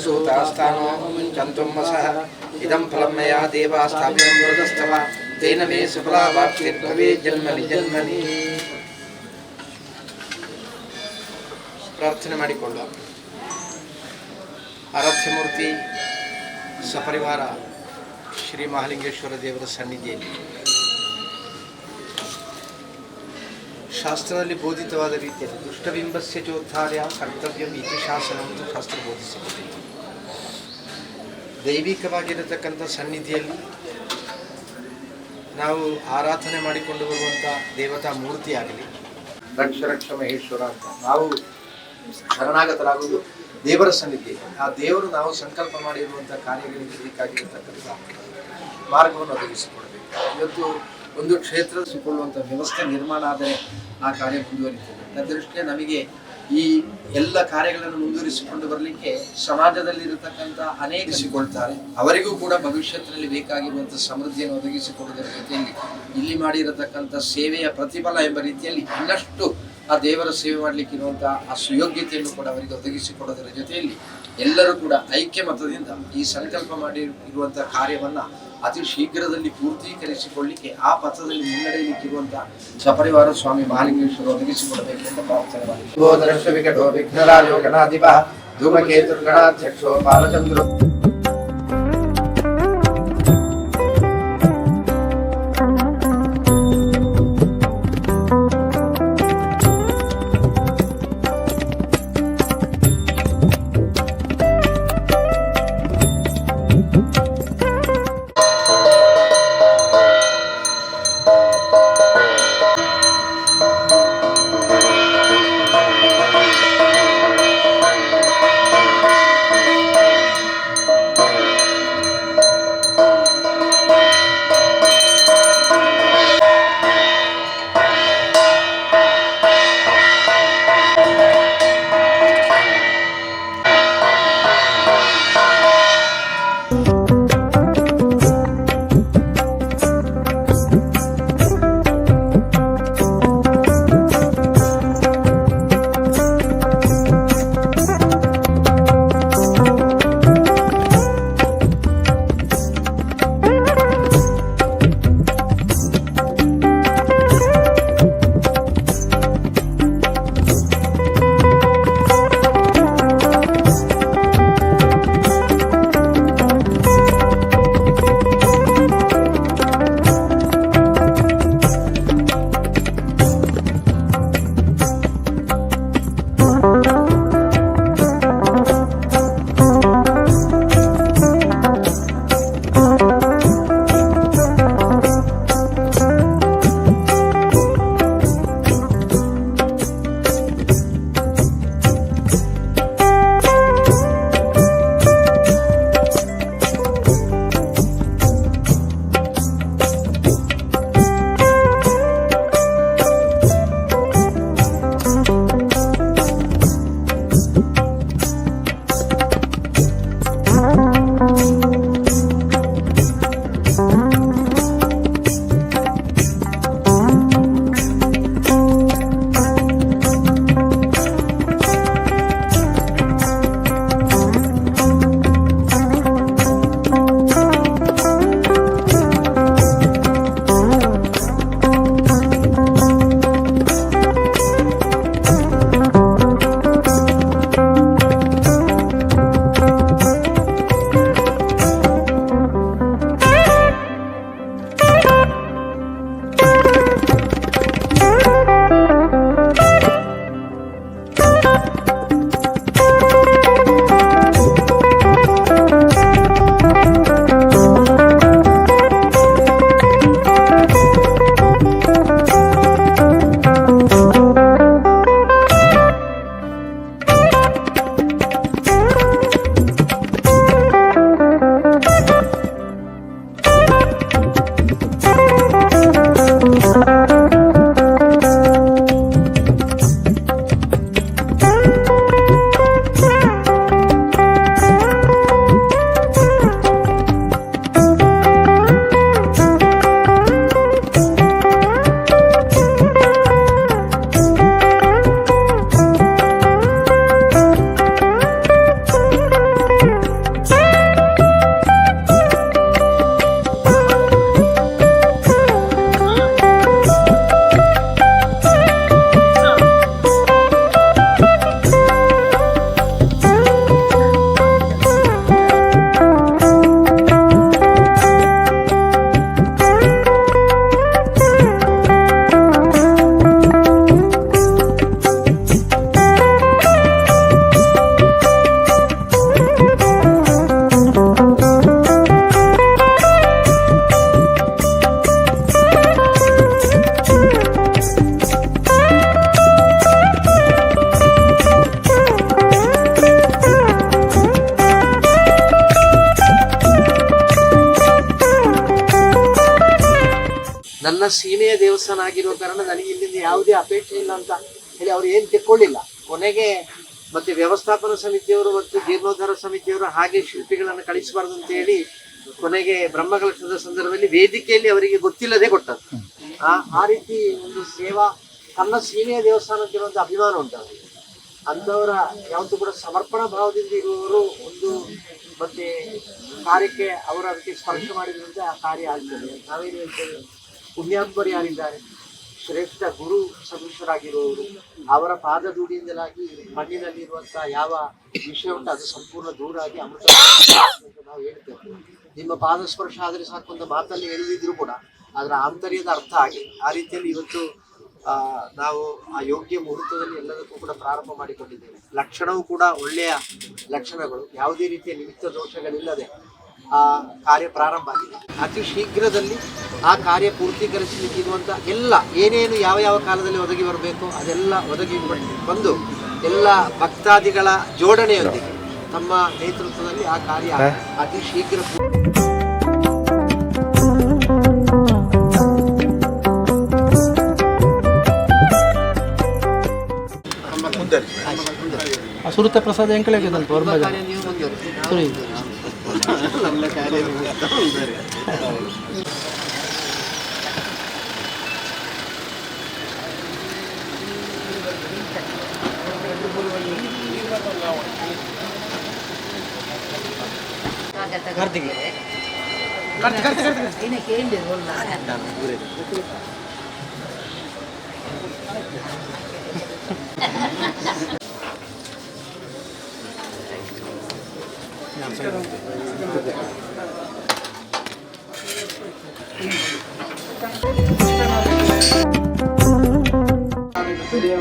सूतास्तानो मुञ्चन्तुं वसः इदं फलं मया देवा स्थापितं मृतस्तव तेन मे सफलावाप्तिर्भवेत् जन्मनि जन्मनि. ಪ್ರಾರ್ಥನೆ ಮಾಡಿಕೊಳ್ಳುವ. ಆರಾಧ್ಯಮೂರ್ತಿ ಸಪರಿವಾರ ಶ್ರೀ ಮಹಾಲಿಂಗೇಶ್ವರ ದೇವರ ಸನ್ನಿಧಿಯಲ್ಲಿ ಶಾಸ್ತ್ರದಲ್ಲಿ ಬೋಧಿತವಾದ ರೀತಿಯಲ್ಲಿ ದುಷ್ಟಬಿಂಬಸ್ಯ ಚೋದ್ಧಾರ್ಯ ಕರ್ತವ್ಯಂ ಇತಿ ಶಾಸನವನ್ನು ಶಾಸ್ತ್ರ ಬೋಧಿಸಿಕೊಟ್ಟಿತ್ತು. ದೈವಿಕವಾಗಿರತಕ್ಕಂಥ ಸನ್ನಿಧಿಯಲ್ಲಿ ನಾವು ಆರಾಧನೆ ಮಾಡಿಕೊಂಡು ಬರುವಂಥ ದೇವತಾ ಮೂರ್ತಿ ಆಗಲಿ, ರಕ್ಷ ರಕ್ಷ ಮಹೇಶ್ವರ ಅಂತ ನಾವು ಶರಣಾಗತರಾಗುವುದು ದೇವರ ಸನ್ನಿಧಿ. ಆ ದೇವರು ನಾವು ಸಂಕಲ್ಪ ಮಾಡಿರುವಂಥ ಕಾರ್ಯಗಳಿಗೆ ಬೇಕಾಗಿರತಕ್ಕಂಥ ಮಾರ್ಗವನ್ನು ಒದಗಿಸಿಕೊಡಬೇಕು. ಇವತ್ತು ಒಂದು ಕ್ಷೇತ್ರಸಿಕೊಳ್ಳುವಂಥ ವ್ಯವಸ್ಥೆ ನಿರ್ಮಾಣ ಆದರೆ ಆ ಕಾರ್ಯ ಮುಂದುವರಿತದೆ. ನನ್ನ ದೃಷ್ಟಿಯ ನಮಗೆ ಈ ಎಲ್ಲ ಕಾರ್ಯಗಳನ್ನು ಮುಂದುವರಿಸಿಕೊಂಡು ಬರಲಿಕ್ಕೆ ಸಮಾಜದಲ್ಲಿರತಕ್ಕಂಥ ಅನೇಕಿಸಿಕೊಳ್ತಾರೆ. ಅವರಿಗೂ ಕೂಡ ಭವಿಷ್ಯತ್ತಿನಲ್ಲಿ ಬೇಕಾಗಿರುವಂಥ ಸಮೃದ್ಧಿಯನ್ನು ಒದಗಿಸಿಕೊಡುವುದರ ಜೊತೆಯಲ್ಲಿ ಇಲ್ಲಿ ಮಾಡಿರತಕ್ಕಂಥ ಸೇವೆಯ ಪ್ರತಿಫಲ ಎಂಬ ರೀತಿಯಲ್ಲಿ ಇನ್ನಷ್ಟು ಆ ದೇವರ ಸೇವೆ ಮಾಡಲಿಕ್ಕೆ ಇರುವಂತಹ ಆ ಸುಯೋಗ್ಯತೆಯನ್ನು ಕೂಡ ಅವರಿಗೆ ಒದಗಿಸಿಕೊಡೋದರ ಜೊತೆಯಲ್ಲಿ ಎಲ್ಲರೂ ಕೂಡ ಐಕ್ಯಮತದಿಂದ ಈ ಸಂಕಲ್ಪ ಮಾಡಿ ಇರುವಂತಹ ಕಾರ್ಯವನ್ನ ಅತಿ ಶೀಘ್ರದಲ್ಲಿ ಪೂರ್ತೀಕರಿಸಿಕೊಳ್ಳಿಕ್ಕೆ ಆ ಪಥದಲ್ಲಿ ಮುನ್ನಡೆಯಲಿಕ್ಕಿರುವಂತಹ ಸಪರಿವಾರ ಸ್ವಾಮಿ ಮಹಾಲಿಂಗೇಶ್ವರ ಒದಗಿಸಿಕೊಡಬೇಕು ಅಂತ ಪ್ರಾರ್ಥನೆ ಮಾಡಿ. ವಿಘ್ನರಾಜೋ ಗಣಾಧಿಪ ಧೂಮಕೇತು ಗಣಾಧ್ಯಕ್ಷೋ ಬಾಲಚಂದ್ರ ನನ್ನ ಸೀಮೆಯ ದೇವಸ್ಥಾನ ಆಗಿರೋ ಕಾರಣ ನನಗೆ ಇಲ್ಲಿಂದ ಯಾವುದೇ ಅಪೇಕ್ಷೆ ಇಲ್ಲ ಅಂತ ಹೇಳಿ ಅವ್ರು ಏನು ತಿಳ್ಕೊಳ್ಳಿಲ್ಲ. ಕೊನೆಗೆ ಮತ್ತೆ ವ್ಯವಸ್ಥಾಪನಾ ಸಮಿತಿಯವರು ಮತ್ತು ಜೀರ್ಣೋದ್ಧಾರ ಸಮಿತಿಯವರು ಹಾಗೆ ಶಿಲ್ಪಿಗಳನ್ನು ಕಳಿಸಬಾರ್ದು ಅಂತ ಹೇಳಿ ಕೊನೆಗೆ ಬ್ರಹ್ಮಕಲಶದ ಸಂದರ್ಭದಲ್ಲಿ ವೇದಿಕೆಯಲ್ಲಿ ಅವರಿಗೆ ಗೊತ್ತಿಲ್ಲದೆ ಕೊಟ್ಟದ್ದು. ಆ ರೀತಿ ಒಂದು ಸೇವಾ, ತನ್ನ ಸೀಮೆಯ ದೇವಸ್ಥಾನ ಅಂತ ಅಭಿಮಾನ ಉಂಟು ಅವರಿಗೆ. ಅಂಥವರ ಯಾವತ್ತೂ ಕೂಡ ಸಮರ್ಪಣಾ ಭಾವದಿಂದ ಇರುವವರು ಒಂದು ಮತ್ತೆ ಕಾರ್ಯಕ್ಕೆ ಅವರು ಅದಕ್ಕೆ ಸ್ಪರ್ಶ ಮಾಡಿದ್ರಿಂದ ಆ ಕಾರ್ಯ ಆಗ್ತದೆ. ನಾವೇನು ಹೇಳ್ತೇವೆ, ಪುಣ್ಯಾತ್ಮರು ಯಾರಿದ್ದಾರೆ, ಶ್ರೇಷ್ಠ ಗುರು ಸದೃಶರಾಗಿರುವವರು, ಅವರ ಪಾದಧೂಳಿಯಿಂದಲಾಗಿ ಮಣ್ಣಿನಲ್ಲಿರುವಂತಹ ಯಾವ ವಿಷಯ ಉಂಟು ಅದು ಸಂಪೂರ್ಣ ದೂರ ಆಗಿ ಅಮೃತ ಅಂತ ನಾವು ಹೇಳ್ತೇವೆ. ನಿಮ್ಮ ಪಾದ ಸ್ಪರ್ಶ ಆದರೆ ಸಾಕು ಒಂದು ಮಾತಲ್ಲಿ ಹೇಳಿದ್ರು ಕೂಡ ಅದರ ಆಂತರ್ಯದ ಅರ್ಥ ಆಗಿ ಆ ರೀತಿಯಲ್ಲಿ ಇವತ್ತು ನಾವು ಆ ಯೋಗ್ಯ ಮುಹೂರ್ತದಲ್ಲಿ ಎಲ್ಲದಕ್ಕೂ ಕೂಡ ಪ್ರಾರಂಭ ಮಾಡಿಕೊಂಡಿದ್ದೇವೆ. ಲಕ್ಷಣವೂ ಕೂಡ ಒಳ್ಳೆಯ ಲಕ್ಷಣಗಳು, ಯಾವುದೇ ರೀತಿಯ ನಿಮಿತ್ತ ದೋಷಗಳಿಲ್ಲದೆ ಆ ಕಾರ್ಯ ಪ್ರಾರಂಭ ಆಗಿದೆ. ಅತಿ ಶೀಘ್ರದಲ್ಲಿ ಆ ಕಾರ್ಯ ಪೂರ್ತೀಕರಿಸಲಿಕ್ಕೆ ಇರುವಂಥ ಎಲ್ಲ ಏನೇನು ಯಾವ ಯಾವ ಕಾಲದಲ್ಲಿ ಒದಗಿ ಬರಬೇಕು ಅದೆಲ್ಲ ಒದಗಿ ಬಂದು ಎಲ್ಲ ಭಕ್ತಾದಿಗಳ ಜೋಡಣೆಯೊಂದಿಗೆ ತಮ್ಮ ನೇತೃತ್ವದಲ್ಲಿ ಆ ಕಾರ್ಯ ಅತಿ ಶೀಘ್ರ ಸುರುತ ಪ್ರಸಾದ ಎಂಕಳಾಗಿದ್ದಂತ ನೀವು ಮುಂದುವರಿ. ನಮ್ಮ ಕಾರ್ಯ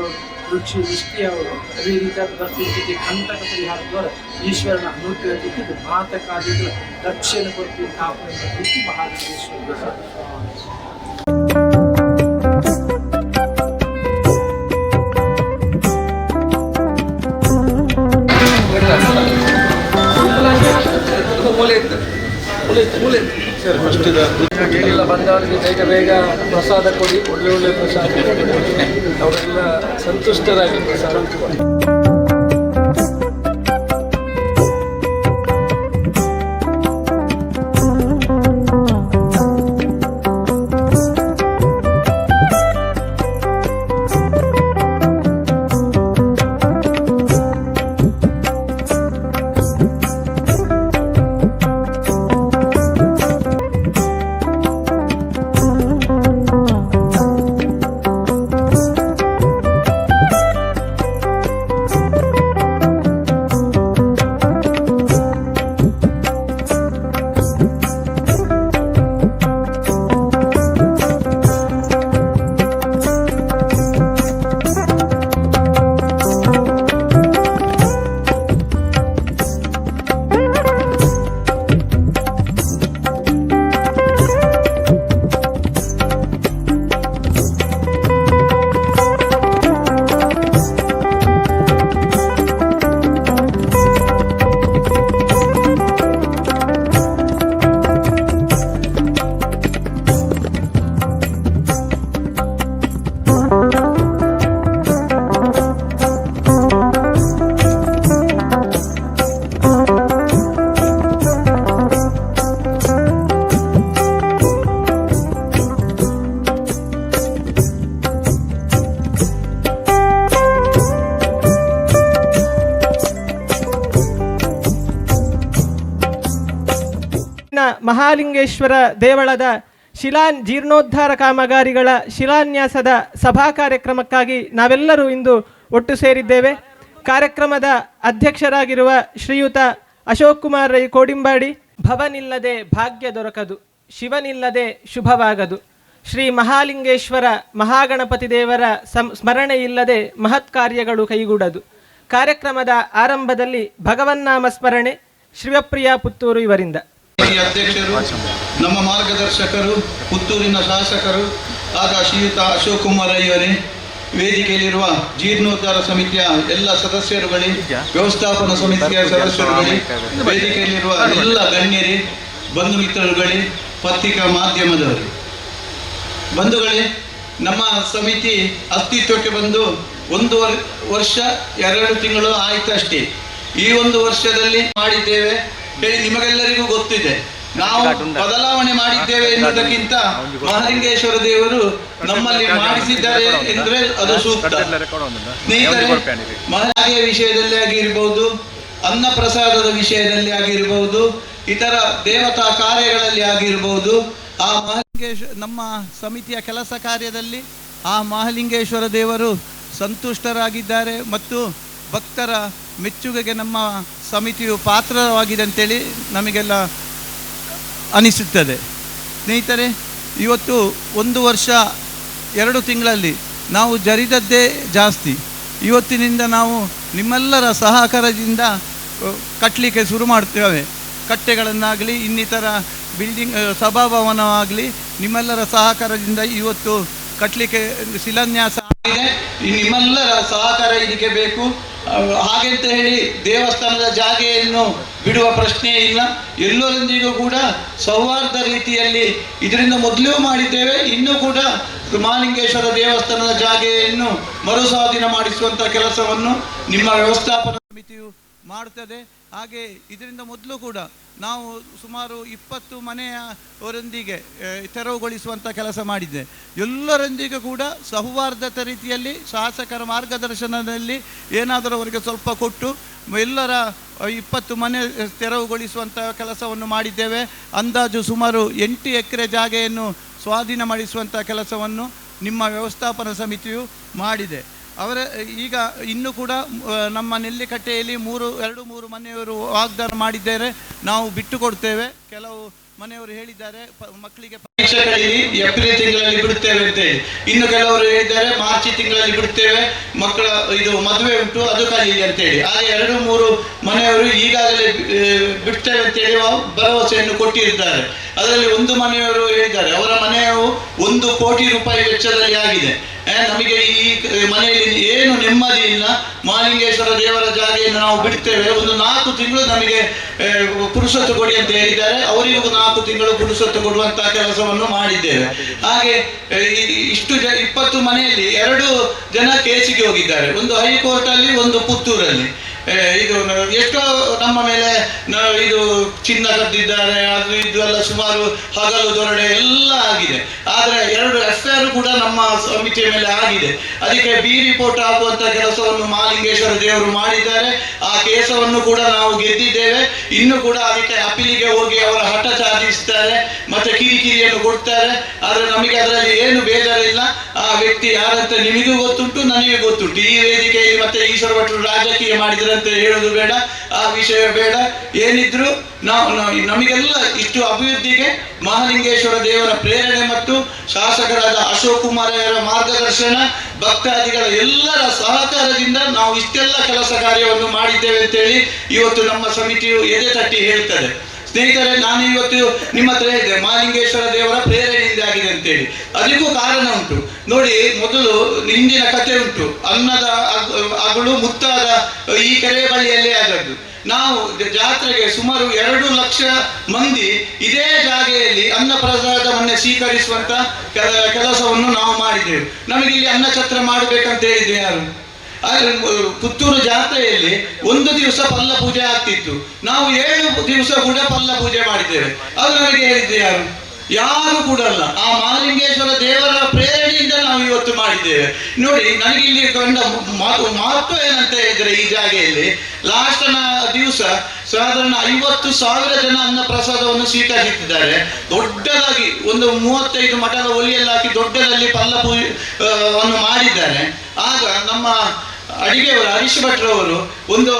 ವೃಕ್ಷ ನಿಷ್ಠೆಯವರು ಅದೇ ರೀತಿಯಾದ ಬರ್ತಿದ್ದಕ್ಕೆ ಕಂಟಕ ಪರಿಹಾರ ದ್ವಾರ ಈಶ್ವರನ ಅನುಗ್ರಹ ತೆಗೆದು ಮಾತ ಕಾರ್ಯಗಳ ರಕ್ಷಣೆ ಕೊಟ್ಟು ಕಾಪಾಡುವ ರೀತಿ ಮಹಾಲಿಂಗೇಶ್ವರ. ಏನಿಲ್ಲ, ಬಂದವರಿಗೆ ಬೇಗ ಪ್ರಸಾದ ಕೊಡಿ, ಒಳ್ಳೆ ಪ್ರಸಾದ ಅವರೆಲ್ಲ ಸಂತುಷ್ಟರಾಗಿ ಪ್ರಸಾದ ಕೊಡಿ. ಮಹಾಲಿಂಗೇಶ್ವರ ದೇವಳದ ಜೀರ್ಣೋದ್ಧಾರ ಕಾಮಗಾರಿಗಳ ಶಿಲಾನ್ಯಾಸದ ಸಭಾ ಕಾರ್ಯಕ್ರಮಕ್ಕಾಗಿ ನಾವೆಲ್ಲರೂ ಇಂದು ಒಟ್ಟು ಸೇರಿದ್ದೇವೆ. ಕಾರ್ಯಕ್ರಮದ ಅಧ್ಯಕ್ಷರಾಗಿರುವ ಶ್ರೀಯುತ ಅಶೋಕ್ ಕುಮಾರ್ ರೈ ಕೋಡಿಂಬಾಡಿ, ಭವನಿಲ್ಲದೆ ಭಾಗ್ಯ ದೊರಕದು, ಶಿವನಿಲ್ಲದೆ ಶುಭವಾಗದು, ಶ್ರೀ ಮಹಾಲಿಂಗೇಶ್ವರ ಮಹಾಗಣಪತಿ ದೇವರ ಸ್ಮರಣೆ ಇಲ್ಲದೆ ಮಹತ್ ಕಾರ್ಯಗಳು ಕೈಗೂಡದು. ಕಾರ್ಯಕ್ರಮದ ಆರಂಭದಲ್ಲಿ ಭಗವನ್ನಾಮ ಸ್ಮರಣೆ ಶ್ರೀಪ್ರಿಯ ಪುತ್ತೂರು ಇವರಿಂದ. ಅಧ್ಯಕ್ಷರು, ನಮ್ಮ ಮಾರ್ಗದರ್ಶಕರು, ಪುತ್ತೂರಿನ ಶಾಸಕರು ಆದ ಶ್ರೀಯುತ ಅಶೋಕ್ ಕುಮಾರ್ ರೈ ಅವರೇ, ವೇದಿಕೆಯಲ್ಲಿರುವ ಜೀರ್ಣೋದ್ಧಾರ ಸಮಿತಿಯ ಎಲ್ಲ ಸದಸ್ಯರುಗಳೇ, ವ್ಯವಸ್ಥಾಪನಾ ಸಮಿತಿಯ ಸದಸ್ಯರುಗಳೇ, ವೇದಿಕೆಯಲ್ಲಿರುವ ಎಲ್ಲ ಗಣ್ಯರೇ, ಬಂಧು ಮಿತ್ರರುಗಳೇ, ಪತ್ರಿಕಾ ಮಾಧ್ಯಮದವರೇ, ಬಂಧುಗಳೇ, ನಮ್ಮ ಸಮಿತಿ ಅಸ್ತಿತ್ವಕ್ಕೆ ಬಂದು 1 ವರ್ಷ 2 ತಿಂಗಳು ಆಯ್ತಷ್ಟೇ. ಈ 1 ವರ್ಷದಲ್ಲಿ ಮಾಡಿದ್ದೇವೆ ಹೇಳಿ ನಿಮಗೆಲ್ಲರಿಗೂ ಗೊತ್ತಿದೆ. ನಾವು ಬದಲಾವಣೆ ಮಾಡಿದ್ದೇವೆ ಎನ್ನುವುದಕ್ಕಿಂತ ಮಹಾಲಿಂಗೇಶ್ವರ ದೇವರು ನಮ್ಮಲ್ಲಿ ಮಾಡಿಸಿದ್ದಾರೆ ಎಂದ್ರೆ ಅದು ಸೂಕ್ತ. ಸ್ನೇಹಿತರೆ, ಮಹಾರಾಜೆಯ ವಿಷಯದಲ್ಲಿ ಆಗಿರಬಹುದು, ಅನ್ನ ಪ್ರಸಾದದ ವಿಷಯದಲ್ಲಿ ಆಗಿರಬಹುದು, ಇತರ ದೇವತಾ ಕಾರ್ಯಗಳಲ್ಲಿ ಆಗಿರಬಹುದು, ಆ ನಮ್ಮ ಸಮಿತಿಯ ಕೆಲಸ ಕಾರ್ಯದಲ್ಲಿ ಆ ಮಹಾಲಿಂಗೇಶ್ವರ ದೇವರು ಸಂತುಷ್ಟರಾಗಿದ್ದಾರೆ ಮತ್ತು ಭಕ್ತರ ಮೆಚ್ಚುಗೆಗೆ ನಮ್ಮ ಸಮಿತಿಯು ಪಾತ್ರವಾಗಿದೆ ಅಂತೇಳಿ ನಮಗೆಲ್ಲ ಅನಿಸುತ್ತದೆ. ಸ್ನೇಹಿತರೆ, ಇವತ್ತು 1 ವರ್ಷ 2 ತಿಂಗಳಲ್ಲಿ ನಾವು ಜರಿದದ್ದೇ ಜಾಸ್ತಿ. ಇವತ್ತಿನಿಂದ ನಾವು ನಿಮ್ಮೆಲ್ಲರ ಸಹಕಾರದಿಂದ ಕಟ್ಟಲಿಕ್ಕೆ ಶುರು ಮಾಡ್ತೇವೆ. ಕಟ್ಟೆಗಳನ್ನಾಗಲಿ ಇನ್ನಿತರ ಬಿಲ್ಡಿಂಗ್ ಸಭಾಭವನವಾಗಲಿ ನಿಮ್ಮೆಲ್ಲರ ಸಹಕಾರದಿಂದ ಇವತ್ತು ಕಟ್ಟಲಿಕ್ಕೆ ಶಿಲಾನ್ಯಾಸ ಆಗಿದೆ. ನಿಮ್ಮೆಲ್ಲರ ಸಹಕಾರ ಇದಕ್ಕೆ ಬೇಕು. ಹಾಗೆಂತ ಹೇಳಿ ದೇವಸ್ಥಾನದ ಜಾಗೆಯನ್ನು ಬಿಡುವ ಪ್ರಶ್ನೆಯೇ ಇಲ್ಲ. ಎಲ್ಲರೊಂದಿಗೂ ಕೂಡ ಸೌಹಾರ್ದ ರೀತಿಯಲ್ಲಿ ಇದರಿಂದ ಮೊದಲೂ ಮಾಡಿದ್ದೇವೆ. ಇನ್ನೂ ಕೂಡ ಮಹಾಲಿಂಗೇಶ್ವರ ದೇವಸ್ಥಾನದ ಜಾಗೆಯನ್ನು ಮರುಸ್ವಾಧೀನ ಮಾಡಿಸುವಂಥ ಕೆಲಸವನ್ನು ನಿಮ್ಮ ವ್ಯವಸ್ಥಾಪನಾ ಸಮಿತಿಯು ಮಾಡುತ್ತದೆ. ಹಾಗೆ ಇದರಿಂದ ಮೊದಲು ಕೂಡ ನಾವು ಸುಮಾರು 20 ಮನೆಯವರೊಂದಿಗೆ ತೆರವುಗೊಳಿಸುವಂಥ ಕೆಲಸ ಮಾಡಿದ್ದೆ. ಎಲ್ಲರೊಂದಿಗೆ ಕೂಡ ಸೌಹಾರ್ದತೆ ರೀತಿಯಲ್ಲಿ ಶಾಸಕರ ಮಾರ್ಗದರ್ಶನದಲ್ಲಿ ಏನಾದರೂ ಅವರಿಗೆ ಸ್ವಲ್ಪ ಕೊಟ್ಟು ಎಲ್ಲರ 20 ಮನೆ ತೆರವುಗೊಳಿಸುವಂಥ ಕೆಲಸವನ್ನು ಮಾಡಿದ್ದೇವೆ. ಅಂದಾಜು ಸುಮಾರು 8 ಎಕರೆ ಜಾಗೆಯನ್ನು ಸ್ವಾಧೀನ ಮಾಡಿಸುವಂಥ ಕೆಲಸವನ್ನು ನಿಮ್ಮ ವ್ಯವಸ್ಥಾಪನಾ ಸಮಿತಿಯು ಮಾಡಿದೆ. ಅವರ ಈಗ ಇನ್ನೂ ಕೂಡ ನಮ್ಮ ನೆಲ್ಲಿಕಟ್ಟೆಯಲ್ಲಿ 2-3 ಮನೆಯವರು ವಾಗ್ದಾನ ಮಾಡಿದ್ದಾರೆ, ನಾವು ಬಿಟ್ಟು ಕೊಡ್ತೇವೆ. ಕೆಲವು ಮನೆಯವರು ಹೇಳಿದ್ದಾರೆ ಮಕ್ಕಳಿಗೆ ಪರೀಕ್ಷೆ ಕಳೀಲಿ ಏಪ್ರಿಲ್ ತಿಂಗಳಲ್ಲಿ ಬಿಡುತ್ತೇವೆ ಅಂತೇಳಿ. ಇನ್ನು ಕೆಲವರು ಹೇಳಿದ್ದಾರೆ ಮಾರ್ಚ್ ತಿಂಗಳಲ್ಲಿ ಬಿಡುತ್ತೇವೆ, ಮಕ್ಕಳ ಇದು ಮದುವೆ ಉಂಟು ಅದು ಕಲೀಲಿ ಅಂತೇಳಿ. ಹಾಗೆ 2-3 ಮನೆಯವರು ಈಗಾಗಲೇ ಬಿಡ್ತೇವೆ ಅಂತೇಳಿ ಭರವಸೆಯನ್ನು ಕೊಟ್ಟಿದ್ದಾರೆ. ಅದರಲ್ಲಿ ಒಂದು ಮನೆಯವರು ಹೇಳಿದ್ದಾರೆ ಅವರ ಮನೆಯು 1 ಕೋಟಿ ರೂಪಾಯಿ ವೆಚ್ಚದಲ್ಲಿ ಆಗಿದೆ. ನಮಗೆ ಈ ಮನೆಯಲ್ಲಿ ಏನು ನೆಮ್ಮದಿ ಇಲ್ಲ, ಮಹಾಲಿಂಗೇಶ್ವರ ದೇವರ ಜಾಗೆಯನ್ನು ನಾವು ಬಿಡ್ತೇವೆ, ಒಂದು 4 ತಿಂಗಳು ನಮಗೆ ಪುರುಷತ್ವ ಕೊಡಿ ಅಂತ ಹೇಳಿದ್ದಾರೆ. ಅವರಿಗೂ 4 ತಿಂಗಳು ಪುರುಷತ್ವ ಕೊಡುವಂತಹ ಕೆಲಸವನ್ನು ಮಾಡಿದ್ದೇವೆ. ಹಾಗೆ ಇಷ್ಟು 20 ಮನೆಯಲ್ಲಿ 2 ಜನ ಕೇಸಿಗೆ ಹೋಗಿದ್ದಾರೆ, ಒಂದು ಹೈಕೋರ್ಟ್ ಅಲ್ಲಿ, ಒಂದು ಪುತ್ತೂರಲ್ಲಿ. ಇದು ಎಷ್ಟೋ ನಮ್ಮ ಮೇಲೆ ಇದು ಚಿನ್ನ ಕದ್ದಿದ್ದಾರೆ, ಅದು ಇದು ಎಲ್ಲ ಸುಮಾರು ಹಗಲು ದೊರಡೆ ಎಲ್ಲ ಆಗಿದೆ. ಆದರೆ 2 FIR ಕೂಡ ನಮ್ಮ ಸಮಿತಿಯ ಮೇಲೆ ಆಗಿದೆ. ಅದಕ್ಕೆ ಬಿ ರಿಪೋರ್ಟ್ ಹಾಕುವಂತ ಕೆಲಸವನ್ನು ಮಹಾಲಿಂಗೇಶ್ವರ ದೇವರು ಮಾಡಿದ್ದಾರೆ. ಆ ಕೇಸವನ್ನು ಕೂಡ ನಾವು ಗೆದ್ದಿದ್ದೇವೆ. ಇನ್ನು ಕೂಡ ಅದಕ್ಕೆ ಅಪೀಲಿಗೆ ಹೋಗಿ ಅವರ ಹಠ ಸಾಧಿಸ್ತಾರೆ, ಮತ್ತೆ ಕಿರಿಕಿರಿಯನ್ನು ಕೊಡ್ತಾರೆ. ಆದರೆ ನಮಗೆ ಅದರಲ್ಲಿ ಏನು ಬೇಜಾರಿಲ್ಲ. ಆ ವ್ಯಕ್ತಿ ಯಾರಂತ ನಿಮಗೂ ಗೊತ್ತುಂಟು, ನನಗೆ ಗೊತ್ತುಂಟು. ಈ ವೇದಿಕೆಯಲ್ಲಿ ಮತ್ತೆ ಈಶ್ವರ ಭಟ್ರು ರಾಜಕೀಯ ಮಾಡಿದ್ರೆ ಅಂತ ಹೇಳೋದು ಬೇಡ, ಆ ವಿಷಯ ಬೇಡ. ಏನಿದ್ರು ನಮಗೆಲ್ಲ ಇಷ್ಟು ಅಭಿವೃದ್ಧಿಗೆ ಮಹಾಲಿಂಗೇಶ್ವರ ದೇವರ ಪ್ರೇರಣೆ ಮತ್ತು ಶಾಸಕರಾದ ಅಶೋಕ್ ಕುಮಾರ್ ಅವರ ಮಾರ್ಗದರ್ಶನ, ಭಕ್ತಾದಿಗಳ ಎಲ್ಲರ ಸಹಕಾರದಿಂದ ನಾವು ಇಷ್ಟೆಲ್ಲ ಕೆಲಸ ಕಾರ್ಯವನ್ನು ಮಾಡಿದ್ದೇವೆ ಅಂತೇಳಿ ಇವತ್ತು ನಮ್ಮ ಸಮಿತಿಯು ಎದೆ ತಟ್ಟಿ ಹೇಳ್ತದೆ. ಸ್ನೇಹಿತರೆ, ನಾನು ಇವತ್ತು ನಿಮ್ಮ ಹತ್ರ ಹೇಳಿದೆ ಮಹಾಲಿಂಗೇಶ್ವರ ದೇವರ ಪ್ರೇರಣೆಯಿಂದ ಆಗಿದೆ ಅಂತೇಳಿ. ಅದಕ್ಕೂ ಕಾರಣ ಉಂಟು ನೋಡಿ. ಮೊದಲು ಹಿಂದಿನ ಕಥೆ ಉಂಟು, ಅನ್ನದ ಅಗಳು ಮುತ್ತಾದ ಈ ಕೆರೆ ಬಳಿಯಲ್ಲೇ ಆದದ್ದು. ನಾವು ಜಾತ್ರೆಗೆ ಸುಮಾರು 2 ಲಕ್ಷ ಮಂದಿ ಇದೇ ಜಾಗೆಯಲ್ಲಿ ಅನ್ನ ಪ್ರಸಾದವನ್ನೇ ಸ್ವೀಕರಿಸುವಂತ ಕೆಲಸವನ್ನು ನಾವು ಮಾಡಿದ್ದೇವೆ. ನಮಗೆ ಇಲ್ಲಿ ಅನ್ನಛತ್ರ ಮಾಡಬೇಕಂತ ಹೇಳಿದ್ವಿ ಯಾರು? ಪುತ್ತೂರು ಜಾತ್ರೆಯಲ್ಲಿ 1 ದಿವಸ ಪಲ್ಲ ಪೂಜೆ ಆಗ್ತಿತ್ತು, ನಾವು 7 ದಿವಸ ಕೂಡ ಪಲ್ಲ ಪೂಜೆ ಮಾಡಿದ್ದೇವೆ. ಅದು ನಮಗೆ ಹೇಳಿದ್ದೆ ಯಾರು? ಯಾರು ಕೂಡ ಅಲ್ಲ. ಆ ಮಹಾಲಿಂಗೇಶ್ವರ ದೇವರ ಪ್ರೇರಣೆಯಿಂದ ನಾವು ಇವತ್ತು ಮಾಡಿದ್ದೇವೆ. ನೋಡಿ, ನನಗೆ ಇಲ್ಲಿ ಕಂಡ ಮಹತ್ವ ಏನಂತ ಹೇಳಿದ್ರೆ, ಈ ಜಾಗೆಯಲ್ಲಿ ಲಾಸ್ಟ್ ದಿವಸ ಸಾಧಾರಣ 50,000 ಜನ ಅನ್ನ ಪ್ರಸಾದವನ್ನು ಸ್ವೀಕರಿಸುತ್ತಿದ್ದಾರೆ. ದೊಡ್ಡದಾಗಿ ಒಂದು 35 ಮಠದ ಒಲಿಯಲ್ಲಿ ಹಾಕಿ ದೊಡ್ಡದಲ್ಲಿ ಪಲ್ಲ ಪೂಜೆಯನ್ನು ಮಾಡಿದ್ದಾರೆ. ಆಗ ನಮ್ಮ ಅಡಿಗೆಯವರು ಹರೀಶ್ ಭಟ್ರವರು ಒಂದು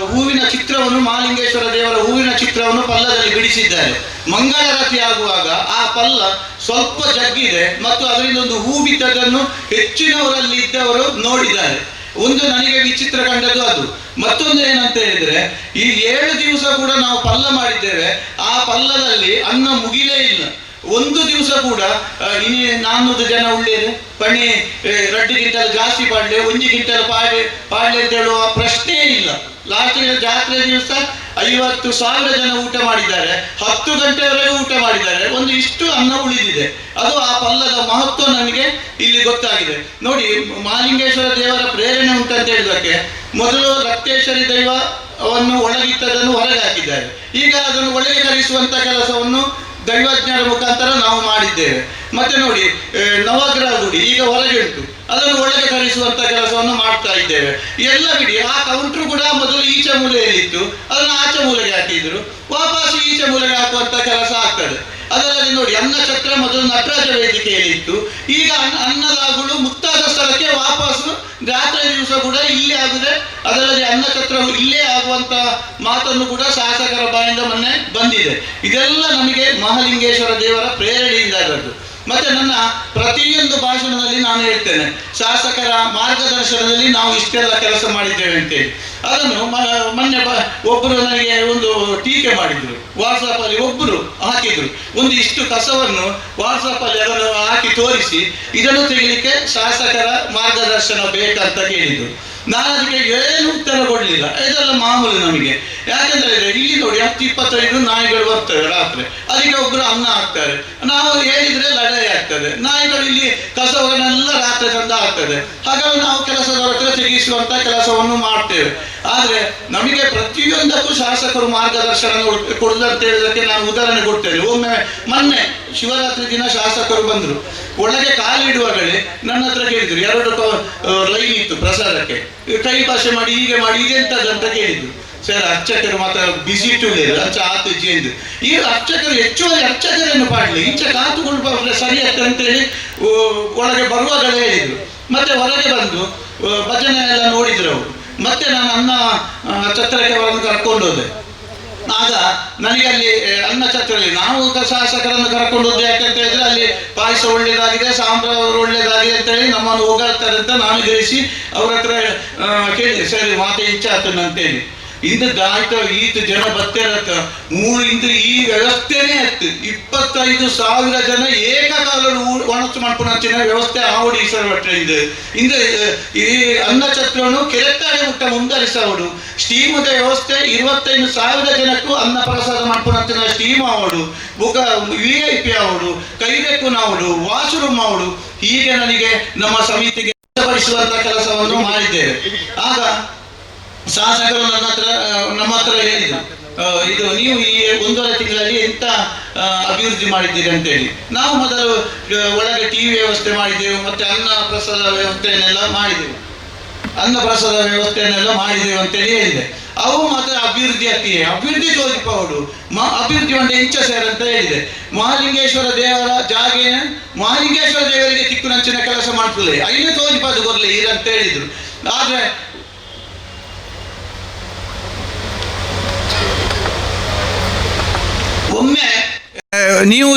ಹೂವಿನ ಚಿತ್ರವನ್ನು, ಮಹಾಲಿಂಗೇಶ್ವರ ದೇವರ ಹೂವಿನ ಚಿತ್ರವನ್ನು ಪಲ್ಲದಲ್ಲಿ ಬಿಡಿಸಿದ್ದಾರೆ. ಮಂಗಳಾರತಿ ಆಗುವಾಗ ಆ ಪಲ್ಲ ಸ್ವಲ್ಪ ಜಗ್ಗಿದೆ ಮತ್ತು ಅದರಿಂದ ಒಂದು ಹೂ ಬಿದ್ದದನ್ನು ಹೆಚ್ಚಿನವರಲ್ಲಿ ಇದ್ದವರು ನೋಡಿದ್ದಾರೆ. ಒಂದು ನನಗೆ ವಿಚಿತ್ರ ಕಂಡದ್ದು ಅದು. ಮತ್ತೊಂದು ಏನಂತ ಹೇಳಿದ್ರೆ, ಈ 7 ದಿವಸ ಕೂಡ ನಾವು ಪಲ್ಲ ಮಾಡಿದ್ದೇವೆ. ಆ ಪಲ್ಲದಲ್ಲಿ ಅನ್ನ ಮುಗಿಲೇ ಇಲ್ಲ. 1 ದಿವಸ ಕೂಡ ಇನಿ 400 ಜನ ಉಳ್ಳೇರು ಪಣಿ 2 ಕ್ವಿಂಟಲ್ ಜಾಸ್ತಿ ಪಾಡ್ಲೆ 1 ಕ್ವಿಂಟಲ್ ಪಾಡ್ಲೆ ಅಂತ ಹೇಳುವ ಪ್ರಶ್ನೆಯೇ ಇಲ್ಲ. ಲಾಸ್ಟ್ ಜಾತ್ರೆ ದಿವಸ 50,000 ಜನ ಊಟ ಮಾಡಿದ್ದಾರೆ, 10 ಗಂಟೆವರೆಗೂ ಊಟ ಮಾಡಿದ್ದಾರೆ, ಒಂದು ಇಷ್ಟು ಅನ್ನ ಉಳಿದಿದೆ. ಅದು ಆ ಪಲ್ಲದ ಮಹತ್ವ ನನಗೆ ಇಲ್ಲಿ ಗೊತ್ತಾಗಿದೆ. ನೋಡಿ, ಮಹಾಲಿಂಗೇಶ್ವರ ದೇವರ ಪ್ರೇರಣೆ ಉಂಟಂತ ಹೇಳಿದಕ್ಕೆ ಮೊದಲು ರಕ್ತೇಶ್ವರಿ ದೈವವನ್ನು ಒಳಗಿಟ್ಟದನ್ನು ಹೊರಗೆ ಹಾಕಿದ್ದಾರೆ. ಈಗ ಅದನ್ನು ಒಳಗೆ ಕರೆಸುವಂತ ಕೆಲಸವನ್ನು ದೈವಜ್ಞರ ಮುಖಾಂತರ ನಾವು ಮಾಡಿದ್ದೇವೆ. ಮತ್ತೆ ನೋಡಿ, ನವಗ್ರಹ ಗುಡಿ ಈಗ ಹೊರಗೆ ಉಂಟು, ಅದನ್ನು ಒಳಗೆ ಕರೆಸುವಂತ ಕೆಲಸವನ್ನು ಮಾಡ್ತಾ ಇದ್ದೇವೆ. ಎಲ್ಲ ಬಿಡಿ, ಆ ಕೌಂಟ್ರು ಕೂಡ ಮೊದಲು ಈಚೆ ಮೂಲೆಯಲ್ಲಿತ್ತು, ಅದನ್ನು ಆಚೆ ಮೂಲೆಗೆ ಹಾಕಿದ್ರು, ವಾಪಸ್ ಈಚೆ ಮೂಲೆಗೆ ಹಾಕುವಂತ ಕೆಲಸ ಆಗ್ತದೆ. ಅದರಲ್ಲಿ ನೋಡಿ, ಅನ್ನಛತ್ರ ಮೊದಲು ನಟರಾಜ ವೇದಿಕೆಯಲ್ಲಿ ಇತ್ತು, ಈಗ ಅನ್ನದಾಗುಳು ಮುಕ್ತಾದ ಸ್ಥಳಕ್ಕೆ ವಾಪಸ್ಸು ರಾತ್ರಿ ದಿವಸ ಕೂಡ ಇಲ್ಲೇ ಆಗಿದೆ. ಅದರಲ್ಲಿ ಅನ್ನಛತ್ರ ಇಲ್ಲೇ ಆಗುವಂತ ಮಾತನ್ನು ಕೂಡ ಶಾಸಕರ ಬಾಯಿಂದ ಮೊನ್ನೆ ಬಂದಿದೆ. ಇದೆಲ್ಲ ನಮಗೆ ಮಹಾಲಿಂಗೇಶ್ವರ ದೇವರ ಪ್ರೇರಣೆಯಿಂದ ಆದದ್ದು. ಮತ್ತೆ ನನ್ನ ಪ್ರತಿಯೊಂದು ಭಾಷಣದಲ್ಲಿ ನಾನು ಹೇಳ್ತೇನೆ, ಶಾಸಕರ ಮಾರ್ಗದರ್ಶನದಲ್ಲಿ ನಾವು ಇಷ್ಟೆಲ್ಲ ಕೆಲಸ ಮಾಡಿದ್ದೇವೆ ಅಂತೇಳಿ. ಅದನ್ನು ಮೊನ್ನೆ ಒಬ್ಬರು ನನಗೆ ಒಂದು ಟೀಕೆ ಮಾಡಿದ್ರು, ವಾಟ್ಸಪ್ ಅಲ್ಲಿ ಒಬ್ಬರು ಹಾಕಿದ್ರು, ಒಂದು ಇಷ್ಟು ಕಸವನ್ನು ವಾಟ್ಸಪ್ ಅಲ್ಲಿ ಅದನ್ನು ಹಾಕಿ ತೋರಿಸಿ ಇದನ್ನು ತೆಗಿಲಿಕ್ಕೆ ಶಾಸಕರ ಮಾರ್ಗದರ್ಶನ ಬೇಕಂತ ಕೇಳಿದ್ರು. ನಾನು ಅದಕ್ಕೆ ಏನು ಉತ್ತರ ಕೊಡಲಿಲ್ಲ. ಇದೆಲ್ಲ ಮಾಮೂಲು ನಮಗೆ. ಯಾಕಂದ್ರೆ ಇಲ್ಲಿ ನೋಡಿ, 10-25 ನಾಯಿಗಳು ಬರ್ತವೆ ರಾತ್ರಿ, ಅದಕ್ಕೆ ಒಬ್ಬರು ಅನ್ನ ಹಾಕ್ತಾರೆ, ನಾವು ಹೇಳಿದ್ರೆ ಲಡಾಯಿ ಆಗ್ತದೆ. ನಾಯಿಗಳು ಇಲ್ಲಿ ಕಸವನ್ನೆಲ್ಲ ರಾತ್ರಿ ತಂದ ಹಾಕ್ತದೆ. ಹಾಗಾಗಿ ನಾವು ಕೆಲಸದವರ ಹತ್ರ ತೆಗೆಸುವಂತ ಕೆಲಸವನ್ನು ಮಾಡ್ತೇವೆ. ಆದ್ರೆ ನಮಗೆ ಪ್ರತಿಯೊಂದಕ್ಕೂ ಶಾಸಕರು ಮಾರ್ಗದರ್ಶನ ಕೊಡುದಂತ ಹೇಳಿದಕ್ಕೆ ನಾನು ಉದಾಹರಣೆ ಕೊಡ್ತೇನೆ. ಒಮ್ಮೆ ಮೊನ್ನೆ ಶಿವರಾತ್ರಿ ದಿನ ಶಾಸಕರು ಬಂದ್ರು, ಒಳಗೆ ಕಾಲಿಡುವಾಗಲೇ ನನ್ನ ಹತ್ರ ಕೇಳಿದ್ರು, 2 ಲೈನ್ ಇತ್ತು ಪ್ರಸಾದಕ್ಕೆ, ಕೈ ಭಾಷೆ ಮಾಡಿ ಹೀಗೆ ಮಾಡಿ ಇದೆಂತದಂತ ಕೇಳಿದ್ರು. ಸರ್, ಅರ್ಚಕರು ಮಾತ್ರ ಬಿಸಿ ಟುಳ್ಳೇರು ಅರ್ಚ ಆತು ಜೇಂದು ಈ ಅರ್ಚಕರು ಹೆಚ್ಚುವರಿ ಅರ್ಚಕರನ್ನು ಪಾಡ್ಲಿ ಇಂಚ ಕಾತುಗಳು ಬರಲಿ ಸರಿ ಆಗ್ತದೆ ಅಂತೇಳಿ ಒಳಗೆ ಬರುವಾಗಲೇ ಹೇಳಿದ್ರು. ಮತ್ತೆ ಹೊರಗೆ ಬಂದು ಭಜನೆ ಎಲ್ಲ ನೋಡಿದ್ರು ಅವರು. ಮತ್ತೆ ನಾನು ಅನ್ನ ಛತ್ರಕ್ಕೆ ಅವರನ್ನು ಕರ್ಕೊಂಡು ಹೋದೆ. ಆಗ ನನಗೆ ಅಲ್ಲಿ ಅನ್ನ ಛತ್ರದಲ್ಲಿ ನಾವು ಶಾಸಕರನ್ನು ಕರ್ಕೊಂಡು ಹೋದೆ. ಯಾಕಂತ ಹೇಳಿದ್ರೆ ಅಲ್ಲಿ ಪಾಯಸ ಒಳ್ಳೇದಾಗಿದೆ, ಸಾಂಬಾರು ಒಳ್ಳೇದಾಗಿದೆ ಅಂತ ಹೇಳಿ ನಮ್ಮನ್ನು ಹೋಗಾಡ್ತಾರೆ ಅಂತ ನಾನು ಗ್ರಹಿಸಿ ಅವ್ರ ಹತ್ರ ಕೇಳಿದೆ, ಸರಿ ಮಾತೆ ಇಚ್ಛಾತನ ಅಂತೇಳಿ. ಇಂದಾಯ್ತು ಈತ ಜನ ಬತ್ತೇರತ್ತ ಇಂದು ಈ ವ್ಯವಸ್ಥೆನೇ ಆಯ್ತು. 25,000 ಜನ ಏಕಕಾಲದಲ್ಲಿ ಒಣಸು ಮಾಡ್ಕೊಂಡ ವ್ಯವಸ್ಥೆ ಆವಡಿ ಸರ್ವಟ್ರೆ ಇಂದು ಈ ಅನ್ನ ಛತ್ರವನ್ನು ಕೆರೆತ್ತಾಡಿ ಮುಟ್ಟ ಮುಂದರಿಸವಡು ಸ್ಟೀಮದ ವ್ಯವಸ್ಥೆ 25,000 ಜನಕ್ಕೂ ಅನ್ನ ಪ್ರಸಾದ ಮಾಡ್ಕೊಂಡ ಸ್ಟೀಮ್ ಆವಡು ಬುಗ VIP ಆವಡು ಕೈಬೇಕು ನಾವಡು ವಾಶ್ರೂಮ್ ಆವಡು. ಹೀಗೆ ನನಗೆ ನಮ್ಮ ಸಮಿತಿಗೆ ಪಡಿಸುವಂತ ಕೆಲಸವನ್ನು ಮಾಡಿದ್ದೇವೆ. ಆಗ ಶಾಸಕರು ನಮ್ಮ ಹತ್ರ ಹೇಳಿದ್ರು, ಇದು ನೀವು ಈ 1.5 ತಿಂಗಳಲ್ಲಿ ಎಂತ ಅಭಿವೃದ್ಧಿ ಮಾಡಿದ್ದೀರಿ ಅಂತೇಳಿ. ನಾವು ಮೊದಲು ಒಳಗೆ ಟಿವಿ ವ್ಯವಸ್ಥೆ ಮಾಡಿದ್ದೆವು, ಮತ್ತೆ ಅನ್ನ ಪ್ರಸಾದ ವ್ಯವಸ್ಥೆಯನ್ನೆಲ್ಲ ಮಾಡಿದೆವು ಅಂತೇಳಿ ಹೇಳಿದೆ. ಅವು ಮಾತ್ರ ಅಭಿವೃದ್ಧಿ ಆಗ್ತಿದೆ, ಅಭಿವೃದ್ಧಿ ತೋರಿಪೌಡು ಅಭಿವೃದ್ಧಿ ಒಂದು ಇಂಚ ಸೇರ್ ಅಂತ ಹೇಳಿದೆ. ಮಹಾಲಿಂಗೇಶ್ವರ ದೇವರ ಜಾಗೆ ಮಹಾಲಿಂಗೇಶ್ವರ ದೇವರಿಗೆ ತಿಕ್ಕುನಂಚಿನ ಕೆಲಸ ಮಾಡ್ತದೆ, ಐನೇ ತೋರಿಪದು ಬರಲಿ ಇರಂತ ಹೇಳಿದ್ರು. ಆದ್ರೆ ಒಮ್ಮೆ ನೀವು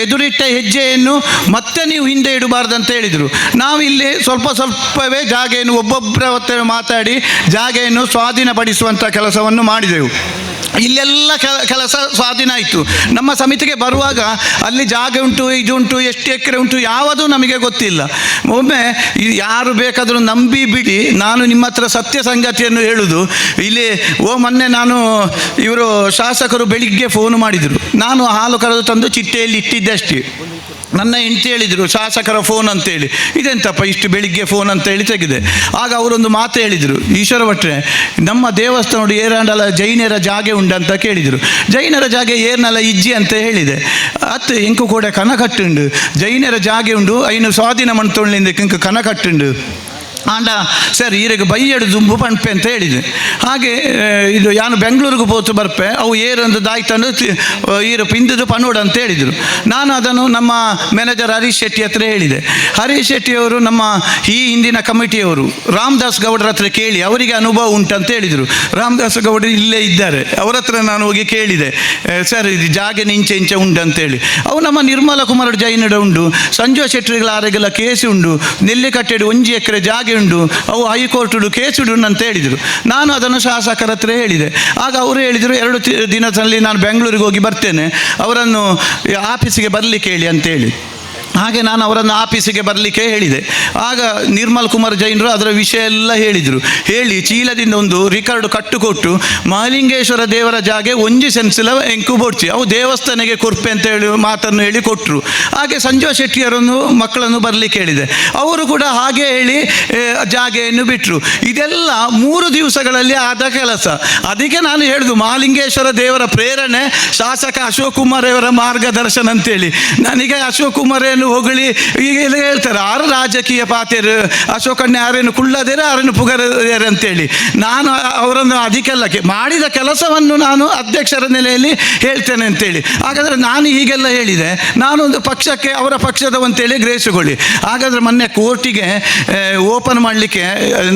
ಎದುರಿಟ್ಟ ಹೆಜ್ಜೆಯನ್ನು ಮತ್ತೆ ನೀವು ಹಿಂದೆ ಇಡಬಾರ್ದಂತ ಹೇಳಿದರು. ನಾವು ಇಲ್ಲಿ ಸ್ವಲ್ಪವೇ ಜಾಗೆಯನ್ನು ಒಬ್ಬೊಬ್ಬರ ಹತ್ರ ಮಾತಾಡಿ ಜಾಗೆಯನ್ನು ಸ್ವಾಧೀನಪಡಿಸುವಂಥ ಕೆಲಸವನ್ನು ಮಾಡಿದೆವು. ಇಲ್ಲೆಲ್ಲ ಕೆಲಸ ಸ್ವಾಧೀನ ಆಯಿತು. ನಮ್ಮ ಸಮಿತಿಗೆ ಬರುವಾಗ ಅಲ್ಲಿ ಜಾಗ ಉಂಟು, ಇದು ಉಂಟು, ಎಷ್ಟು ಎಕರೆ ಉಂಟು ಯಾವುದೂ ನಮಗೆ ಗೊತ್ತಿಲ್ಲ. ಒಮ್ಮೆ ಯಾರು ಬೇಕಾದರೂ ನಂಬಿ ಬಿಡಿ, ನಾನು ನಿಮ್ಮ ಹತ್ರ ಸತ್ಯ ಸಂಗತಿಯನ್ನು ಹೇಳುವುದು. ಇಲ್ಲಿ ಮೊನ್ನೆ ಇವರು ಶಾಸಕರು ಬೆಳಿಗ್ಗೆ ಫೋನ್ ಮಾಡಿದರು. ನಾನು ಹಾಲು ಕರೆದು ತಂದು ಚಿಟ್ಟೆಯಲ್ಲಿ ಇಟ್ಟಿದ್ದೆ ಅಷ್ಟೇ. ನನ್ನ ಹೆಂಡತಿ ಹೇಳಿದರು ಶಾಸಕರ ಫೋನ್ ಅಂತೇಳಿ. ಇದೆಂತಪ್ಪ ಇಷ್ಟು ಬೆಳಿಗ್ಗೆ ಫೋನ್ ಅಂತೇಳಿ ತೆಗೆದೆ. ಆಗ ಅವರೊಂದು ಮಾತು ಹೇಳಿದರು, ಈಶ್ವರ ಭಟ್ರೆ ನಮ್ಮ ದೇವಸ್ಥಾನ ಏರಾಂಡಲ ಜೈನರ ಜಾಗೆ ಉಂಡಂತ ಕೇಳಿದರು. ಜೈನರ ಜಾಗೆ ಏರ್ನಲ್ಲ ಇಜ್ಜಿ ಅಂತ ಹೇಳಿದೆ. ಅತ್ತು ಇಂಕು ಕೂಡ ಕನ ಕಟ್ಟುಂಡು ಜೈನರ ಜಾಗೆ ಉಂಡು ಐನು ಸ್ವಾಧೀನ ಮಣ್ತೊಳ್ಳಿಂದ ಇಂಕು ಕನ ಕಟ್ಟುಂಡು ಆಂಡ ಸರ್ ಈರಿಗೆ ಬೈಯಡು ದುಂಬು ಪಣ್ಪೆ ಅಂತ ಹೇಳಿದೆ. ಹಾಗೆ ಇದು ನಾನು ಬೆಂಗಳೂರಿಗೆ ಹೋತು ಬರ್ಪೆ ಅವು ಏರೊಂದು ದಾಯ್ತಂಡು ಈರು ಪಿಂದದು ಪನ್ನೋಡು ಅಂತ ಹೇಳಿದರು. ನಾನು ಅದನ್ನು ನಮ್ಮ ಮ್ಯಾನೇಜರ್ ಹರೀಶ್ ಶೆಟ್ಟಿ ಹತ್ರ ಹೇಳಿದೆ. ಹರೀಶ್ ಶೆಟ್ಟಿಯವರು ನಮ್ಮ ಈ ಹಿಂದಿನ ಕಮಿಟಿಯವರು ರಾಮದಾಸ್ ಗೌಡರ ಹತ್ರ ಕೇಳಿ ಅವರಿಗೆ ಅನುಭವ ಉಂಟಂತ ಹೇಳಿದರು. ರಾಮದಾಸ್ ಗೌಡರು ಇಲ್ಲೇ ಇದ್ದಾರೆ, ಅವರ ಹತ್ರ ನಾನು ಹೋಗಿ ಕೇಳಿದೆ, ಸರ್ ಇದು ಜಾಗ ಇಂಚೆ ಉಂಟಂತೇಳಿ. ಅವು ನಮ್ಮ ನಿರ್ಮಲ ಕುಮಾರ ಜೈನಡ ಉಂಡು, ಸಂಜು ಶೆಟ್ಟಿಗಳ ಆರೆಗೆಲ್ಲ ಕೇಸು ಉಂಡು, ನೆಲ್ಲಿಕಟ್ಟೆಡು 1 ಎಕರೆ ಜಾಗ ಉಂಡು, ಅವು ಹೈಕೋರ್ಟ್ ಕೇಸ್ ಉಂಡು ಅಂತ ಹೇಳಿದರು. ನಾನು ಅದನ್ನು ಶಾಸಕರ ಹತ್ರ ಹೇಳಿದೆ. ಆಗ ಅವರು ಹೇಳಿದರು 2 ದಿನದಲ್ಲಿ ನಾನು ಬೆಂಗಳೂರಿಗೆ ಹೋಗಿ ಬರ್ತೇನೆ, ಅವರನ್ನು ಆಫೀಸಿಗೆ ಬರಲಿಕ್ಕೆ ಹೇಳಿ ಅಂತೇಳಿ. ಹಾಗೆ ನಾನು ಅವರನ್ನು ಆಫೀಸಿಗೆ ಬರಲಿಕ್ಕೆ ಹೇಳಿದೆ. ಆಗ ನಿರ್ಮಲ್ ಕುಮಾರ್ ಜೈನರು ಅದರ ವಿಷಯ ಎಲ್ಲ ಹೇಳಿದರು. ಹೇಳಿ ಚೀಲದಿಂದ ಒಂದು ರಿಕಾರ್ಡ್ ಕಟ್ಟುಕೊಟ್ಟು ಮಹಾಲಿಂಗೇಶ್ವರ ದೇವರ ಜಾಗೆ ಒಂಜಿ ಸೆನ್ಸಿಲ ಎಂಕು ಬೋಡ್ಚಿ ಅವು ದೇವಸ್ಥಾನಕ್ಕೆ ಕೊರ್ಪೆ ಅಂತ ಹೇಳಿ ಮಾತನ್ನು ಹೇಳಿ ಕೊಟ್ಟರು. ಹಾಗೆ ಸಂಜೀವ ಶೆಟ್ಟಿಯರನ್ನು ಮಕ್ಕಳನ್ನು ಬರಲಿಕ್ಕೆ ಹೇಳಿದೆ. ಅವರು ಕೂಡ ಹಾಗೆ ಹೇಳಿ ಜಾಗೆಯನ್ನು ಬಿಟ್ಟರು. ಇದೆಲ್ಲ 3 ದಿವಸಗಳಲ್ಲಿ ಆದ ಕೆಲಸ. ಅದಕ್ಕೆ ನಾನು ಹೇಳಿದು ಮಹಾಲಿಂಗೇಶ್ವರ ದೇವರ ಪ್ರೇರಣೆ ಶಾಸಕ ಅಶೋಕ್ ಕುಮಾರ್ ಅವರ ಮಾರ್ಗದರ್ಶನ ಅಂತೇಳಿ. ನನಗೆ ಅಶೋಕ್ ಕುಮಾರ್ ಹೊಗಳಿ ಈಗ ಹೇಳ್ತಾರೆ ಆರು ರಾಜಕೀಯ ಪಾತ್ಯರು ಅಶೋಕಣ್ಣ ಯಾರೇನು ಕುಳ್ಳದೇರೆ ಯಾರೇನು ಪುಗರೇರೆ ಅಂತೇಳಿ. ನಾನು ಅವರನ್ನು ಅದಕ್ಕೆಲ್ಲ ಮಾಡಿದ ಕೆಲಸವನ್ನು ನಾನು ಅಧ್ಯಕ್ಷರ ನೆಲೆಯಲ್ಲಿ ಹೇಳ್ತೇನೆ ಅಂತೇಳಿ. ಹಾಗಾದರೆ ನಾನು ಹೀಗೆಲ್ಲ ಹೇಳಿದೆ, ನಾನೊಂದು ಪಕ್ಷಕ್ಕೆ ಅವರ ಪಕ್ಷದವಂತೇಳಿ ಗ್ರಹಿಸಿಕೊಳ್ಳಿ. ಹಾಗಾದರೆ ಮೊನ್ನೆ ಕೋರ್ಟಿಗೆ ಓಪನ್ ಮಾಡಲಿಕ್ಕೆ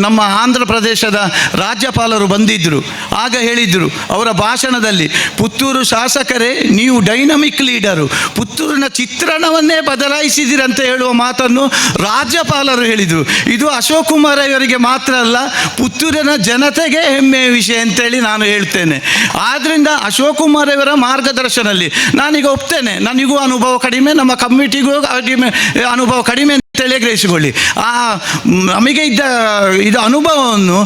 ನಮ್ಮ ಆಂಧ್ರ ಪ್ರದೇಶದ ರಾಜ್ಯಪಾಲರು ಬಂದಿದ್ದರು. ಆಗ ಹೇಳಿದರು ಅವರ ಭಾಷಣದಲ್ಲಿ, ಪುತ್ತೂರು ಶಾಸಕರೇ ನೀವು ಡೈನಮಿಕ್ ಲೀಡರು, ಪುತ್ತೂರಿನ ಚಿತ್ರಣವನ್ನೇ ಬದಲಾಯಿಸಿದಿರಂತ ಹೇಳುವ ಮಾತನ್ನು ರಾಜ್ಯಪಾಲರು ಹೇಳಿದರು. ಇದು ಅಶೋಕ್ ಕುಮಾರ್ ಅವರಿಗೆ ಮಾತ್ರ ಅಲ್ಲ, ಪುತ್ತೂರಿನ ಜನತೆಗೆ ಹೆಮ್ಮೆಯ ವಿಷಯ ಅಂತೇಳಿ ನಾನು ಹೇಳ್ತೇನೆ. ಆದ್ದರಿಂದ ಅಶೋಕ್ ಕುಮಾರ್ ಅವರ ಮಾರ್ಗದರ್ಶನದಲ್ಲಿ ನಾನೀಗ ಒಪ್ತೇನೆ, ನನಗೂ ಅನುಭವ ಕಡಿಮೆ, ನಮ್ಮ ಕಮಿಟಿಗೂ ಅನುಭವ ಕಡಿಮೆ ಅಂತೇಳಿ ಗ್ರಹಿಸಿಕೊಳ್ಳಿ. ನಮಗೆ ಇದು ಅನುಭವವನ್ನು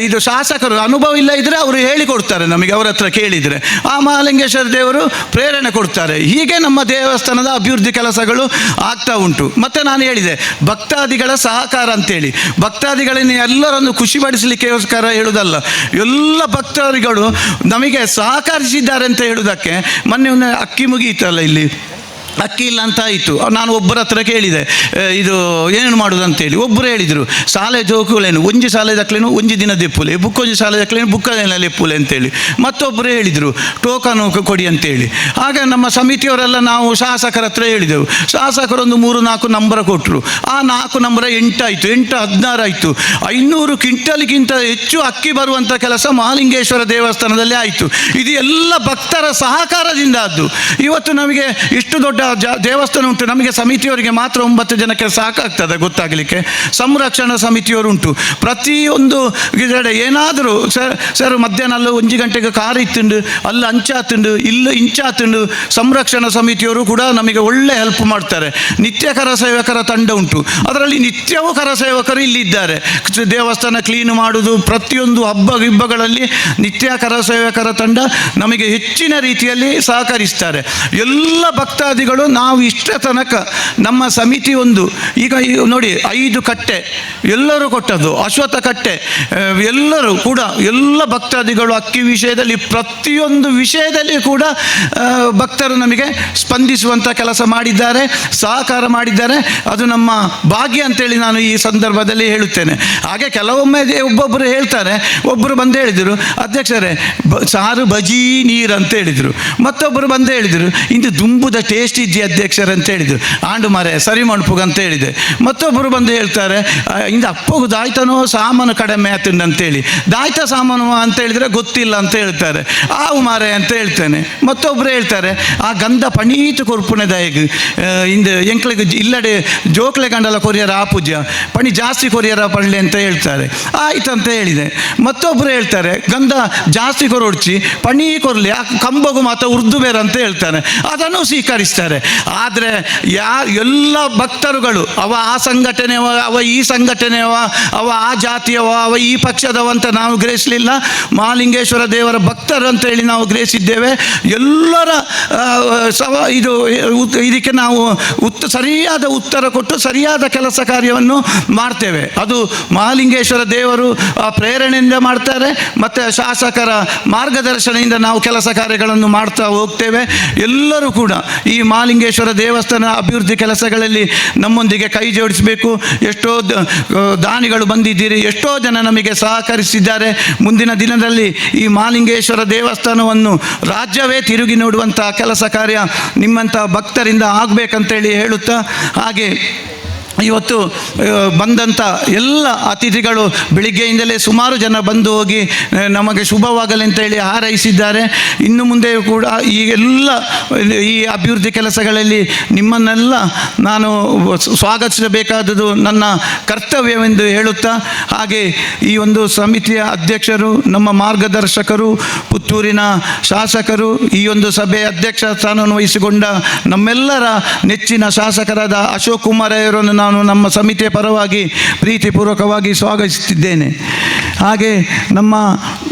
ಇದು ಶಾಸಕರು ಅನುಭವ ಇಲ್ಲ ಇದ್ದರೆ ಅವರು ಹೇಳಿಕೊಡ್ತಾರೆ ನಮಗೆ, ಅವರ ಹತ್ರ ಕೇಳಿದರೆ ಆ ಮಹಾಲಿಂಗೇಶ್ವರ ದೇವರು ಪ್ರೇರಣೆ ಕೊಡ್ತಾರೆ. ಹೀಗೆ ನಮ್ಮ ದೇವಸ್ಥಾನದ ಅಭಿವೃದ್ಧಿ ಕೆಲಸಗಳು ಆಗ್ತಾ ಉಂಟು. ಮತ್ತು ನಾನು ಹೇಳಿದೆ ಭಕ್ತಾದಿಗಳ ಸಹಕಾರ ಅಂತೇಳಿ. ಭಕ್ತಾದಿಗಳನ್ನು ಎಲ್ಲರನ್ನು ಖುಷಿಪಡಿಸಲಿಕ್ಕೋಸ್ಕರ ಹೇಳುವುದಲ್ಲ, ಎಲ್ಲ ಭಕ್ತಾದಿಗಳು ನಮಗೆ ಸಹಕರಿಸಿದ್ದಾರೆ ಅಂತ ಹೇಳುವುದಕ್ಕೆ ಮೊನ್ನೆ ಅಕ್ಕಿ ಮುಗಿಯಿತಲ್ಲ, ಇಲ್ಲಿ ಅಕ್ಕಿ ಇಲ್ಲ ಅಂತ ಆಯಿತು. ನಾನು ಒಬ್ಬರ ಹತ್ರ ಕೇಳಿದೆ ಇದು ಏನು ಮಾಡೋದು ಅಂತೇಳಿ. ಒಬ್ಬರು ಹೇಳಿದರು ಶಾಲೆ ಜೋಕುಗಳೇನು ಒಂಜಿ ಶಾಲೆ ದಕ್ಲೇನು ಒಂಜಿ ದಿನ ದೆಪ್ಪುಲೆ, ಬುಕ್ಕೊಂಜಿ ಶಾಲೆ ದಕ್ಲೇನು ಬುಕ್ಕ ಲೆಪ್ಪುಲೆ ಅಂತೇಳಿ. ಮತ್ತೊಬ್ಬರು ಹೇಳಿದರು ಟೋಕನು ಕೊಡಿ ಅಂತೇಳಿ. ಆಗ ನಮ್ಮ ಸಮಿತಿಯವರೆಲ್ಲ ನಾವು ಶಾಸಕರ ಹತ್ರ ಹೇಳಿದೆವು. ಶಾಸಕರೊಂದು 3-4 ನಂಬರ್ ಕೊಟ್ಟರು. ಆ 4 ನಂಬರ್ 8 ಆಯಿತು, 8 16 ಆಯಿತು. 500 ಕ್ವಿಂಟಲ್ಗಿಂತ ಹೆಚ್ಚು ಅಕ್ಕಿ ಬರುವಂಥ ಕೆಲಸ ಮಹಾಲಿಂಗೇಶ್ವರ ದೇವಸ್ಥಾನದಲ್ಲಿ ಆಯಿತು. ಇದು ಎಲ್ಲ ಭಕ್ತರ ಸಹಕಾರದಿಂದ ಆದ್ದು. ಇವತ್ತು ನಮಗೆ ಇಷ್ಟು ದೊಡ್ಡ ದೇವಸ್ಥಾನ ಉಂಟು. ನಮಗೆ ಸಮಿತಿಯವರಿಗೆ ಮಾತ್ರ 9 ಜನಕ್ಕೆ ಸಾಕಾಗ್ತದೆ ಗೊತ್ತಾಗಲಿಕ್ಕೆ. ಸಂರಕ್ಷಣಾ ಸಮಿತಿಯವರು ಉಂಟು. ಪ್ರತಿಯೊಂದು ಕಡೆ ಏನಾದರೂ ಸರ್ ಮಧ್ಯಾಹ್ನ ಅಲ್ಲ 1 ಗಂಟೆಗೆ ಕಾರ್ ಇತ್ತುಂಡು, ಅಲ್ಲಿ ಅಂಚಾತುಂಡು, ಇಲ್ಲಿ ಇಂಚಾತುಂಡು. ಸಂರಕ್ಷಣಾ ಸಮಿತಿಯವರು ಕೂಡ ನಮಗೆ ಒಳ್ಳೆ ಹೆಲ್ಪ್ ಮಾಡ್ತಾರೆ. ನಿತ್ಯ ಕರಸೇವಕರ ತಂಡ ಉಂಟು. ಅದರಲ್ಲಿ ನಿತ್ಯವೂ ಕರಸೇವಕರು ಇಲ್ಲಿದ್ದಾರೆ. ದೇವಸ್ಥಾನ ಕ್ಲೀನ್ ಮಾಡುವುದು, ಪ್ರತಿಯೊಂದು ಹಬ್ಬಗಳಲ್ಲಿ ನಿತ್ಯ ಕರಸೇವಕರ ತಂಡ ನಮಗೆ ಹೆಚ್ಚಿನ ರೀತಿಯಲ್ಲಿ ಸಹಕರಿಸ್ತಾರೆ. ಎಲ್ಲ ಭಕ್ತಾದಿಗಳು ನಾವು ಇಷ್ಟ ತನಕ ನಮ್ಮ ಸಮಿತಿ ಒಂದು ಈಗ ನೋಡಿ 5 ಕಟ್ಟೆ ಎಲ್ಲರೂ ಕೊಟ್ಟದ್ದು, ಅಶ್ವತ್ಥ ಕಟ್ಟೆ ಎಲ್ಲರೂ ಕೂಡ ಎಲ್ಲ ಭಕ್ತಾದಿಗಳು ಅಕ್ಕಿ ವಿಷಯದಲ್ಲಿ ಪ್ರತಿಯೊಂದು ವಿಷಯದಲ್ಲಿ ಕೂಡ ಭಕ್ತರು ನಮಗೆ ಸ್ಪಂದಿಸುವಂಥ ಕೆಲಸ ಮಾಡಿದ್ದಾರೆ, ಸಹಕಾರ ಮಾಡಿದ್ದಾರೆ. ಅದು ನಮ್ಮ ಭಾಗ್ಯ ಅಂತೇಳಿ ನಾನು ಈ ಸಂದರ್ಭದಲ್ಲಿ ಹೇಳುತ್ತೇನೆ. ಹಾಗೆ ಕೆಲವೊಮ್ಮೆ ಒಬ್ಬೊಬ್ಬರು ಹೇಳ್ತಾರೆ, ಒಬ್ಬರು ಬಂದು ಹೇಳಿದರು ಅಧ್ಯಕ್ಷರೇ ಸಾರು ಬಜಿ ನೀರು ಅಂತ ಹೇಳಿದರು. ಮತ್ತೊಬ್ಬರು ಬಂದು ಹೇಳಿದರು ಇಂದು ದುಂಬುದ ಟೇಸ್ಟ್ ಇದೆಯಾ ಅಧ್ಯಕ್ಷರ ಅಂತ ಹೇಳಿದರು. ಆಂಡು ಮಾರೆ ಸರಿ ಮಣ್ಪುಗ ಅಂತ ಹೇಳಿದೆ. ಮತ್ತೊಬ್ಬರು ಬಂದು ಹೇಳ್ತಾರೆ ಇಂದು ಅಪ್ಪಗು ದಾಯ್ತನೋ ಸಾಮಾನು ಕಡಿಮೆ ಆತಂಡು ಅಂತೇಳಿ. ದಾಯ್ತ ಸಾಮಾನು ಅಂತ ಹೇಳಿದರೆ ಗೊತ್ತಿಲ್ಲ ಅಂತ ಹೇಳ್ತಾರೆ. ಆವು ಮಾರೆ ಅಂತ ಹೇಳ್ತೇನೆ. ಮತ್ತೊಬ್ಬರು ಹೇಳ್ತಾರೆ ಆ ಗಂಧ ಪಣೀತು ಕೊರ್ಪುನೆ ದಯಗ್ ಇಂದು ಎಂಕ್ಳಿಗೆ ಇಲ್ಲಡೆ ಜೋಕ್ಲೆ ಗಂಡಲ ಕೊರಿಯರ ಆ ಪೂಜ್ಯ ಪಣಿ ಜಾಸ್ತಿ ಕೊರಿಯರ ಪಳ್ಳೆ ಅಂತ ಹೇಳ್ತಾರೆ. ಆಯ್ತು ಅಂತ ಹೇಳಿದೆ. ಮತ್ತೊಬ್ಬರು ಹೇಳ್ತಾರೆ ಗಂಧ ಜಾಸ್ತಿ ಕೊರೊಡ್ಚಿ ಪಣಿ ಕೊರಲಿ ಆ ಕಂಬಗು ಮಾತ್ರ ಉರ್ದು ಬೇರೆ ಅಂತ ಹೇಳ್ತಾರೆ. ಅದನ್ನು ಸ್ವೀಕರಿಸ್ತಾರೆ. ಆದರೆ ಎಲ್ಲ ಭಕ್ತರುಗಳು ಅವ ಆ ಸಂಘಟನೆಯವ, ಅವ ಈ ಸಂಘಟನೆಯವ, ಅವ ಆ ಜಾತಿಯವ, ಅವ ಈ ಪಕ್ಷದವ ಅಂತ ನಾವು ಗ್ರಹಿಸಲಿಲ್ಲ. ಮಹಾಲಿಂಗೇಶ್ವರ ದೇವರ ಭಕ್ತರು ಅಂತೇಳಿ ನಾವು ಗ್ರಹಿಸಿದ್ದೇವೆ. ಎಲ್ಲರ ಇದಕ್ಕೆ ನಾವು ಸರಿಯಾದ ಉತ್ತರ ಕೊಟ್ಟು ಸರಿಯಾದ ಕೆಲಸ ಕಾರ್ಯವನ್ನು ಮಾಡ್ತೇವೆ. ಅದು ಮಹಾಲಿಂಗೇಶ್ವರ ದೇವರು ಪ್ರೇರಣೆಯಿಂದ ಮಾಡ್ತಾರೆ ಮತ್ತು ಶಾಸಕರ ಮಾರ್ಗದರ್ಶನದಿಂದ ನಾವು ಕೆಲಸ ಕಾರ್ಯಗಳನ್ನು ಮಾಡ್ತಾ ಹೋಗ್ತೇವೆ. ಎಲ್ಲರೂ ಕೂಡ ಈ ಮಹಾಲಿಂಗೇಶ್ವರ ದೇವಸ್ಥಾನ ಅಭಿವೃದ್ಧಿ ಕೆಲಸಗಳಲ್ಲಿ ನಮ್ಮೊಂದಿಗೆ ಕೈ ಜೋಡಿಸಬೇಕು. ಎಷ್ಟೋ ದಾನಿಗಳು ಬಂದಿದ್ದೀರಿ, ಎಷ್ಟೋ ಜನ ನಮಗೆ ಸಹಕರಿಸಿದ್ದಾರೆ. ಮುಂದಿನ ದಿನದಲ್ಲಿ ಈ ಮಹಾಲಿಂಗೇಶ್ವರ ದೇವಸ್ಥಾನವನ್ನು ರಾಜ್ಯವೇ ತಿರುಗಿ ನೋಡುವಂಥ ಕೆಲಸ ಕಾರ್ಯ ನಿಮ್ಮಂಥ ಭಕ್ತರಿಂದ ಆಗಬೇಕಂತೇಳಿ ಹೇಳುತ್ತಾ, ಹಾಗೆ ಇವತ್ತು ಬಂದಂಥ ಎಲ್ಲ ಅತಿಥಿಗಳು ಬೆಳಿಗ್ಗೆಯಿಂದಲೇ ಸುಮಾರು ಜನ ಬಂದು ಹೋಗಿ ನಮಗೆ ಶುಭವಾಗಲಿ ಅಂತೇಳಿ ಹಾರೈಸಿದ್ದಾರೆ. ಇನ್ನು ಮುಂದೆಯೂ ಕೂಡ ಈಗೆಲ್ಲ ಈ ಅಭಿವೃದ್ಧಿ ಕೆಲಸಗಳಲ್ಲಿ ನಿಮ್ಮನ್ನೆಲ್ಲ ನಾನು ಸ್ವಾಗತಿಸಬೇಕಾದುದು ನನ್ನ ಕರ್ತವ್ಯವೆಂದು ಹೇಳುತ್ತಾ, ಹಾಗೆ ಈ ಒಂದು ಸಮಿತಿಯ ಅಧ್ಯಕ್ಷರು, ನಮ್ಮ ಮಾರ್ಗದರ್ಶಕರು, ಪುತ್ತೂರಿನ ಶಾಸಕರು, ಈ ಒಂದು ಸಭೆಯ ಅಧ್ಯಕ್ಷ ಸ್ಥಾನವನ್ನು ವಹಿಸಿಕೊಂಡ ನಮ್ಮೆಲ್ಲರ ನೆಚ್ಚಿನ ಶಾಸಕರಾದ ಅಶೋಕ್ ಕುಮಾರ್ ಅವರನ್ನು ನಾನು ನಮ್ಮ ಸಮಿತಿಯ ಪರವಾಗಿ ಪ್ರೀತಿಪೂರ್ವಕವಾಗಿ ಸ್ವಾಗತಿಸುತ್ತಿದ್ದೇನೆ. ಹಾಗೆ ನಮ್ಮ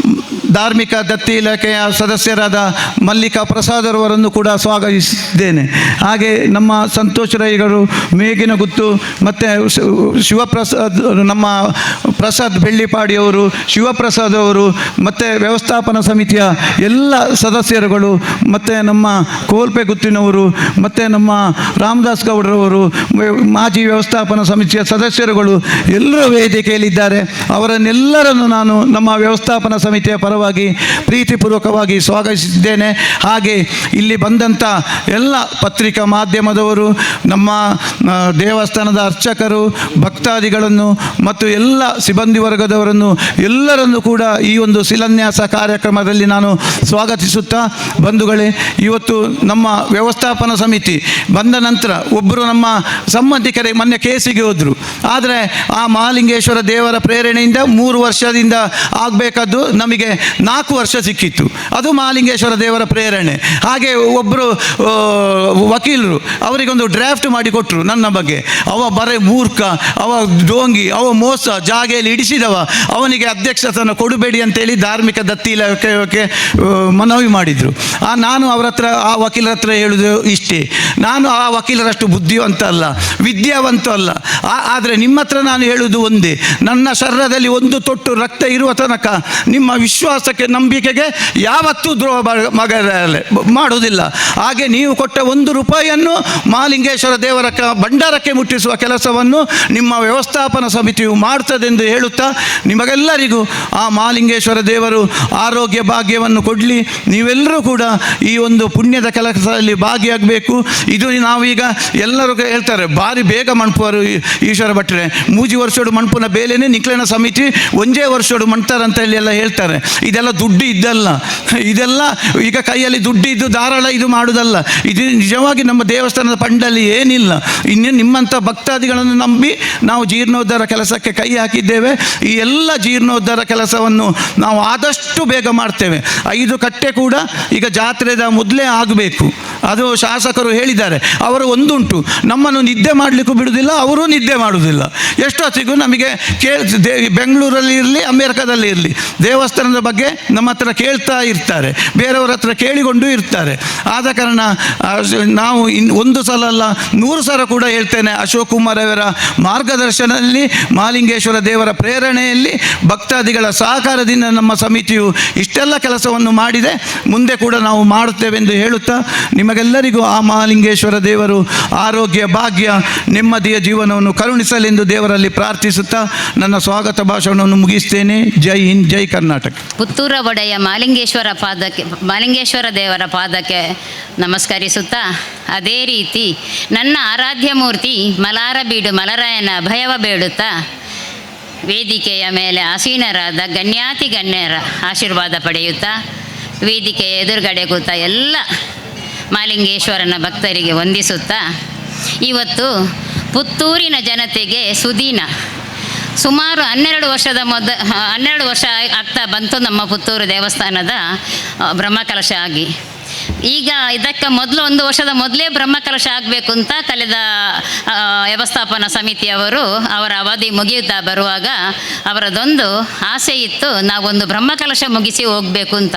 ಧಾರ್ಮಿಕ ದತ್ತಿ ಇಲಾಖೆಯ ಸದಸ್ಯರಾದ ಮಲ್ಲಿಕಾ ಪ್ರಸಾದರವರನ್ನು ಕೂಡ ಸ್ವಾಗತಿಸಿದ್ದೇನೆ. ಹಾಗೆ ನಮ್ಮ ಸಂತೋಷ್ ರೈಗಳು, ಮೇಗಿನಗುತ್ತು ಮತ್ತು ಶಿವಪ್ರಸಾದ್, ನಮ್ಮ ಪ್ರಸಾದ್ ಬೆಳ್ಳಿಪಾಡಿಯವರು, ಶಿವಪ್ರಸಾದ್ ಅವರು, ಮತ್ತು ವ್ಯವಸ್ಥಾಪನಾ ಸಮಿತಿಯ ಎಲ್ಲ ಸದಸ್ಯರುಗಳು, ಮತ್ತು ನಮ್ಮ ಕೋಲ್ಪೆಗುತ್ತಿನವರು, ಮತ್ತು ನಮ್ಮ ರಾಮದಾಸ್ ಗೌಡ್ರವರು, ಮಾಜಿ ವ್ಯವಸ್ಥಾಪನಾ ಸಮಿತಿಯ ಸದಸ್ಯರುಗಳು ಎಲ್ಲರೂ ವೇದಿಕೆಯಲ್ಲಿದ್ದಾರೆ. ಅವರನ್ನೆಲ್ಲರನ್ನು ನಾನು ನಮ್ಮ ವ್ಯವಸ್ಥಾಪನಾ ಸಮಿತಿಯ ಪರವಾಗಿ ಪ್ರೀತಿಪೂರ್ವಕವಾಗಿ ಸ್ವಾಗತಿಸಿದ್ದೇನೆ. ಹಾಗೆ ಇಲ್ಲಿ ಬಂದಂಥ ಎಲ್ಲ ಪತ್ರಿಕಾ ಮಾಧ್ಯಮದವರು, ನಮ್ಮ ದೇವಸ್ಥಾನದ ಅರ್ಚಕರು, ಭಕ್ತಾದಿಗಳನ್ನು ಮತ್ತು ಎಲ್ಲ ಸಿಬ್ಬಂದಿ ವರ್ಗದವರನ್ನು ಎಲ್ಲರನ್ನು ಕೂಡ ಈ ಒಂದು ಶಿಲಾನ್ಯಾಸ ಕಾರ್ಯಕ್ರಮದಲ್ಲಿ ನಾನು ಸ್ವಾಗತಿಸುತ್ತಾ, ಬಂಧುಗಳೇ, ಇವತ್ತು ನಮ್ಮ ವ್ಯವಸ್ಥಾಪನಾ ಸಮಿತಿ ಬಂದ ನಂತರ ಒಬ್ಬರು ನಮ್ಮ ಸಂಬಂಧಿಕರೇ ಮೊನ್ನೆ ಕೇಸಿಗೆ ಹೋದರು. ಆದರೆ ಆ ಮಹಾಲಿಂಗೇಶ್ವರ ದೇವರ ಪ್ರೇರಣೆಯಿಂದ 3 ವರ್ಷದಿಂದ ಆಗಬೇಕಾದ್ದು ನಮಗೆ 4 ವರ್ಷ ಸಿಕ್ಕಿತ್ತು. ಅದು ಮಹಾಲಿಂಗೇಶ್ವರ ದೇವರ ಪ್ರೇರಣೆ. ಹಾಗೆ ಒಬ್ಬರು ವಕೀಲರು ಅವರಿಗೊಂದು ಡ್ರಾಫ್ಟ್ ಮಾಡಿ ಕೊಟ್ಟರು ನನ್ನ ಬಗ್ಗೆ. ಅವ ಬರೇ ಮೂರ್ಖ, ಅವ ಡೋಂಗಿ, ಅವ ಮೋಸ, ಜಾಗೆಯಲ್ಲಿ ಇಡಿಸಿದವ, ಅವನಿಗೆ ಅಧ್ಯಕ್ಷತನ ಕೊಡಬೇಡಿ ಅಂತೇಳಿ ಧಾರ್ಮಿಕ ದತ್ತಿ ಇಲಾಖೆಗೆ ಮನವಿ ಮಾಡಿದರು. ನಾನು ಅವರ ಹತ್ರ, ಆ ವಕೀಲರ ಹತ್ರ ಹೇಳೋದು ಇಷ್ಟೇ, ನಾನು ಆ ವಕೀಲರಷ್ಟು ಬುದ್ಧಿವಂತ ಅಲ್ಲ, ವಿದ್ಯಾವಂತ ಅಲ್ಲ. ಆದರೆ ನಿಮ್ಮ ಹತ್ರ ನಾನು ಹೇಳುವುದು ಒಂದೇ, ನನ್ನ ಶರೀರದಲ್ಲಿ ಒಂದು ತೊಟ್ಟು ರಕ್ತ ಇರುವ ತನಕ ನಿಮ್ಮ ವಿಶ್ವಾಸಕ್ಕೆ, ನಂಬಿಕೆಗೆ ಯಾವತ್ತೂ ದ್ರೋಹ ಮಾಡುವುದಿಲ್ಲ. ಹಾಗೆ ನೀವು ಕೊಟ್ಟ 1 ರೂಪಾಯಿಯನ್ನು ಮಹಾಲಿಂಗೇಶ್ವರ ದೇವರ ಭಂಡಾರಕ್ಕೆ ಮುಟ್ಟಿಸುವ ಕೆಲಸವನ್ನು ನಿಮ್ಮ ವ್ಯವಸ್ಥಾಪನಾ ಸಮಿತಿಯು ಮಾಡ್ತದೆಂದು ಹೇಳುತ್ತಾ, ನಿಮಗೆಲ್ಲರಿಗೂ ಆ ಮಹಾಲಿಂಗೇಶ್ವರ ದೇವರು ಆರೋಗ್ಯ ಭಾಗ್ಯವನ್ನು ಕೊಡಲಿ. ನೀವೆಲ್ಲರೂ ಕೂಡ ಈ ಒಂದು ಪುಣ್ಯದ ಕೆಲಸದಲ್ಲಿ ಭಾಗಿಯಾಗಬೇಕು. ಇದು ನಾವೀಗ ಎಲ್ಲರೂ ಹೇಳ್ತಾರೆ, ಭಾರಿ ಬೇಗ ಮಣ್ಪುವರು ಈಶ್ವರ ಭಟ್ರೆ, ಮೂಜಿ ವರ್ಷೋಡು ಮಣ್ಪುನ ಬೇಲೆನೇ ನಿಕ್ಲನ ಸಮಿತಿ ಒಂದೇ ವರ್ಷೋಡು ಮಣ್ತಾರಂತ ಹೇಳಿ ಎಲ್ಲ ಹೇಳ್ತಾರೆ. ಇದೆಲ್ಲ ದುಡ್ಡು ಇದ್ದಲ್ಲ, ಇದೆಲ್ಲ ಈಗ ಕೈಯಲ್ಲಿ ದುಡ್ಡು ಇದ್ದು ಧಾರಾಳ ಇದು ಮಾಡುವುದಲ್ಲ. ಇದು ನಿಜವಾಗಿ ನಮ್ಮ ದೇವಸ್ಥಾನದ ಫಂಡಲ್ಲಿ ಏನಿಲ್ಲ. ಇನ್ನೇನು ನಿಮ್ಮಂಥ ಭಕ್ತಾದಿಗಳನ್ನು ನಂಬಿ ನಾವು ಜೀರ್ಣೋದ್ಧಾರ ಕೆಲಸಕ್ಕೆ ಕೈ ಹಾಕಿದ್ದೇವೆ. ಈ ಎಲ್ಲ ಜೀರ್ಣೋದ್ಧಾರ ಕೆಲಸವನ್ನು ನಾವು ಆದಷ್ಟು ಬೇಗ ಮಾಡ್ತೇವೆ. 5 ಕಟ್ಟೆ ಕೂಡ ಈಗ ಜಾತ್ರೆದ ಮೊದಲೇ ಆಗಬೇಕು, ಅದು ಶಾಸಕರು ಹೇಳಿದ್ದಾರೆ. ಅವರು ಒಂದುಂಟು, ನಮ್ಮನ್ನು ನಿದ್ದೆ ಮಾಡಲಿಕ್ಕೂ ಬಿಡುವುದಿಲ್ಲ, ಅವರೂ ನಿದ್ದೆ ಮಾಡುವುದಿಲ್ಲ. ಎಷ್ಟೊತ್ತಿಗೂ ನಮಗೆ ಬೆಂಗಳೂರಲ್ಲಿ ಇರಲಿ, ಅಮೇರಿಕಾದಲ್ಲಿ ಇರಲಿ, ದೇವಸ್ಥಾನದ ಬಗ್ಗೆ ನಮ್ಮ ಹತ್ರ ಕೇಳ್ತಾ ಇರ್ತಾರೆ, ಬೇರೆಯವರ ಹತ್ರ ಕೇಳಿಕೊಂಡು ಇರ್ತಾರೆ. ಆದ ಕಾರಣ ನಾವು ಒಂದು ಸಲ ಅಲ್ಲ 100 ಸಲ ಕೂಡ ಹೇಳ್ತೇನೆ, ಅಶೋಕ್ ಕುಮಾರ್ ಅವರ ಮಾರ್ಗದರ್ಶನದಲ್ಲಿ, ಮಹಾಲಿಂಗೇಶ್ವರ ದೇವರ ಪ್ರೇರಣೆಯಲ್ಲಿ, ಭಕ್ತಾದಿಗಳ ಸಹಕಾರದಿಂದ ನಮ್ಮ ಸಮಿತಿಯು ಇಷ್ಟೆಲ್ಲ ಕೆಲಸವನ್ನು ಮಾಡಿದೆ, ಮುಂದೆ ಕೂಡ ನಾವು ಮಾಡುತ್ತೇವೆಂದು ಹೇಳುತ್ತಾ, ನಿಮಗೆಲ್ಲರಿಗೂ ಆ ಮಹಾಲಿಂಗೇಶ್ವರ ದೇವರು ಆರೋಗ್ಯ, ಭಾಗ್ಯ, ನೆಮ್ಮದಿಯ ಜೀವನವನ್ನು ಕರುಣಿಸಲೆಂದು ದೇವರಲ್ಲಿ ಪ್ರಾರ್ಥಿಸುತ್ತಾ ನನ್ನ ಸ್ವಾಗತ ಭಾಷಣವನ್ನು ಮುಗಿಸ್ತೇನೆ. ಜೈ ಹಿಂದ್, ಜೈ ಕರ್ನಾಟಕ. ಪುತ್ತೂರ ಒಡೆಯ ಮಹಾಲಿಂಗೇಶ್ವರ ದೇವರ ಪಾದಕ್ಕೆ ನಮಸ್ಕರಿಸುತ್ತಾ, ಅದೇ ರೀತಿ ನನ್ನ ಆರಾಧ್ಯ ಮೂರ್ತಿ ಮಲಾರಬೀಡು ಮಲರಾಯನ ಭಯವ ಬೇಡುತ್ತಾ, ವೇದಿಕೆಯ ಮೇಲೆ ಆಸೀನರಾದ ಗಣ್ಯಾತಿ ಗಣ್ಯರ ಆಶೀರ್ವಾದ ಪಡೆಯುತ್ತಾ, ವೇದಿಕೆಯ ಎದುರುಗಡೆ ಕೂತ ಎಲ್ಲ ಮಹಾಲಿಂಗೇಶ್ವರನ ಭಕ್ತರಿಗೆ ವಂದಿಸುತ್ತಾ, ಇವತ್ತು ಪುತ್ತೂರಿನ ಜನತೆಗೆ ಸುದೀನ ಸುಮಾರು 12 ವರ್ಷ ಆಗ್ತಾ ಬಂತು ನಮ್ಮ ಪುತ್ತೂರು ದೇವಸ್ಥಾನದ ಬ್ರಹ್ಮಕಲಶ ಆಗಿ. ಈಗ ಇದಕ್ಕೆ ಮೊದಲು 1 ವರ್ಷದ ಮೊದಲೇ ಬ್ರಹ್ಮಕಲಶ ಆಗಬೇಕು ಅಂತ ಕಳೆದ ವ್ಯವಸ್ಥಾಪನಾ ಸಮಿತಿಯವರು ಅವರ ಅವಧಿ ಮುಗಿಯುತ್ತಾ ಬರುವಾಗ ಅವರದೊಂದು ಆಸೆ ಇತ್ತು, ನಾವೊಂದು ಬ್ರಹ್ಮಕಲಶ ಮುಗಿಸಿ ಹೋಗಬೇಕು ಅಂತ.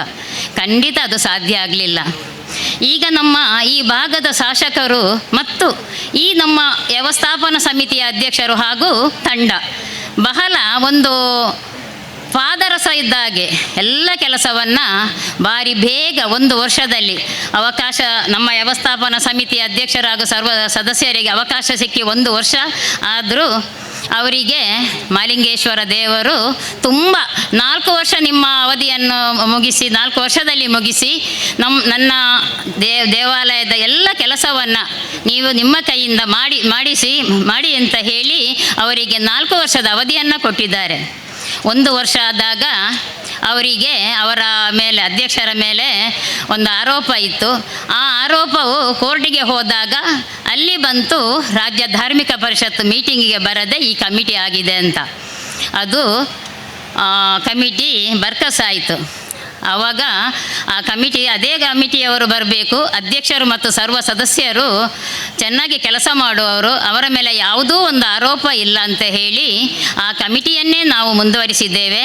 ಖಂಡಿತ ಅದು ಸಾಧ್ಯ ಆಗಲಿಲ್ಲ. ಈಗ ನಮ್ಮ ಈ ಭಾಗದ ಶಾಸಕರು ಮತ್ತು ಈ ನಮ್ಮ ವ್ಯವಸ್ಥಾಪನಾ ಸಮಿತಿಯ ಅಧ್ಯಕ್ಷರು ಹಾಗೂ ತಂಡ ಬಹಳ ಒಂದು ಪಾದರಸ ಇದ್ದ ಹಾಗೆ ಎಲ್ಲ ಕೆಲಸವನ್ನು ಭಾರಿ ಬೇಗ 1 ವರ್ಷದಲ್ಲಿ ಅವಕಾಶ, ನಮ್ಮ ವ್ಯವಸ್ಥಾಪನಾ ಸಮಿತಿಯ ಅಧ್ಯಕ್ಷರು ಹಾಗೂ ಸರ್ವ ಸದಸ್ಯರಿಗೆ ಅವಕಾಶ ಸಿಕ್ಕಿ 1 ವರ್ಷ ಆದರೂ ಅವರಿಗೆ ಮಾಲಿಂಗೇಶ್ವರ ದೇವರು ತುಂಬ 4 ವರ್ಷ ನಿಮ್ಮ ಅವಧಿಯನ್ನು ಮುಗಿಸಿ 4 ವರ್ಷದಲ್ಲಿ ಮುಗಿಸಿ ನನ್ನ ದೇವಾಲಯದ ಎಲ್ಲ ಕೆಲಸವನ್ನು ನೀವು ನಿಮ್ಮ ಕೈಯಿಂದ ಮಾಡಿ ಅಂತ ಹೇಳಿ ಅವರಿಗೆ 4 ವರ್ಷದ ಅವಧಿಯನ್ನು ಕೊಟ್ಟಿದ್ದಾರೆ. 1 ವರ್ಷ ಆದಾಗ ಅವರಿಗೆ ಅವರ ಮೇಲೆ ಅಧ್ಯಕ್ಷರ ಮೇಲೆ ಒಂದು ಆರೋಪ ಇತ್ತು. ಆ ಆರೋಪವು ಕೋರ್ಟಿಗೆ ಹೋದಾಗ ಅಲ್ಲಿ ಬಂತು ರಾಜ್ಯ ಧಾರ್ಮಿಕ ಪರಿಷತ್ತು ಮೀಟಿಂಗಿಗೆ ಬರದೆ ಈ ಕಮಿಟಿ ಆಗಿದೆ ಅಂತ. ಅದು ಕಮಿಟಿ ಬರ್ಕಸಾಯಿತು. ಆವಾಗ ಅದೇ ಕಮಿಟಿಯವರು ಬರಬೇಕು, ಅಧ್ಯಕ್ಷರು ಮತ್ತು ಸರ್ವ ಸದಸ್ಯರು ಚೆನ್ನಾಗಿ ಕೆಲಸ ಮಾಡುವವರು, ಅವರ ಮೇಲೆ ಯಾವುದೂ ಒಂದು ಆರೋಪ ಇಲ್ಲ ಅಂತ ಹೇಳಿ ಆ ಕಮಿಟಿಯನ್ನೇ ನಾವು ಮುಂದುವರಿಸಿದ್ದೇವೆ.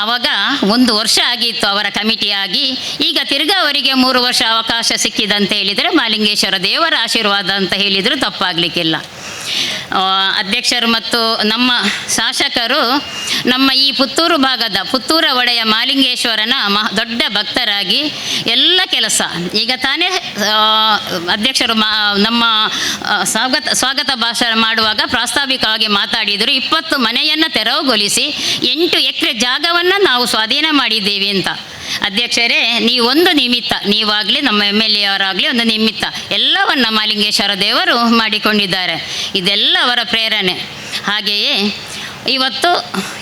ಆವಾಗ 1 ವರ್ಷ ಆಗಿತ್ತು ಅವರ ಕಮಿಟಿಯಾಗಿ. ಈಗ ತಿರ್ಗಾ ಅವರಿಗೆ 3 ವರ್ಷ ಅವಕಾಶ ಸಿಕ್ಕಿದಂತ ಹೇಳಿದರೆ ಮಾಲಿಂಗೇಶ್ವರ ದೇವರ ಆಶೀರ್ವಾದ ಅಂತ ಹೇಳಿದರೂ ತಪ್ಪಾಗಲಿಕ್ಕಿಲ್ಲ. ಅಧ್ಯಕ್ಷರು ಮತ್ತು ನಮ್ಮ ಶಾಸಕರು ನಮ್ಮ ಈ ಪುತ್ತೂರು ಭಾಗದ ಪುತ್ತೂರ ಒಡೆಯ ಮಾಲಿಂಗೇಶ್ವರನ ದೊಡ್ಡ ಭಕ್ತರಾಗಿ ಎಲ್ಲ ಕೆಲಸ ಈಗ ತಾನೇ ಅಧ್ಯಕ್ಷರು ನಮ್ಮ ಸ್ವಾಗತ ಭಾಷಣ ಮಾಡುವಾಗ ಪ್ರಾಸ್ತಾವಿಕವಾಗಿ ಮಾತಾಡಿದರು. 20 ಮನೆಯನ್ನು ತೆರವುಗೊಳಿಸಿ 8 ಎಕರೆ ಜಾಗವನ್ನು ನಾವು ಸ್ವಾಧೀನ ಮಾಡಿದ್ದೇವೆ ಅಂತ. ಅಧ್ಯಕ್ಷರೇ, ನೀವೊಂದು ನಿಮಿತ್ತ, ನೀವಾಗಲಿ ನಮ್ಮ MLA ಅವರಾಗಲಿ ಒಂದು ನಿಮಿತ್ತ ಎಲ್ಲವನ್ನ ಮಾಲಿಂಗೇಶ್ವರ ದೇವರು ಮಾಡಿಕೊಂಡಿದ್ದಾರೆ. ಇದೆಲ್ಲ ಅವರ ಪ್ರೇರಣೆ. ಹಾಗೆಯೇ ಇವತ್ತು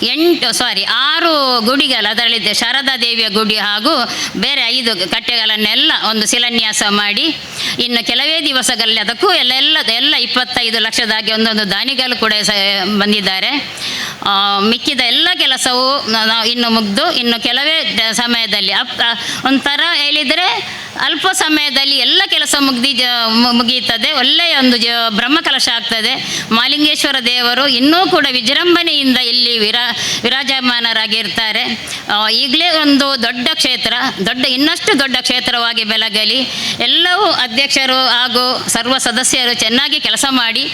6 ಗುಡಿಗಳು, ಅದರಲ್ಲಿ ಶಾರದಾ ದೇವಿಯ ಗುಡಿ ಹಾಗೂ ಬೇರೆ 5 ಕಟ್ಟೆಗಳನ್ನೆಲ್ಲ ಒಂದು ಶಿಲಾನ್ಯಾಸ ಮಾಡಿ ಇನ್ನು ಕೆಲವೇ ದಿವಸಗಳಲ್ಲಿ ಅದಕ್ಕೂ ಎಲ್ಲ 25 ಲಕ್ಷದಾಗಿ ಒಂದೊಂದು ದಾನಿಗಳು ಕೂಡ ಬಂದಿದ್ದಾರೆ. ಮಿಕ್ಕಿದ ಎಲ್ಲ ಕೆಲಸವು ಇನ್ನು ಮುಗಿದು ಇನ್ನು ಕೆಲವೇ ಸಮಯದಲ್ಲಿ ಒಂಥರ ಹೇಳಿದರೆ ಅಲ್ಪ ಸಮಯದಲ್ಲಿ ಎಲ್ಲ ಕೆಲಸ ಮುಗಿಯುತ್ತದೆ. ಒಳ್ಳೆಯ ಒಂದು ಬ್ರಹ್ಮಕಲಶ ಆಗ್ತದೆ. ಮಾಲಿಂಗೇಶ್ವರ ದೇವರು ಇನ್ನೂ ಕೂಡ ವಿಜೃಂಭಣೆಯಿಂದ ಇಲ್ಲಿ ವಿರಾಜಮಾನರಾಗಿರ್ತಾರೆ. ಈಗಲೇ ಒಂದು ದೊಡ್ಡ ಕ್ಷೇತ್ರ, ಇನ್ನಷ್ಟು ದೊಡ್ಡ ಕ್ಷೇತ್ರವಾಗಿ ಬೆಳಗಲಿ. ಎಲ್ಲವೂ ಅಧ್ಯಕ್ಷರು ಹಾಗೂ ಸರ್ವ ಸದಸ್ಯರು ಚೆನ್ನಾಗಿ ಕೆಲಸ ಮಾಡಿ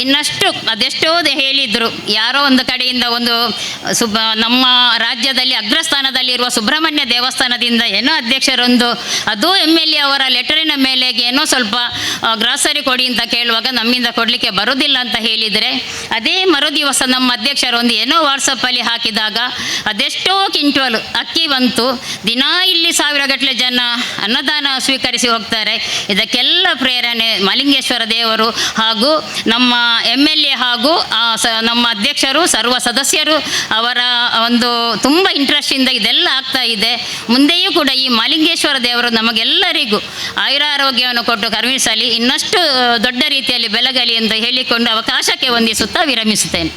ಇನ್ನಷ್ಟು ಅದೆಷ್ಟೋ ಹೇಳಿದರು. ಯಾರೋ ಒಂದು ಕಡೆಯಿಂದ ಒಂದು ನಮ್ಮ ರಾಜ್ಯದಲ್ಲಿ ಅಗ್ರಸ್ಥಾನದಲ್ಲಿರುವ ಸುಬ್ರಹ್ಮಣ್ಯ ದೇವಸ್ಥಾನದಿಂದ ಏನೋ ಅಧ್ಯಕ್ಷರೊಂದು ಅದು MLA ಅವರ ಲೆಟರಿನ ಮೇಲೆ ಏನೋ ಸ್ವಲ್ಪ ಗ್ರಾಸರಿ ಕೊಡಿ ಅಂತ ಕೇಳುವಾಗ ನಮ್ಮಿಂದ ಕೊಡಲಿಕ್ಕೆ ಬರೋದಿಲ್ಲ ಅಂತ ಹೇಳಿದರೆ, ಅದೇ ಮರುದಿವಸ ನಮ್ಮ ಅಧ್ಯಕ್ಷರೊಂದು ಏನೋ ವಾಟ್ಸಪ್ಪಲ್ಲಿ ಹಾಕಿದಾಗ ಅದೆಷ್ಟೋ ಕ್ವಿಂಟಲ್ ಅಕ್ಕಿ ಬಂತು. ದಿನಾ ಇಲ್ಲಿ 1000 ಗಟ್ಟಲೆ ಜನ ಅನ್ನದಾನ ಸ್ವೀಕರಿಸಿ ಹೋಗ್ತಾರೆ. ಇದಕ್ಕೆಲ್ಲ ಪ್ರೇರಣೆ ಮಾಲಿಂಗೇಶ್ವರ ದೇವರು ಹಾಗೂ ನಮ್ಮ MLA ಹಾಗೂ ನಮ್ಮ ಅಧ್ಯಕ್ಷರು ಸರ್ವ ಸದಸ್ಯರು ಅವರ ಒಂದು ತುಂಬ ಇಂಟ್ರೆಸ್ಟಿಂದ ಇದೆಲ್ಲ ಆಗ್ತಾ ಇದೆ. ಮುಂದೆಯೂ ಕೂಡ ಈ ಮಾಲಿಂಗೇಶ್ವರ ದೇವರು ನಮಗೆಲ್ಲರಿಗೂ ಆಯುರಾರೋಗ್ಯವನ್ನು ಕೊಟ್ಟು ಕರುಣಿಸಲಿ, ಇನ್ನಷ್ಟು ದೊಡ್ಡ ರೀತಿಯಲ್ಲಿ ಬೆಳಗಲಿ ಎಂದು ಹೇಳಿಕೊಂಡು ಅವಕಾಶಕ್ಕೆ ವಂದಿಸುತ್ತಾ ವಿರಮಿಸುತ್ತೇನೆ.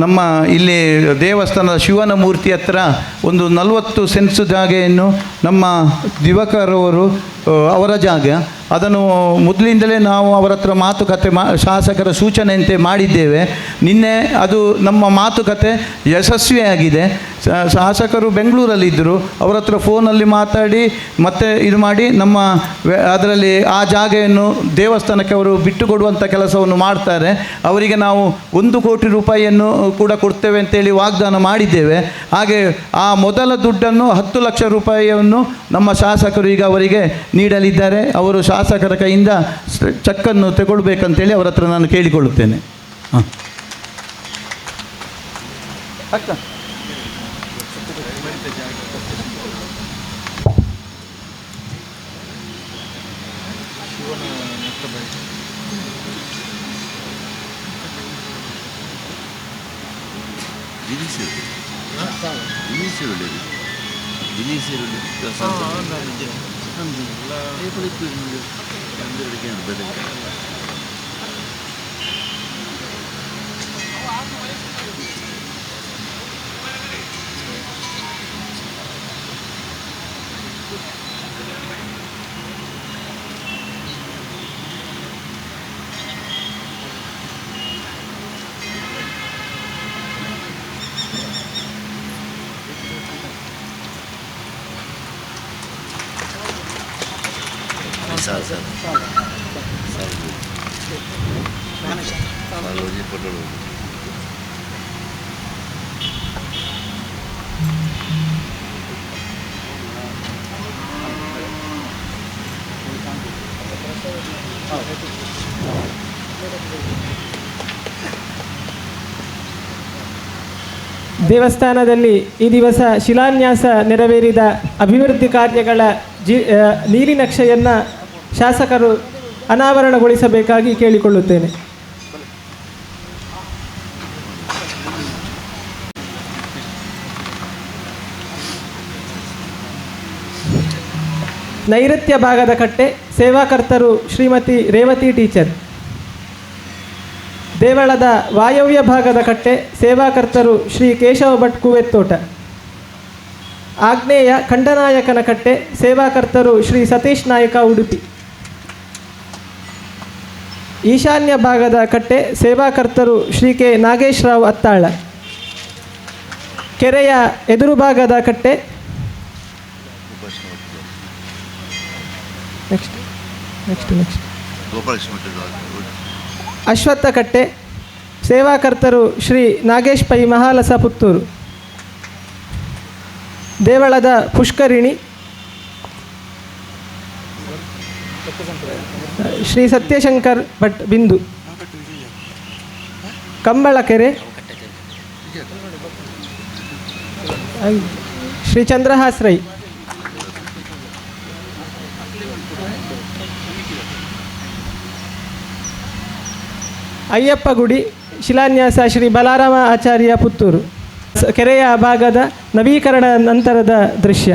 ನಮ್ಮ ಇಲ್ಲಿ ದೇವಸ್ಥಾನದ ಶಿವನ ಮೂರ್ತಿ ಹತ್ರ ಒಂದು 40 ಸೆನ್ಸ್ ಜಾಗೆಯನ್ನು ನಮ್ಮ ದಿವಾಕರವರು ಅವರ ಜಾಗ, ಅದನ್ನು ಮೊದಲಿಂದಲೇ ನಾವು ಅವರ ಹತ್ರ ಮಾತುಕತೆ ಶಾಸಕರ ಸೂಚನೆಯಂತೆ ಮಾಡಿದ್ದೇವೆ. ನಿನ್ನೆ ಅದು ನಮ್ಮ ಮಾತುಕತೆ ಯಶಸ್ವಿಯಾಗಿದೆ. ಶಾಸಕರು ಬೆಂಗಳೂರಲ್ಲಿದ್ದರು, ಅವರ ಹತ್ರ ಫೋನಲ್ಲಿ ಮಾತಾಡಿ ಮತ್ತೆ ಇದು ಮಾಡಿ ನಮ್ಮ ಅದರಲ್ಲಿ ಆ ಜಾಗೆಯನ್ನು ದೇವಸ್ಥಾನಕ್ಕೆ ಅವರು ಬಿಟ್ಟು ಕೊಡುವಂಥ ಕೆಲಸವನ್ನು ಮಾಡ್ತಾರೆ. ಅವರಿಗೆ ನಾವು 1 ಕೋಟಿ ರೂಪಾಯಿಯನ್ನು ಕೂಡ ಕೊಡ್ತೇವೆ ಅಂತೇಳಿ ವಾಗ್ದಾನ ಮಾಡಿದ್ದೇವೆ. ಹಾಗೆ ಆ ಮೊದಲ ದುಡ್ಡನ್ನು 10 ಲಕ್ಷ ರೂಪಾಯಿಯನ್ನು ನಮ್ಮ ಶಾಸಕರು ಈಗ ಅವರಿಗೆ ನೀಡಲಿದ್ದಾರೆ. ಅವರು ಶಾಸಕರ ಕೈಯಿಂದ ಚೆಕ್ಕನ್ನು ತಗೊಳ್ಬೇಕಂತೇಳಿ ಅವರ ಹತ್ರ ನಾನು ಕೇಳಿಕೊಳ್ಳುತ್ತೇನೆ. ಹಾಂ ಅಕ್ಕ ದೇವಸ್ಥಾನದಲ್ಲಿ ಈ ದಿವಸ ಶಿಲಾನ್ಯಾಸ ನೆರವೇರಿದ ಅಭಿವೃದ್ಧಿ ಕಾರ್ಯಗಳ ನೀಲಿನಕ್ಷೆಯನ್ನು ಶಾಸಕರು ಅನಾವರಣಗೊಳಿಸಬೇಕಾಗಿ ಕೇಳಿಕೊಳ್ಳುತ್ತೇನೆ. ನೈಋತ್ಯ ಭಾಗದ ಕಟ್ಟೆ ಸೇವಾಕರ್ತರು ಶ್ರೀಮತಿ ರೇವತಿ ಟೀಚರ್. ದೇವಳದ ವಾಯವ್ಯ ಭಾಗದ ಕಟ್ಟೆ ಸೇವಾಕರ್ತರು ಶ್ರೀ ಕೇಶವ ಭಟ್ ಕೂವೆತ್ತೋಟ. ಆಗ್ನೇಯ ಖಂಡನಾಯಕನ ಕಟ್ಟೆ ಸೇವಾಕರ್ತರು ಶ್ರೀ ಸತೀಶ್ ನಾಯಕ ಉಡುಪಿ. ಈಶಾನ್ಯ ಭಾಗದ ಕಟ್ಟೆ ಸೇವಾಕರ್ತರು ಶ್ರೀ ಕೆ ನಾಗೇಶ್ ರಾವ್ ಅತ್ತಾಳ. ಕೆರೆಯ ಎದುರು ಭಾಗದ ಕಟ್ಟೆ ಅಶ್ವತ್ಥ ಕಟ್ಟೆ ಸೇವಾಕರ್ತರು ಶ್ರೀ ನಾಗೇಶ್ ಪೈ ಮಹಾಲಸ ಪುತ್ತೂರು. ದೇವಳದ ಪುಷ್ಕರಿಣಿ ಶ್ರೀ ಸತ್ಯಶಂಕರ್ ಭಟ್ ಬಿಂದು. ಕಂಬಳಕೆರೆ ಶ್ರೀ ಚಂದ್ರಹಾಸ್ ರೈ. ಅಯ್ಯಪ್ಪ ಗುಡಿ ಶಿಲಾನ್ಯಾಸ ಶ್ರೀ ಬಲಾರಾಮ ಆಚಾರ್ಯ ಪುತ್ತೂರು. ಕೆರೆಯ ಭಾಗದ ನವೀಕರಣ ನಂತರದ ದೃಶ್ಯ.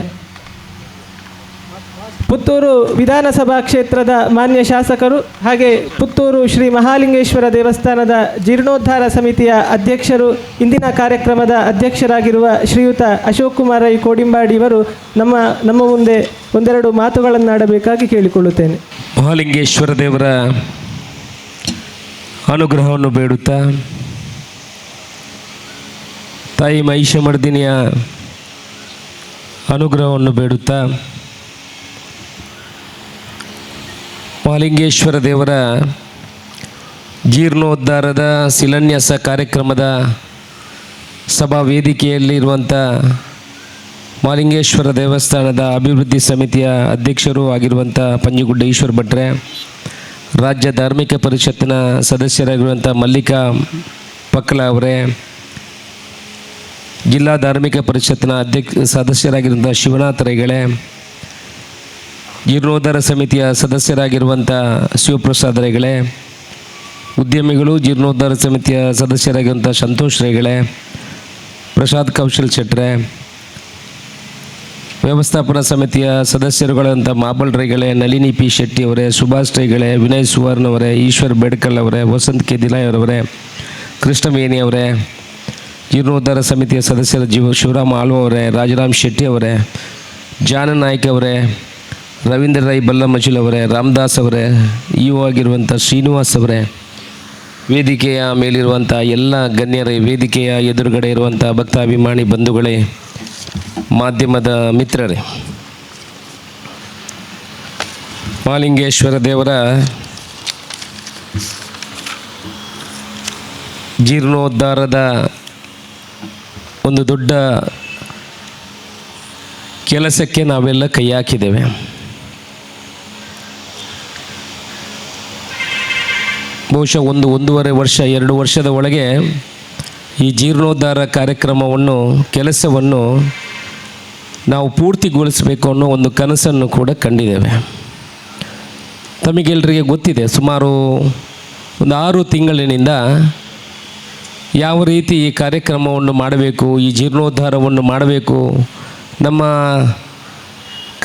ಪುತ್ತೂರು ವಿಧಾನಸಭಾ ಕ್ಷೇತ್ರದ ಮಾನ್ಯ ಶಾಸಕರು ಹಾಗೆ ಪುತ್ತೂರು ಶ್ರೀ ಮಹಾಲಿಂಗೇಶ್ವರ ದೇವಸ್ಥಾನದ ಜೀರ್ಣೋದ್ಧಾರ ಸಮಿತಿಯ ಅಧ್ಯಕ್ಷರು, ಇಂದಿನ ಕಾರ್ಯಕ್ರಮದ ಅಧ್ಯಕ್ಷರಾಗಿರುವ ಶ್ರೀಯುತ ಅಶೋಕ್ ಕುಮಾರ್ ರೈ ಕೋಡಿಂಬಾಡಿಯವರು ನಮ್ಮ ಮುಂದೆ ಒಂದೆರಡು ಮಾತುಗಳನ್ನಾಡಬೇಕಾಗಿ ಕೇಳಿಕೊಳ್ಳುತ್ತೇನೆ. ಮಹಾಲಿಂಗೇಶ್ವರ ದೇವರ ಅನುಗ್ರಹವನ್ನು ಬೇಡುತ್ತಾ, ತಾಯಿ ಮಹಿಷಮರ್ದಿನಿಯ ಅನುಗ್ರಹವನ್ನು ಬೇಡುತ್ತಾ, ಮಹಾಲಿಂಗೇಶ್ವರ ದೇವರ ಜೀರ್ಣೋದ್ಧಾರದ ಶಿಲಾನ್ಯಾಸ ಕಾರ್ಯಕ್ರಮದ ಸಭಾ ವೇದಿಕೆಯಲ್ಲಿರುವಂಥ ಮಹಾಲಿಂಗೇಶ್ವರ ದೇವಸ್ಥಾನದ ಅಭಿವೃದ್ಧಿ ಸಮಿತಿಯ ಅಧ್ಯಕ್ಷರೂ ಆಗಿರುವಂಥ ಪಂಜುಗುಡ್ಡ ಈಶ್ವರ ಭಟ್ರೆ, ರಾಜ್ಯ ಧಾರ್ಮಿಕ ಪರಿಷತ್ತಿನ ಸದಸ್ಯರಾಗಿರುವಂಥ ಮಲ್ಲಿಕಾ ಪಕ್ಕಲ ಅವರೇ, ಜಿಲ್ಲಾ ಧಾರ್ಮಿಕ ಪರಿಷತ್ತಿನ ಸದಸ್ಯರಾಗಿರುವಂಥ ಶಿವನಾಥ ರೈಗಳೇ, ಜೀರ್ಣೋದ್ಧಾರ ಸಮಿತಿಯ ಸದಸ್ಯರಾಗಿರುವಂಥ ಶಿವಪ್ರಸಾದ್ ರೈಗಳೇ, ಉದ್ಯಮಿಗಳು ಜೀರ್ಣೋದ್ಧಾರ ಸಮಿತಿಯ ಸದಸ್ಯರಾಗಿರುವಂಥ ಸಂತೋಷ್ ರೈಗಳೇ, ಪ್ರಸಾದ್ ಕೌಶಲ್ ಶೆಟ್ರೆ, ವ್ಯವಸ್ಥಾಪನಾ ಸಮಿತಿಯ ಸದಸ್ಯರುಗಳಂಥ ಮಾಬಲ್ ರೈಗಳೇ, ನಳಿನಿ ಪಿ ಶೆಟ್ಟಿ ಅವರೇ, ಸುಭಾಷ್ ರೈಗಳೇ, ವಿನಯ್ ಸುವರ್ಣ ಅವರೇ, ಈಶ್ವರ್ ಬೇಡ್ಕಲ್ ಅವರೇ, ವಸಂತ್ ಕೆ ದಿಲಾಯವರೇ, ಕೃಷ್ಣವೇಣಿ ಅವರೇ, ಜೀರ್ಣೋದ್ಧಾರ ಸಮಿತಿಯ ಸದಸ್ಯರ ಶಿವರಾಮ್ ಆಳ್ವ ಅವರೇ, ರಾಜರಾಮ್ ಶೆಟ್ಟಿ ಅವರೇ, ಜಾನ ನಾಯ್ಕ ಅವರೇ, ರವೀಂದ್ರ ರೈ ಬಲ್ಲಮಚಿಲ್ ಅವರೇ, ರಾಮದಾಸ್ ಅವರೇ, ಇಒ ಆಗಿರುವಂಥ ಶ್ರೀನಿವಾಸ್ ಅವರೇ, ವೇದಿಕೆಯ ಮೇಲಿರುವಂಥ ಎಲ್ಲ ಗಣ್ಯರೇ, ವೇದಿಕೆಯ ಎದುರುಗಡೆ ಇರುವಂಥ ಭಕ್ತಾಭಿಮಾನಿ ಬಂಧುಗಳೇ, ಮಾಧ್ಯಮದ ಮಿತ್ರರೇ, ಮಹಾಲಿಂಗೇಶ್ವರ ದೇವರ ಜೀರ್ಣೋದ್ಧಾರದ ಒಂದು ದೊಡ್ಡ ಕೆಲಸಕ್ಕೆ ನಾವೆಲ್ಲ ಕೈ ಹಾಕಿದ್ದೇವೆ. ಬಹುಶಃ ಒಂದೂವರೆ ವರ್ಷ 2 ವರ್ಷದ ಒಳಗೆ ಈ ಜೀರ್ಣೋದ್ಧಾರ ಕೆಲಸವನ್ನು ನಾವು ಪೂರ್ತಿಗೊಳಿಸಬೇಕು ಅನ್ನೋ ಒಂದು ಕನಸನ್ನು ಕೂಡ ಕಂಡಿದ್ದೇವೆ. ತಮಗೆಲ್ಲರಿಗೆ ಗೊತ್ತಿದೆ, ಸುಮಾರು ಒಂದು 6 ತಿಂಗಳಿನಿಂದ ಯಾವ ರೀತಿ ಈ ಕಾರ್ಯಕ್ರಮವನ್ನು ಮಾಡಬೇಕು, ಈ ಜೀರ್ಣೋದ್ಧಾರವನ್ನು ಮಾಡಬೇಕು, ನಮ್ಮ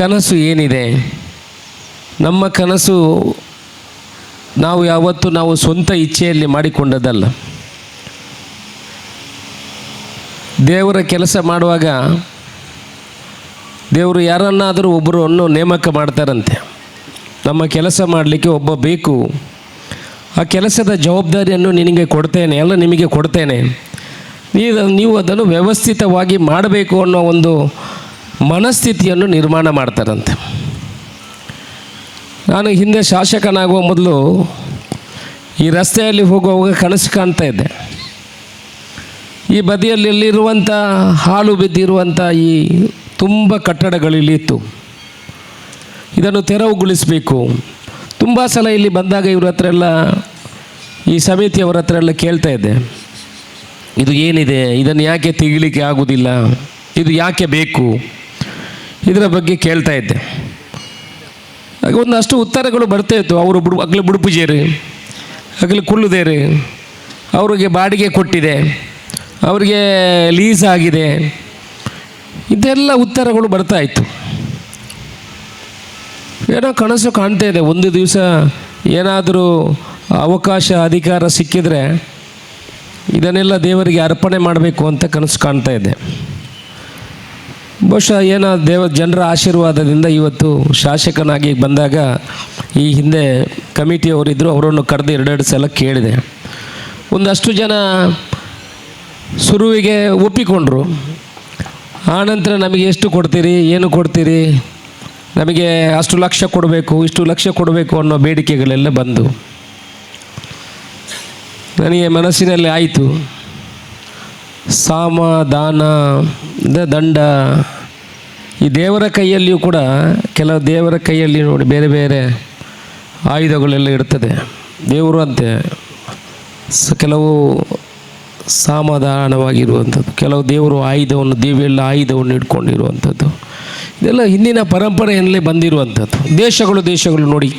ಕನಸು ಏನಿದೆ. ನಮ್ಮ ಕನಸು ನಾವು ಸ್ವಂತ ಇಚ್ಛೆಯಲ್ಲಿ ಮಾಡಿಕೊಂಡದ್ದಲ್ಲ. ದೇವರ ಕೆಲಸ ಮಾಡುವಾಗ ದೇವರು ಯಾರನ್ನಾದರೂ ಒಬ್ಬರನ್ನು ನೇಮಕ ಮಾಡ್ತಾರಂತೆ. ನಮ್ಮ ಕೆಲಸ ಮಾಡಲಿಕ್ಕೆ ಒಬ್ಬ ಬೇಕು, ಆ ಕೆಲಸದ ಜವಾಬ್ದಾರಿಯನ್ನು ನಿಮಗೆ ಕೊಡ್ತೇನೆ, ನೀವು ಅದನ್ನು ವ್ಯವಸ್ಥಿತವಾಗಿ ಮಾಡಬೇಕು ಅನ್ನೋ ಒಂದು ಮನಸ್ಥಿತಿಯನ್ನು ನಿರ್ಮಾಣ ಮಾಡ್ತಾರಂತೆ. ನಾನು ಹಿಂದೆ ಶಾಸಕನಾಗುವ ಮೊದಲು ಈ ರಸ್ತೆಯಲ್ಲಿ ಹೋಗುವಾಗ ಕನಸು ಕಾಣ್ತಾ ಇದ್ದೆ. ಈ ಬದಿಯಲ್ಲಿರುವಂಥ ಹಾಳು ಬಿದ್ದಿರುವಂಥ ಈ ತುಂಬ ಕಟ್ಟಡಗಳಿಲ್ಲಿತ್ತು, ಇದನ್ನು ತೆರವುಗೊಳಿಸಬೇಕು. ತುಂಬ ಸಲ ಇಲ್ಲಿ ಬಂದಾಗ ಇವ್ರ ಹತ್ರ ಎಲ್ಲ, ಈ ಸಮಿತಿಯವರ ಹತ್ರ ಎಲ್ಲ ಕೇಳ್ತಾ ಇದ್ದೆ, ಇದು ಏನಿದೆ, ಇದನ್ನು ಯಾಕೆ ತೆಗಿಲಿಕ್ಕೆ ಆಗುವುದಿಲ್ಲ, ಇದು ಯಾಕೆ ಬೇಕು, ಇದರ ಬಗ್ಗೆ ಕೇಳ್ತಾ ಇದ್ದೆ. ಹಾಗೆ ಒಂದಷ್ಟು ಉತ್ತರಗಳು ಬರ್ತಾ ಇತ್ತು. ಅವರು ಅಗಲು ಬುಡುಪುಜೇರಿ, ಅಗಲು ಕುಳ್ಳುದೇರಿ, ಅವರಿಗೆ ಬಾಡಿಗೆ ಕೊಟ್ಟಿದೆ, ಅವರಿಗೆ ಲೀಸ್ ಆಗಿದೆ, ಇದೆಲ್ಲ ಉತ್ತರಗಳು ಬರ್ತಾ ಇತ್ತು. ಏನೋ ಕನಸು ಕಾಣ್ತಾ ಇದೆ, ಒಂದು ದಿವಸ ಏನಾದರೂ ಅವಕಾಶ ಅಧಿಕಾರ ಸಿಕ್ಕಿದರೆ ಇದನ್ನೆಲ್ಲ ದೇವರಿಗೆ ಅರ್ಪಣೆ ಮಾಡಬೇಕು ಅಂತ ಕನಸು ಕಾಣ್ತಾ ಇದ್ದೆ. ಬಹುಶಃ ಏನೋ ಜನರ ಆಶೀರ್ವಾದದಿಂದ ಇವತ್ತು ಶಾಸಕನಾಗಿ ಬಂದಾಗ ಈ ಹಿಂದೆ ಕಮಿಟಿಯವರಿದ್ದರು, ಅವರನ್ನು ಕರೆದು 2 ಸಲ ಕೇಳಿದೆ. ಒಂದಷ್ಟು ಜನ ಶುರುವಿಗೆ ಒಪ್ಪಿಕೊಂಡ್ರು. ಆನಂತರ ನಮಗೆ ಎಷ್ಟು ಕೊಡ್ತೀರಿ, ಏನು ಕೊಡ್ತೀರಿ, ನಮಗೆ ಅಷ್ಟು ಲಕ್ಷ ಕೊಡಬೇಕು, ಇಷ್ಟು ಲಕ್ಷ ಕೊಡಬೇಕು ಅನ್ನೋ ಬೇಡಿಕೆಗಳೆಲ್ಲ ಬಂದು ನನಗೆ ಮನಸ್ಸಿನಲ್ಲಿ ಆಯಿತು, ಸಾಮ ದಾನ ದಂಡ ಈ ದೇವರ ಕೈಯಲ್ಲಿಯೂ ಕೂಡ, ಕೆಲವು ದೇವರ ಕೈಯಲ್ಲಿ ನೋಡಿ ಬೇರೆ ಬೇರೆ ಆಯುಧಗಳೆಲ್ಲ ಇರ್ತದೆ. ದೇವರು ಅಂತೆ ಕೆಲವು ಸಮಾಧಾನವಾಗಿರುವಂಥದ್ದು, ಕೆಲವು ದೇವರು ಆಯುಧವನ್ನು, ದೇವಿಯೆಲ್ಲ ಆಯುಧವನ್ನು ಇಟ್ಕೊಂಡಿರುವಂಥದ್ದು. ಇದೆಲ್ಲ ಹಿಂದಿನ ಪರಂಪರೆಯಲ್ಲೇ ಬಂದಿರುವಂಥದ್ದು. ದೇಶಗಳು ನೋಡಿ,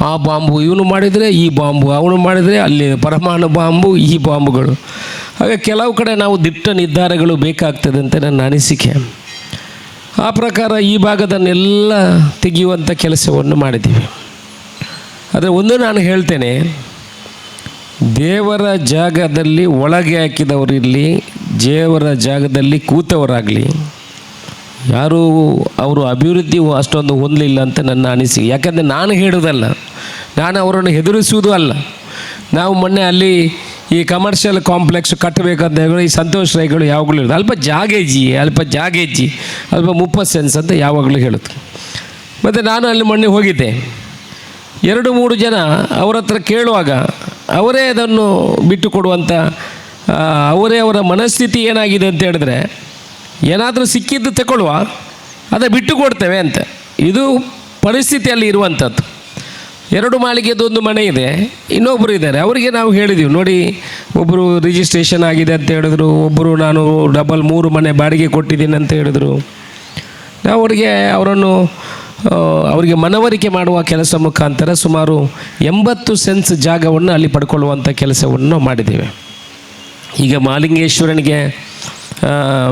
ಆ ಬಾಂಬು ಇವನು ಮಾಡಿದರೆ ಈ ಬಾಂಬು, ಅವನು ಮಾಡಿದರೆ ಅಲ್ಲಿ ಪರಮಾಣು ಬಾಂಬು, ಈ ಬಾಂಬುಗಳು. ಹಾಗೆ ಕೆಲವು ಕಡೆ ನಾವು ದಿಟ್ಟ ನಿರ್ಧಾರಗಳು ಬೇಕಾಗ್ತದೆ ಅಂತ ನನ್ನ ಅನಿಸಿಕೆ. ಆ ಪ್ರಕಾರ ಈ ಭಾಗದನ್ನೆಲ್ಲ ತೆಗೆಯುವಂಥ ಕೆಲಸವನ್ನು ಮಾಡಿದ್ದೀವಿ. ಆದರೆ ಒಂದು ನಾನು ಹೇಳ್ತೇನೆ, ದೇವರ ಜಾಗದಲ್ಲಿ ಒಳಗೆ ಹಾಕಿದವರಿರಲಿ, ದೇವರ ಜಾಗದಲ್ಲಿ ಕೂತವರಾಗಲಿ, ಯಾರೂ ಅವರು ಅಭಿವೃದ್ಧಿ ಅಷ್ಟೊಂದು ಹೊಂದಲಿಲ್ಲ ಅಂತ ನನ್ನ ಅನಿಸಿಕೆ. ಯಾಕಂದರೆ ನಾನು ಹೇಳೋದಲ್ಲ, ನಾನು ಅವರನ್ನು ಹೆದರಿಸುವುದೂ ಅಲ್ಲ. ನಾವು ಮೊನ್ನೆ ಅಲ್ಲಿ ಈ ಕಮರ್ಷಿಯಲ್ ಕಾಂಪ್ಲೆಕ್ಸ್ ಕಟ್ಟಬೇಕಂತ ಹೇಳಿ ಈ ಸಂತೋಷ್ ರೈಗಳು ಯಾವಾಗಲೂ ಹೇಳೋದು, ಅಲ್ಪ ಜಾಗೇಜಿ ಅಲ್ಪ 30 ಸೆನ್ಸ್ ಅಂತ ಯಾವಾಗಲೂ ಹೇಳೋದು. ಮತ್ತು ನಾನು ಅಲ್ಲಿ ಮೊನ್ನೆ ಹೋಗಿದ್ದೆ. 2-3 ಜನ ಅವರ ಹತ್ರ ಕೇಳುವಾಗ ಅವರೇ ಅದನ್ನು ಬಿಟ್ಟು ಕೊಡುವಂಥ, ಅವರೇ ಅವರ ಮನಸ್ಥಿತಿ ಏನಾಗಿದೆ ಅಂತ ಹೇಳಿದ್ರೆ, ಏನಾದರೂ ಸಿಕ್ಕಿದ್ದು ತಗೊಳ್ಳುವ, ಅದೇ ಬಿಟ್ಟು ಕೊಡ್ತೇವೆ ಅಂತ. ಇದು ಪರಿಸ್ಥಿತಿಯಲ್ಲಿ ಇರುವಂಥದ್ದು. 2 ಮಾಳಿಗೆದು ಒಂದು ಮನೆ ಇದೆ, ಇನ್ನೊಬ್ಬರು ಇದ್ದಾರೆ. ಅವರಿಗೆ ನಾವು ಹೇಳಿದ್ದೀವಿ, ನೋಡಿ ಒಬ್ಬರು ರಿಜಿಸ್ಟ್ರೇಷನ್ ಆಗಿದೆ ಅಂತ ಹೇಳಿದ್ರು, ಒಬ್ಬರು ನಾನು ಡಬಲ್ 3 ಮನೆ ಬಾಡಿಗೆ ಕೊಟ್ಟಿದ್ದೀನಿ ಅಂತ ಹೇಳಿದರು. ನಾವು ಅವರಿಗೆ ಮನವರಿಕೆ ಮಾಡುವ ಕೆಲಸ ಮುಖಾಂತರ ಸುಮಾರು 80 ಸೆನ್ಸ್ ಜಾಗವನ್ನು ಅಲ್ಲಿ ಪಡ್ಕೊಳ್ಳುವಂಥ ಕೆಲಸವನ್ನು ಮಾಡಿದ್ದೇವೆ. ಈಗ ಮಹಾಲಿಂಗೇಶ್ವರನಿಗೆ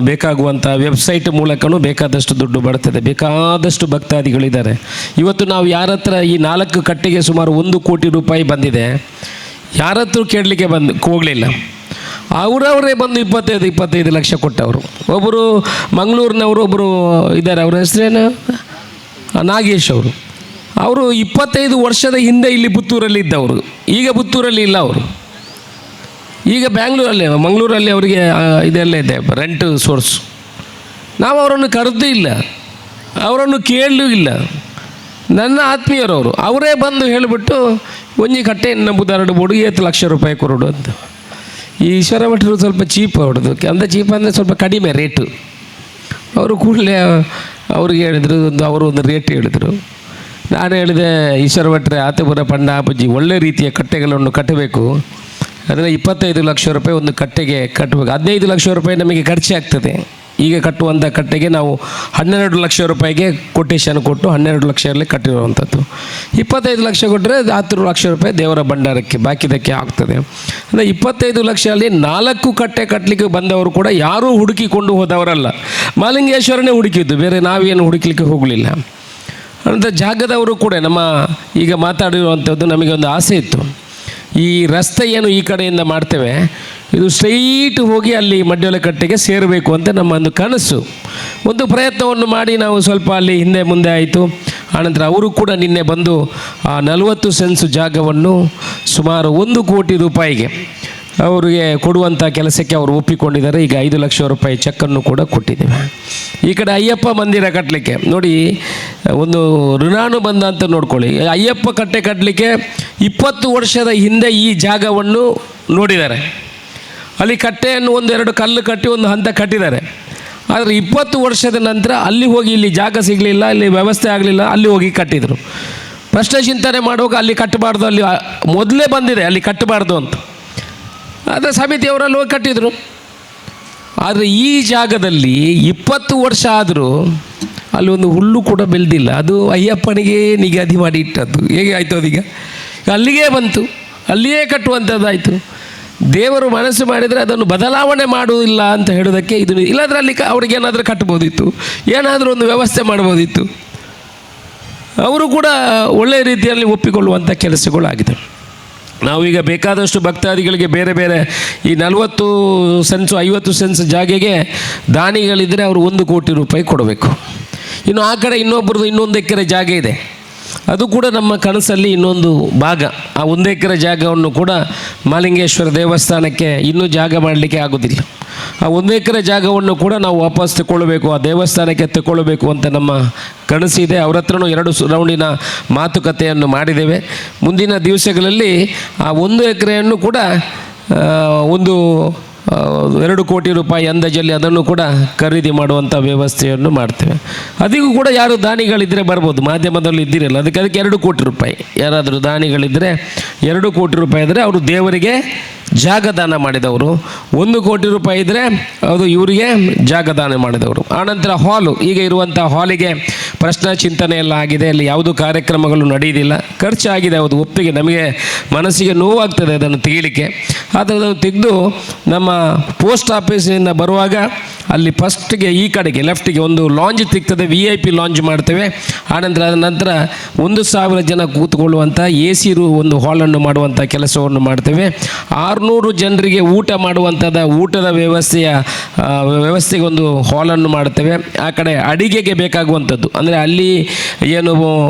ಬೇಕಾಗುವಂಥ ವೆಬ್ಸೈಟ್ ಮೂಲಕವೂ ಬೇಕಾದಷ್ಟು ದುಡ್ಡು ಬರ್ತದೆ, ಬೇಕಾದಷ್ಟು ಭಕ್ತಾದಿಗಳಿದ್ದಾರೆ. ಇವತ್ತು ನಾವು ಯಾರ ಹತ್ರ ಈ 4 ಕಟ್ಟೆಗೆ ಸುಮಾರು 1 ಕೋಟಿ ರೂಪಾಯಿ ಬಂದಿದೆ, ಯಾರ ಹತ್ರ ಕೇಳಲಿಕ್ಕೆ ಹೋಗಲಿಲ್ಲ. ಅವರವರೇ ಬಂದು 25 ಲಕ್ಷ ಕೊಟ್ಟವರು. ಒಬ್ಬರು ಮಂಗಳೂರಿನವರು ಒಬ್ಬರು ಇದ್ದಾರೆ, ಅವ್ರ ಹೆಸರೇನು ನಾಗೇಶ್ ಅವರು 25 ವರ್ಷದ ಹಿಂದೆ ಇಲ್ಲಿ ಪುತ್ತೂರಲ್ಲಿ ಇದ್ದವರು, ಈಗ ಪುತ್ತೂರಲ್ಲಿ ಇಲ್ಲ. ಅವರು ಈಗ ಮಂಗಳೂರಲ್ಲಿ ಅವರಿಗೆ ಇದೆಲ್ಲ ಇದೆ, ರೆಂಟ್ ಸೋರ್ಸ್. ನಾವು ಅವರನ್ನು ಕರೆದೂ ಇಲ್ಲ, ಅವರನ್ನು ಕೇಳಲೂ ಇಲ್ಲ. ನನ್ನ ಆತ್ಮೀಯರವರು ಅವರೇ ಬಂದು ಹೇಳಿಬಿಟ್ಟು ಒಂಜಿ ಕಟ್ಟೆ ನಂಬುದು ಬೋಡು 7 ಲಕ್ಷ ರೂಪಾಯಿ ಕೊರಡು ಅಂತ. ಈ ಈಶ್ವರ ಭಟ್ರು ಸ್ವಲ್ಪ ಚೀಪ್ ಹೊಡೆದು, ಅಂದರೆ ಚೀಪ್ ಅಂದರೆ ಸ್ವಲ್ಪ ಕಡಿಮೆ ರೇಟು. ಅವರು ಕೂಡಲೇ ಅವ್ರಿಗೆ ಹೇಳಿದರು, ಅವರು ಒಂದು ರೇಟ್ ಹೇಳಿದರು. ನಾನು ಹೇಳಿದೆ, ಈಶ್ವರ ಭಟ್ರೆ ಆತಪುರ ಪಂಡ ಅಪ್ಪಾಜಿ ಒಳ್ಳೆ ರೀತಿಯ ಕಟ್ಟೆಗಳನ್ನು ಕಟ್ಟಬೇಕು, ಅದನ್ನು 25 ಲಕ್ಷ ರೂಪಾಯಿ ಒಂದು ಕಟ್ಟೆಗೆ ಕಟ್ಟಬೇಕು. 15 ಲಕ್ಷ ರೂಪಾಯಿ ನಮಗೆ ಖರ್ಚಾಗ್ತದೆ. ಈಗ ಕಟ್ಟುವಂಥ ಕಟ್ಟೆಗೆ ನಾವು 12 ಲಕ್ಷ ರೂಪಾಯಿಗೆ ಕೊಟೇಶನ್ ಕೊಟ್ಟು 12 ಲಕ್ಷದಲ್ಲಿ ಕಟ್ಟಿರುವಂಥದ್ದು. 25 ಲಕ್ಷ ಕೊಟ್ಟರೆ 10 ಲಕ್ಷ ರೂಪಾಯಿ ದೇವರ ಭಂಡಾರಕ್ಕೆ ಬಾಕಿದಕ್ಕೆ ಆಗ್ತದೆ. ಅಂದರೆ 25 ಲಕ್ಷದಲ್ಲಿ 4 ಕಟ್ಟೆ ಕಟ್ಟಲಿಕ್ಕೆ ಬಂದವರು ಕೂಡ ಯಾರೂ ಹುಡುಕಿಕೊಂಡು ಹೋದವರಲ್ಲ, ಮಹಾಲಿಂಗೇಶ್ವರನೇ ಹುಡುಕಿದ್ದು, ಬೇರೆ ನಾವೇನು ಹುಡುಕಲಿಕ್ಕೆ ಹೋಗಲಿಲ್ಲ. ಅಂತ ಜಾಗದವರು ಕೂಡ ನಮ್ಮ ಈಗ ಮಾತಾಡಿರುವಂಥದ್ದು ನಮಗೆ ಒಂದು ಆಸೆ ಇತ್ತು. ಈ ರಸ್ತೆ ಏನು ಈ ಕಡೆಯಿಂದ ಮಾಡ್ತೇವೆ, ಇದು ಸ್ಟ್ರೈಟ್ ಹೋಗಿ ಅಲ್ಲಿ ಮಡ್ಯೋಲೆ ಕಟ್ಟೆಗೆ ಸೇರಬೇಕು ಅಂತ ನಮ್ಮ ಒಂದು ಕನಸು. ಒಂದು ಪ್ರಯತ್ನವನ್ನು ಮಾಡಿ ನಾವು ಸ್ವಲ್ಪ ಅಲ್ಲಿ ಹಿಂದೆ ಮುಂದೆ ಆಯಿತು. ಆನಂತರ ಅವರು ಕೂಡ ನಿನ್ನೆ ಬಂದು ಆ 40 ಸೆನ್ಸ್ ಜಾಗವನ್ನು ಸುಮಾರು 1 ಕೋಟಿ ರೂಪಾಯಿಗೆ ಅವರಿಗೆ ಕೊಡುವಂಥ ಕೆಲಸಕ್ಕೆ ಅವರು ಒಪ್ಪಿಕೊಂಡಿದ್ದಾರೆ. ಈಗ 5 ಲಕ್ಷ ರೂಪಾಯಿ ಚೆಕ್ಕನ್ನು ಕೂಡ ಕೊಟ್ಟಿದ್ದೇವೆ. ಈ ಕಡೆ ಅಯ್ಯಪ್ಪ ಮಂದಿರ ಕಟ್ಟಲಿಕ್ಕೆ ನೋಡಿ, ಒಂದು ಋಣಾನುಬಂಧ ಅಂತ ನೋಡ್ಕೊಳ್ಳಿ. ಅಯ್ಯಪ್ಪ ಕಟ್ಟೆ ಕಟ್ಟಲಿಕ್ಕೆ 20 ವರ್ಷದ ಹಿಂದೆ ಈ ಜಾಗವನ್ನು ನೋಡಿದ್ದಾರೆ. ಅಲ್ಲಿ ಕಟ್ಟೆಯನ್ನು 1-2 ಕಲ್ಲು ಕಟ್ಟಿ ಒಂದು ಹಂತ ಕಟ್ಟಿದ್ದಾರೆ. ಆದರೆ 20 ವರ್ಷದ ನಂತರ ಅಲ್ಲಿ ಹೋಗಿ ಇಲ್ಲಿ ಜಾಗ ಸಿಗಲಿಲ್ಲ, ಇಲ್ಲಿ ವ್ಯವಸ್ಥೆ ಆಗಲಿಲ್ಲ, ಅಲ್ಲಿ ಹೋಗಿ ಕಟ್ಟಿದರು. ಪ್ರಶ್ನೆ ಚಿಂತನೆ ಮಾಡುವಾಗ ಅಲ್ಲಿ ಕಟ್ಟಬಾರ್ದು, ಅಲ್ಲಿ ಮೊದಲೇ ಬಂದಿದೆ ಅಲ್ಲಿ ಕಟ್ಟಬಾರ್ದು ಅಂತ. ಆದರೆ ಸಮಿತಿಯವರಲ್ಲಿ ಹೋಗಿ ಕಟ್ಟಿದರು. ಆದರೆ ಈ ಜಾಗದಲ್ಲಿ 20 ವರ್ಷ ಆದರೂ ಅಲ್ಲಿ ಒಂದು ಹುಲ್ಲು ಕೂಡ ಬೆಳೆದಿಲ್ಲ. ಅದು ಅಯ್ಯಪ್ಪನಿಗೆ ನಿಗದಿ ಮಾಡಿ ಇಟ್ಟದ್ದು. ಹೇಗೆ ಆಯಿತು ಅದೀಗ? ಅಲ್ಲಿಗೆ ಬಂತು, ಅಲ್ಲಿಯೇ ಕಟ್ಟುವಂಥದ್ದಾಯಿತು. ದೇವರು ಮನಸ್ಸು ಮಾಡಿದರೆ ಅದನ್ನು ಬದಲಾವಣೆ ಮಾಡುವುದಿಲ್ಲ ಅಂತ ಹೇಳೋದಕ್ಕೆ ಇದು. ಇಲ್ಲಾಂದರೆ ಅಲ್ಲಿ ಅವ್ರಿಗೇನಾದರೂ ಕಟ್ಬೋದಿತ್ತು, ಏನಾದರೂ ಒಂದು ವ್ಯವಸ್ಥೆ ಮಾಡ್ಬೋದಿತ್ತು. ಅವರು ಕೂಡ ಒಳ್ಳೆಯ ರೀತಿಯಲ್ಲಿ ಒಪ್ಪಿಕೊಳ್ಳುವಂಥ ಕೆಲಸಗಳಾಗಿದೆ. ನಾವೀಗ ಬೇಕಾದಷ್ಟು ಭಕ್ತಾದಿಗಳಿಗೆ ಬೇರೆ ಬೇರೆ ಈ 40 ಸೆನ್ಸು 50 ಸೆನ್ಸ್ ಜಾಗೆಗೆ ದಾನಿಗಳಿದ್ದರೆ ಅವರು 1 ಕೋಟಿ ರೂಪಾಯಿ ಕೊಡಬೇಕು. ಇನ್ನು ಆ ಕಡೆ ಇನ್ನೊಬ್ಬರದ್ದು 1 ಎಕರೆ ಜಾಗ ಇದೆ, ಅದು ಕೂಡ ನಮ್ಮ ಕನಸಲ್ಲಿ ಇನ್ನೊಂದು ಭಾಗ. ಆ 1 ಎಕರೆ ಜಾಗವನ್ನು ಕೂಡ ಮಹಾಲಿಂಗೇಶ್ವರ ದೇವಸ್ಥಾನಕ್ಕೆ ಇನ್ನೂ ಜಾಗ ಮಾಡಲಿಕ್ಕೆ ಆಗೋದಿಲ್ಲ. ಆ 1 ಎಕರೆ ಜಾಗವನ್ನು ಕೂಡ ನಾವು ವಾಪಸ್ ತಗೊಳ್ಬೇಕು, ಆ ದೇವಸ್ಥಾನಕ್ಕೆ ತಗೊಳ್ಬೇಕು ಅಂತ ನಮ್ಮ ಕನಸಿದೆ. ಅವ್ರ ಹತ್ರನೂ 2 ರೌಂಡಿನ ಮಾತುಕತೆಯನ್ನು ಮಾಡಿದ್ದೇವೆ. ಮುಂದಿನ ದಿವಸಗಳಲ್ಲಿ ಆ 1 ಎಕರೆಯನ್ನು ಕೂಡ 2 ಕೋಟಿ ರೂಪಾಯಿ ಅಂದಾಜಲ್ಲಿ ಅದನ್ನು ಕೂಡ ಖರೀದಿ ಮಾಡುವಂಥ ವ್ಯವಸ್ಥೆಯನ್ನು ಮಾಡ್ತೇವೆ. ಅದಕ್ಕೂ ಕೂಡ ಯಾರು ದಾನಿಗಳಿದ್ದರೆ ಬರ್ಬೋದು. ಮಾಧ್ಯಮದಲ್ಲಿ ಇದ್ದಿರಲ್ಲ, ಅದಕ್ಕೆ 2 ಕೋಟಿ ರೂಪಾಯಿ ಯಾರಾದರೂ ದಾನಿಗಳಿದ್ದರೆ 2 ಕೋಟಿ ರೂಪಾಯಿ ಇದ್ದರೆ ಅವರು ದೇವರಿಗೆ ಜಾಗದಾನ ಮಾಡಿದವರು, 1 ಕೋಟಿ ರೂಪಾಯಿ ಇದ್ದರೆ ಅದು ಇವರಿಗೆ ಜಾಗದಾನ ಮಾಡಿದವರು. ಆನಂತರ ಹಾಲು, ಈಗ ಇರುವಂಥ ಹಾಲಿಗೆ ಪ್ರಶ್ನೆ ಚಿಂತನೆ ಎಲ್ಲ ಆಗಿದೆ, ಅಲ್ಲಿ ಯಾವುದೂ ಕಾರ್ಯಕ್ರಮಗಳು ನಡೆಯೋದಿಲ್ಲ, ಖರ್ಚಾಗಿದೆ. ಅದು ಒಪ್ಪಿಗೆ, ನಮಗೆ ಮನಸ್ಸಿಗೆ ನೋವಾಗ್ತದೆ ಅದನ್ನು ತೆಗೀಲಿಕ್ಕೆ. ಆದರೆ ಅದನ್ನು ತೆಗೆದು ನಮ್ಮ ಪೋಸ್ಟ್ ಆಫೀಸಿನಿಂದ ಬರುವಾಗ ಅಲ್ಲಿ ಫಸ್ಟ್ಗೆ ಈ ಕಡೆಗೆ ಲೆಫ್ಟಿಗೆ ಒಂದು ಲಾಂಜ್ ತಿಕ್ತದೆ, VIP ಲಾಂಜ್ ಮಾಡ್ತೇವೆ. ಆನಂತರ ಅದ ನಂತರ 1000 ಜನ ಕೂತ್ಕೊಳ್ಳುವಂಥ AC ಒಂದು ಹಾಲನ್ನು ಮಾಡುವಂಥ ಕೆಲಸವನ್ನು ಮಾಡ್ತೇವೆ. 600 ಜನರಿಗೆ ಊಟ ಮಾಡುವಂಥದ್ದು ಊಟದ ವ್ಯವಸ್ಥೆಗೆ ಒಂದು ಹಾಲನ್ನು ಮಾಡ್ತೇವೆ. ಆ ಕಡೆ ಅಡಿಗೆಗೆ ಬೇಕಾಗುವಂಥದ್ದು, ಅಂದರೆ ಅಲ್ಲಿ ಏನು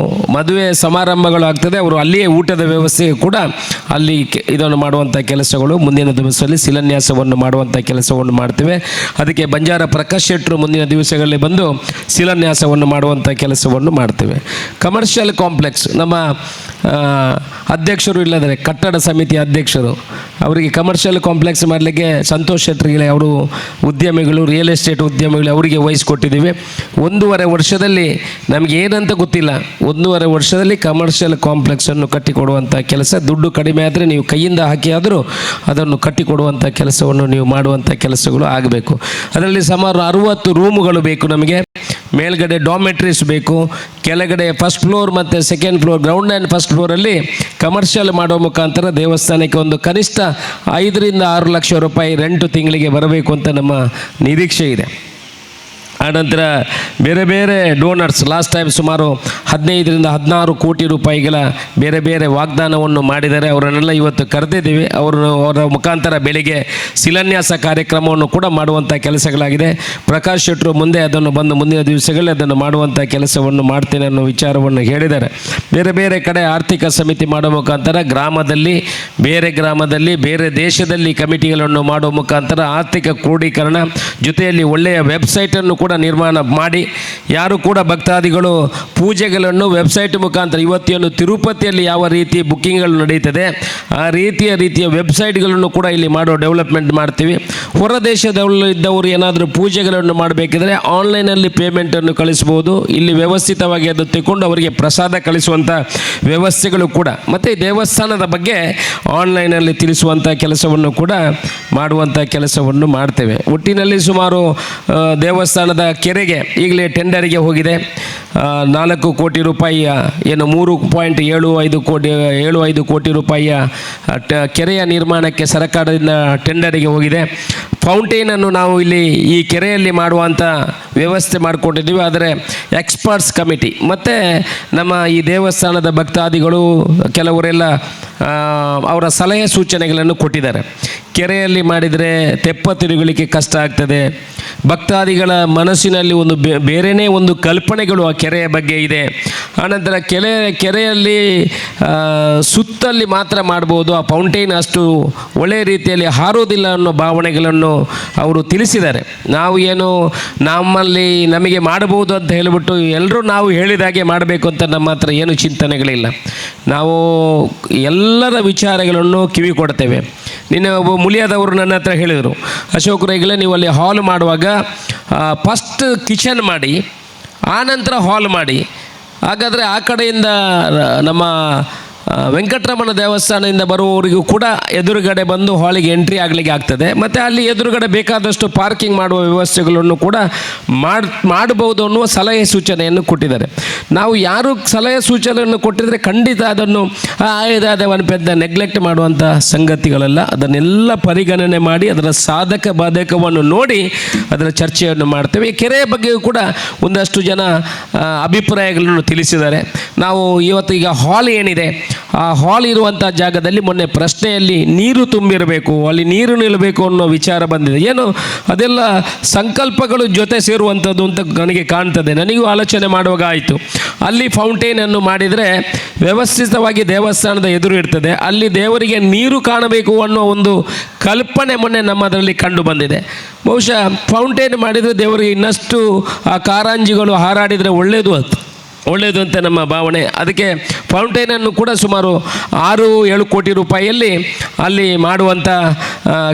ಮದುವೆ ಸಮಾರಂಭಗಳು ಆಗ್ತದೆ, ಅವರು ಅಲ್ಲಿಯೇ ಊಟದ ವ್ಯವಸ್ಥೆ ಕೂಡ ಅಲ್ಲಿ ಇದನ್ನು ಮಾಡುವಂಥ ಕೆಲಸಗಳು ಮುಂದಿನ ದಿವಸದಲ್ಲಿ ಶಿಲಾನ್ಯಾಸವನ್ನು ಮಾಡುವಂಥ ಕೆಲಸವನ್ನು ಮಾಡ್ತೇವೆ. ಅದಕ್ಕೆ ಬಂಜಾರ ಪ್ರಕಾಶ್ ಶೆಟ್ಟರು ಮುಂದಿನ ದಿವಸಗಳಲ್ಲಿ ಬಂದು ಶಿಲಾನ್ಯಾಸವನ್ನು ಮಾಡುವಂಥ ಕೆಲಸವನ್ನು ಮಾಡ್ತೇವೆ. ಕಮರ್ಷಿಯಲ್ ಕಾಂಪ್ಲೆಕ್ಸ್, ನಮ್ಮ ಅಧ್ಯಕ್ಷರು ಇಲ್ಲದ್ರೆ ಕಟ್ಟಡ ಸಮಿತಿ ಅಧ್ಯಕ್ಷರು, ಅವರಿಗೆ ಕಮರ್ಷಿಯಲ್ ಕಾಂಪ್ಲೆಕ್ಸ್ ಮಾಡಲಿಕ್ಕೆ ಸಂತೋಷ್ ಶೆಟ್ಟರಿಗೆ, ಅವರು ಉದ್ಯಮಿಗಳು, ರಿಯಲ್ ಎಸ್ಟೇಟ್ ಉದ್ಯಮಿಗಳು, ಅವರಿಗೆ ವಹಿಸ್ಕೊಟ್ಟಿದ್ದೀವಿ. 1.5 ವರ್ಷದಲ್ಲಿ ನಮಗೆ ಏನಂತ ಗೊತ್ತಿಲ್ಲ, 1.5 ವರ್ಷದಲ್ಲಿ ಕಮರ್ಷಿಯಲ್ ಕಾಂಪ್ಲೆಕ್ಸನ್ನು ಕಟ್ಟಿಕೊಡುವಂಥ ಕೆಲಸ. ದುಡ್ಡು ಕಡಿಮೆ ಆದರೆ ನೀವು ಕೈಯಿಂದ ಹಾಕಿ ಆದರೂ ಅದನ್ನು ಕಟ್ಟಿಕೊಡುವಂಥ ಕೆಲಸವನ್ನು ನೀವು ಮಾಡುವಂಥ ಕೆಲಸಗಳು ಆಗಬೇಕು. ಅದರಲ್ಲಿ ಸುಮಾರು 60 ರೂಮುಗಳು ಬೇಕು ನಮಗೆ. ಮೇಲ್ಗಡೆ ಡಾಮೆಟ್ರೀಸ್ ಬೇಕು, ಕೆಳಗಡೆ ಫಸ್ಟ್ ಫ್ಲೋರ್ ಮತ್ತು second floor, ground and first ಫ್ಲೋರಲ್ಲಿ ಕಮರ್ಷಿಯಲ್ ಮಾಡೋ ಮುಖಾಂತರ ದೇವಸ್ಥಾನಕ್ಕೆ ಒಂದು ಕನಿಷ್ಠ 5 ರಿಂದ 6 ಲಕ್ಷ ರೂಪಾಯಿ ರೆಂಟು ತಿಂಗಳಿಗೆ ಬರಬೇಕು ಅಂತ ನಮ್ಮ ನಿರೀಕ್ಷೆ ಇದೆ. ಆನಂತರ ಬೇರೆ ಬೇರೆ ಡೋನರ್ಸ್ ಲಾಸ್ಟ್ ಟೈಮ್ ಸುಮಾರು 15 ರಿಂದ 16 ಕೋಟಿ ರೂಪಾಯಿಗಳ ಬೇರೆ ಬೇರೆ ವಾಗ್ದಾನವನ್ನು ಮಾಡಿದ್ದಾರೆ. ಅವರನ್ನೆಲ್ಲ ಇವತ್ತು ಕರೆದಿದ್ದೀವಿ. ಅವರ ಮುಖಾಂತರ ಬೆಳಿಗ್ಗೆ ಶಿಲಾನ್ಯಾಸ ಕಾರ್ಯಕ್ರಮವನ್ನು ಕೂಡ ಮಾಡುವಂಥ ಕೆಲಸಗಳಾಗಿದೆ. ಪ್ರಕಾಶ್ ಶೆಟ್ಟರು ಮುಂದೆ ಅದನ್ನು ಬಂದು ಮುಂದಿನ ದಿವಸಗಳಲ್ಲಿ ಅದನ್ನು ಮಾಡುವಂಥ ಕೆಲಸವನ್ನು ಮಾಡ್ತೇನೆ ಅನ್ನೋ ವಿಚಾರವನ್ನು ಹೇಳಿದ್ದಾರೆ. ಬೇರೆ ಬೇರೆ ಕಡೆ ಆರ್ಥಿಕ ಸಮಿತಿ ಮಾಡೋ ಮುಖಾಂತರ ಗ್ರಾಮದಲ್ಲಿ ಬೇರೆ ದೇಶದಲ್ಲಿ ಕಮಿಟಿಗಳನ್ನು ಮಾಡೋ ಮುಖಾಂತರ ಆರ್ಥಿಕ ಕ್ರೋಢೀಕರಣ ಜೊತೆಯಲ್ಲಿ ಒಳ್ಳೆಯ ವೆಬ್ಸೈಟನ್ನು ಕೂಡ ನಿರ್ಮಾಣ ಮಾಡಿ, ಯಾರು ಕೂಡ ಭಕ್ತಾದಿಗಳು ಪೂಜೆಗಳನ್ನು ವೆಬ್ಸೈಟ್ ಮುಖಾಂತರ, ಇವತ್ತೇನು ತಿರುಪತಿಯಲ್ಲಿ ಯಾವ ರೀತಿ ಬುಕ್ಕಿಂಗ್ಗಳು ನಡೀತದೆ ಆ ರೀತಿಯ ವೆಬ್ಸೈಟ್ಗಳನ್ನು ಕೂಡ ಇಲ್ಲಿ ಮಾಡೋ ಡೆವಲಪ್ಮೆಂಟ್ ಮಾಡ್ತೀವಿ. ಹೊರ ದೇಶದಲ್ಲಿದ್ದವರು ಏನಾದರೂ ಪೂಜೆಗಳನ್ನು ಮಾಡಬೇಕಿದ್ರೆ ಆನ್ಲೈನಲ್ಲಿ ಪೇಮೆಂಟನ್ನು ಕಳಿಸ್ಬೋದು. ಇಲ್ಲಿ ವ್ಯವಸ್ಥಿತವಾಗಿ ಅದು ತಗೊಂಡು ಅವರಿಗೆ ಪ್ರಸಾದ ಕಳಿಸುವಂಥ ವ್ಯವಸ್ಥೆಗಳು ಕೂಡ, ಮತ್ತು ದೇವಸ್ಥಾನದ ಬಗ್ಗೆ ಆನ್ಲೈನಲ್ಲಿ ತಿಳಿಸುವಂಥ ಕೆಲಸವನ್ನು ಕೂಡ ಮಾಡುವಂಥ ಕೆಲಸವನ್ನು ಮಾಡ್ತೇವೆ. ಒಟ್ಟಿನಲ್ಲಿ ಸುಮಾರು ದೇವಸ್ಥಾನದ ಕೆರೆಗೆ ಈಗಲೇ ಟೆಂಡರಿಗೆ ಹೋಗಿದೆ. 4 ಕೋಟಿ ರೂಪಾಯಿಯ ಏನು 3.75 ಕೋಟಿ ರೂಪಾಯಿಯ ಕೆರೆಯ ನಿರ್ಮಾಣಕ್ಕೆ ಸರ್ಕಾರದಿಂದ ಟೆಂಡರಿಗೆ ಹೋಗಿದೆ. ಫೌಂಟೇನನ್ನು ನಾವು ಇಲ್ಲಿ ಈ ಕೆರೆಯಲ್ಲಿ ಮಾಡುವಂಥ ವ್ಯವಸ್ಥೆ ಮಾಡಿಕೊಂಡಿದ್ದೀವಿ. ಆದರೆ ಎಕ್ಸ್ಪರ್ಟ್ಸ್ ಕಮಿಟಿ ಮತ್ತು ನಮ್ಮ ಈ ದೇವಸ್ಥಾನದ ಭಕ್ತಾದಿಗಳು ಕೆಲವರೆಲ್ಲ ಅವರ ಸಲಹೆ ಸೂಚನೆಗಳನ್ನು ಕೊಟ್ಟಿದ್ದಾರೆ. ಕೆರೆಯಲ್ಲಿ ಮಾಡಿದರೆ ತೆಪ್ಪ ತಿರುಗಲಿಕ್ಕೆ ಕಷ್ಟ ಆಗ್ತದೆ, ಭಕ್ತಾದಿಗಳ ಮನಸ್ಸಿನಲ್ಲಿ ಒಂದು ಬೇರೆಯೇ ಒಂದು ಕಲ್ಪನೆಗಳು ಆ ಕೆರೆಯ ಬಗ್ಗೆ ಇದೆ. ಆನಂತರ ಕೆರೆಯಲ್ಲಿ ಸುತ್ತಲ್ಲಿ ಮಾತ್ರ ಮಾಡ್ಬೋದು, ಆ ಫೌಂಟೇನ್ ಅಷ್ಟು ಒಳ್ಳೆಯ ರೀತಿಯಲ್ಲಿ ಹಾರೋದಿಲ್ಲ ಅನ್ನೋ ಭಾವನೆಗಳನ್ನು ಅವರು ತಿಳಿಸಿದ್ದಾರೆ. ನಾವು ಏನು ನಮಗೆ ಮಾಡಬಹುದು ಅಂತ ಹೇಳಿಬಿಟ್ಟು ಎಲ್ಲರೂ ನಾವು ಹೇಳಿದಾಗೆ ಮಾಡಬೇಕು ಅಂತ ನಮ್ಮ ಹತ್ರ ಏನು ಚಿಂತನೆಗಳಿಲ್ಲ. ನಾವು ಎಲ್ಲರ ವಿಚಾರಗಳನ್ನು ಕಿವಿ ಕೊಡ್ತೇವೆ. ನಿನ್ನೆ ಒಬ್ಬ ಮುಳಿಯಾದವರು ನನ್ನ ಹತ್ರ ಹೇಳಿದರು, ಅಶೋಕ್ ರೈಗಲೇ ನೀವು ಅಲ್ಲಿ ಹಾಲ್ ಮಾಡುವಾಗ ಫಸ್ಟ್ ಕಿಚನ್ ಮಾಡಿ ಆನಂತರ ಹಾಲ್ ಮಾಡಿ, ಹಾಗಾದರೆ ಆ ಕಡೆಯಿಂದ ನಮ್ಮ ವೆಂಕಟರಮಣ ದೇವಸ್ಥಾನದಿಂದ ಬರುವವರಿಗೂ ಕೂಡ ಎದುರುಗಡೆ ಬಂದು ಹಾಲಿಗೆ ಎಂಟ್ರಿ ಆಗಲಿಕ್ಕೆ ಆಗ್ತದೆ. ಮತ್ತು ಅಲ್ಲಿ ಎದುರುಗಡೆ ಬೇಕಾದಷ್ಟು ಪಾರ್ಕಿಂಗ್ ಮಾಡುವ ವ್ಯವಸ್ಥೆಗಳನ್ನು ಕೂಡ ಮಾಡಬಹುದು ಅನ್ನುವ ಸಲಹೆ ಸೂಚನೆಯನ್ನು ಕೊಟ್ಟಿದ್ದಾರೆ. ನಾವು ಯಾರು ಸಲಹೆ ಸೂಚನೆಯನ್ನು ಕೊಟ್ಟಿದ್ರೆ ಖಂಡಿತ ಅದನ್ನು ಆಯದಾದವನ ಪೆದ್ದ ನೆಗ್ಲೆಕ್ಟ್ ಮಾಡುವಂಥ ಸಂಗತಿಗಳಲ್ಲ. ಅದನ್ನೆಲ್ಲ ಪರಿಗಣನೆ ಮಾಡಿ ಅದರ ಸಾಧಕ ಬಾಧಕವನ್ನು ನೋಡಿ ಅದರ ಚರ್ಚೆಯನ್ನು ಮಾಡ್ತೇವೆ. ಈ ಕೆರೆಯ ಬಗ್ಗೆಯೂ ಕೂಡ ಒಂದಷ್ಟು ಜನ ಅಭಿಪ್ರಾಯಗಳನ್ನು ತಿಳಿಸಿದ್ದಾರೆ. ನಾವು ಇವತ್ತೀಗ ಹಾಲ್ ಏನಿದೆ, ಆ ಹಾಲ್ ಇರುವಂಥ ಜಾಗದಲ್ಲಿ ಮೊನ್ನೆ ಪ್ರಶ್ನೆಯಲ್ಲಿ ನೀರು ತುಂಬಿರಬೇಕು, ಅಲ್ಲಿ ನೀರು ನಿಲ್ಲಬೇಕು ಅನ್ನೋ ವಿಚಾರ ಬಂದಿದೆ. ಏನು ಅದೆಲ್ಲ ಸಂಕಲ್ಪಗಳು ಜೊತೆ ಸೇರುವಂಥದ್ದು ಅಂತ ನನಗೆ ಕಾಣ್ತದೆ. ನನಗೂ ಆಲೋಚನೆ ಮಾಡುವಾಗ ಆಯಿತು, ಅಲ್ಲಿ ಫೌಂಟೇನನ್ನು ಮಾಡಿದರೆ ವ್ಯವಸ್ಥಿತವಾಗಿ ದೇವಸ್ಥಾನದ ಎದುರು ಇರ್ತದೆ, ಅಲ್ಲಿ ದೇವರಿಗೆ ನೀರು ಕಾಣಬೇಕು ಅನ್ನೋ ಒಂದು ಕಲ್ಪನೆ ಮೊನ್ನೆ ನಮ್ಮದರಲ್ಲಿ ಕಂಡು ಬಂದಿದೆ. ಬಹುಶಃ ಫೌಂಟೇನ್ ಮಾಡಿದರೆ ದೇವರಿಗೆ ಇನ್ನಷ್ಟು ಆ ಕಾರಂಜಿಗಳು ಹಾರಾಡಿದರೆ ಒಳ್ಳೆಯದು ಅಂತ ನಮ್ಮ ಭಾವನೆ. ಅದಕ್ಕೆ ಫೌಂಟೇನನ್ನು ಕೂಡ ಸುಮಾರು 6-7 ಕೋಟಿ ರೂಪಾಯಿಯಲ್ಲಿ ಅಲ್ಲಿ ಮಾಡುವಂಥ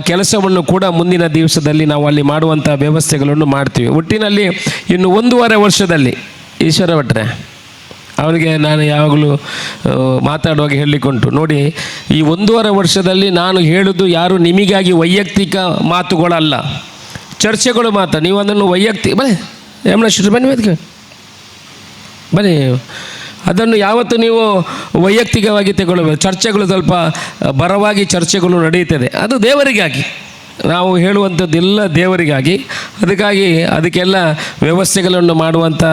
ಕೆಲಸವನ್ನು ಕೂಡ ಮುಂದಿನ ದಿವಸದಲ್ಲಿ ನಾವು ಅಲ್ಲಿ ಮಾಡುವಂಥ ವ್ಯವಸ್ಥೆಗಳನ್ನು ಮಾಡ್ತೀವಿ. ಒಟ್ಟಿನಲ್ಲಿ ಇನ್ನು 1.5 ವರ್ಷದಲ್ಲಿ ಈಶ್ವರ ಭಟ್ರೆ ಅವರಿಗೆ ನಾನು ಯಾವಾಗಲೂ ಮಾತಾಡುವಾಗ ಹೇಳಲಿಕ್ಕುಂಟು ನೋಡಿ, ಈ 1.5 ವರ್ಷದಲ್ಲಿ ನಾನು ಹೇಳೋದು ಯಾರು ನಿಮಗಾಗಿ ವೈಯಕ್ತಿಕ ಮಾತುಗಳಲ್ಲ, ಚರ್ಚೆಗಳು ಮಾತ್ರ. ನೀವು ಅದನ್ನು ವೈಯಕ್ತಿಕ ಬನ್ನಿ ಅದನ್ನು ಯಾವತ್ತು ನೀವು ವೈಯಕ್ತಿಕವಾಗಿ ತಗೊಳ್ಬೇಕು. ಚರ್ಚೆಗಳು ಸ್ವಲ್ಪ ಬರವಾಗಿ ಚರ್ಚೆಗಳು ನಡೆಯುತ್ತದೆ, ಅದು ದೇವರಿಗಾಗಿ ನಾವು ಹೇಳುವಂಥದ್ದೆಲ್ಲ ದೇವರಿಗಾಗಿ. ಅದಕ್ಕೆಲ್ಲ ವ್ಯವಸ್ಥೆಗಳನ್ನು ಮಾಡುವಂಥ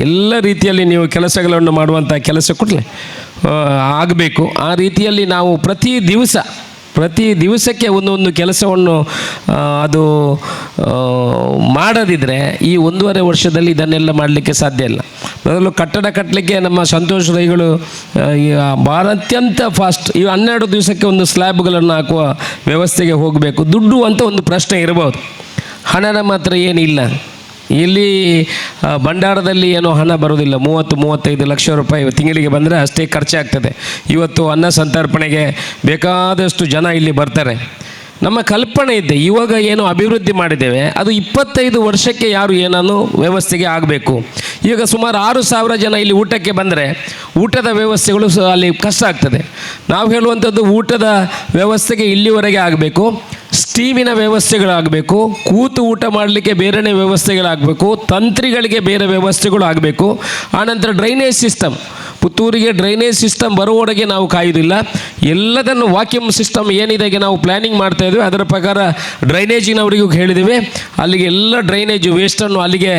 ಎಲ್ಲ ರೀತಿಯಲ್ಲಿ ನೀವು ಕೆಲಸಗಳನ್ನು ಮಾಡುವಂಥ ಕೆಲಸ ಕೊಡಲೇ ಆಗಬೇಕು. ಆ ರೀತಿಯಲ್ಲಿ ನಾವು ಪ್ರತಿ ದಿವಸಕ್ಕೆ ಒಂದೊಂದು ಕೆಲಸವನ್ನು ಅದು ಮಾಡದಿದ್ದರೆ ಈ 1.5 ವರ್ಷದಲ್ಲಿ ಇದನ್ನೆಲ್ಲ ಮಾಡಲಿಕ್ಕೆ ಸಾಧ್ಯ ಇಲ್ಲ. ಮೊದಲು ಕಟ್ಟಡ ಕಟ್ಟಲಿಕ್ಕೆ ನಮ್ಮ ಸಂತೋಷ್ ರೈಗಳು ಭಾಳ ಅತ್ಯಂತ ಫಾಸ್ಟ್ ಈ 12 ದಿವಸಕ್ಕೆ ಒಂದು ಸ್ಲ್ಯಾಬ್ಗಳನ್ನು ಹಾಕುವ ವ್ಯವಸ್ಥೆಗೆ ಹೋಗಬೇಕು. ದುಡ್ಡು ಅಂತ ಒಂದು ಪ್ರಶ್ನೆ ಇರಬಹುದು, ಹಣದ ಮಾತ್ರ ಏನಿಲ್ಲ. ಇಲ್ಲಿ ಭಂಡಾರದಲ್ಲಿ ಏನೋ ಹಣ ಬರೋದಿಲ್ಲ. 30-35 ಲಕ್ಷ ರೂಪಾಯಿ ತಿಂಗಳಿಗೆ ಬಂದರೆ ಅಷ್ಟೇ ಖರ್ಚಾಗ್ತದೆ. ಇವತ್ತು ಅನ್ನ ಸಂತರ್ಪಣೆಗೆ ಬೇಕಾದಷ್ಟು ಜನ ಇಲ್ಲಿ ಬರ್ತಾರೆ. ನಮ್ಮ ಕಲ್ಪನೆ ಇದೆ, ಇವಾಗ ಏನು ಅಭಿವೃದ್ಧಿ ಮಾಡಿದ್ದೇವೆ ಅದು 25 ವರ್ಷಕ್ಕೆ ಯಾರು ಏನನ್ನು ವ್ಯವಸ್ಥೆಗೆ ಆಗಬೇಕು. ಈಗ ಸುಮಾರು 6,000 ಜನ ಇಲ್ಲಿ ಊಟಕ್ಕೆ ಬಂದರೆ ಊಟದ ವ್ಯವಸ್ಥೆಗಳು ಅಲ್ಲಿ ಕಷ್ಟ ಆಗ್ತದೆ. ನಾವು ಹೇಳುವಂಥದ್ದು ಊಟದ ವ್ಯವಸ್ಥೆಗೆ ಇಲ್ಲಿವರೆಗೆ ಆಗಬೇಕು, ಸ್ಟೀಮಿನ ವ್ಯವಸ್ಥೆಗಳಾಗಬೇಕು, ಕೂತು ಊಟ ಮಾಡಲಿಕ್ಕೆ ಬೇರೆಯೇ ವ್ಯವಸ್ಥೆಗಳಾಗಬೇಕು, ತಂತ್ರಿಗಳಿಗೆ ಬೇರೆ ವ್ಯವಸ್ಥೆಗಳು ಆಗಬೇಕು. ಆನಂತರ ಡ್ರೈನೇಜ್ ಸಿಸ್ಟಮ್, ಪುತ್ತೂರಿಗೆ ಡ್ರೈನೇಜ್ ಸಿಸ್ಟಮ್ ಬರುವವರೆಗೆ ನಾವು ಕಾಯುವುದಿಲ್ಲ. ಎಲ್ಲದನ್ನು ವಾಕ್ಯೂಮ್ ಸಿಸ್ಟಮ್ ಏನಿದೆ ನಾವು ಪ್ಲ್ಯಾನಿಂಗ್ ಮಾಡ್ತಾ ಇದ್ದೀವಿ, ಅದರ ಪ್ರಕಾರ ಡ್ರೈನೇಜಿನವರಿಗೂ ಹೇಳಿದ್ದೀವಿ. ಅಲ್ಲಿಗೆ ಎಲ್ಲ ಡ್ರೈನೇಜ್ ವೇಸ್ಟನ್ನು ಅಲ್ಲಿಗೆ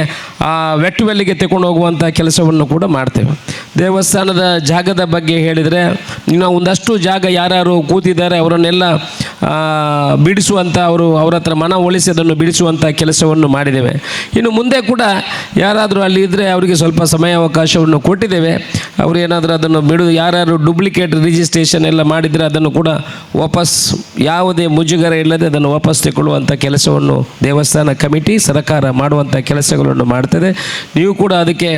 ವೆಟ್ ವೆಲ್ಲಿಗೆ ತಗೊಂಡು ಹೋಗುವಂಥ ಕೆಲಸವನ್ನು ಕೂಡ ಮಾಡ್ತೇವೆ. ದೇವಸ್ಥಾನದ ಜಾಗದ ಬಗ್ಗೆ ಹೇಳಿದರೆ ನಾವು ಒಂದಷ್ಟು ಜಾಗ ಯಾರು ಕೂತಿದ್ದಾರೆ ಅವರನ್ನೆಲ್ಲ ಬಿಡಿಸುವಂಥ ಅವ್ರ ಹತ್ರ ಮನ ಒಲಿಸಿ ಅದನ್ನು ಬಿಡಿಸುವಂಥ ಕೆಲಸವನ್ನು ಮಾಡಿದ್ದೇವೆ. ಇನ್ನು ಮುಂದೆ ಕೂಡ ಯಾರಾದರೂ ಅಲ್ಲಿ ಇದ್ದರೆ ಅವರಿಗೆ ಸ್ವಲ್ಪ ಸಮಯಾವಕಾಶವನ್ನು ಕೊಟ್ಟಿದ್ದೇವೆ. ಅವರು ಏನಾದರೂ ಅದನ್ನು ಯಾರು ಡೂಪ್ಲಿಕೇಟ್ ರಿಜಿಸ್ಟ್ರೇಷನ್ ಎಲ್ಲ ಮಾಡಿದರೆ ಅದನ್ನು ಕೂಡ ವಾಪಸ್ ಯಾವುದೇ ಮುಜುಗರ ಇಲ್ಲದೆ ಅದನ್ನು ವಾಪಸ್ ತಗೊಳ್ಳುವಂಥ ಕೆಲಸವನ್ನು ದೇವಸ್ಥಾನ ಕಮಿಟಿ ಸರ್ಕಾರ ಮಾಡುವಂಥ ಕೆಲಸಗಳನ್ನು ಮಾಡ್ತದೆ. ನೀವು ಕೂಡ ಅದಕ್ಕೆ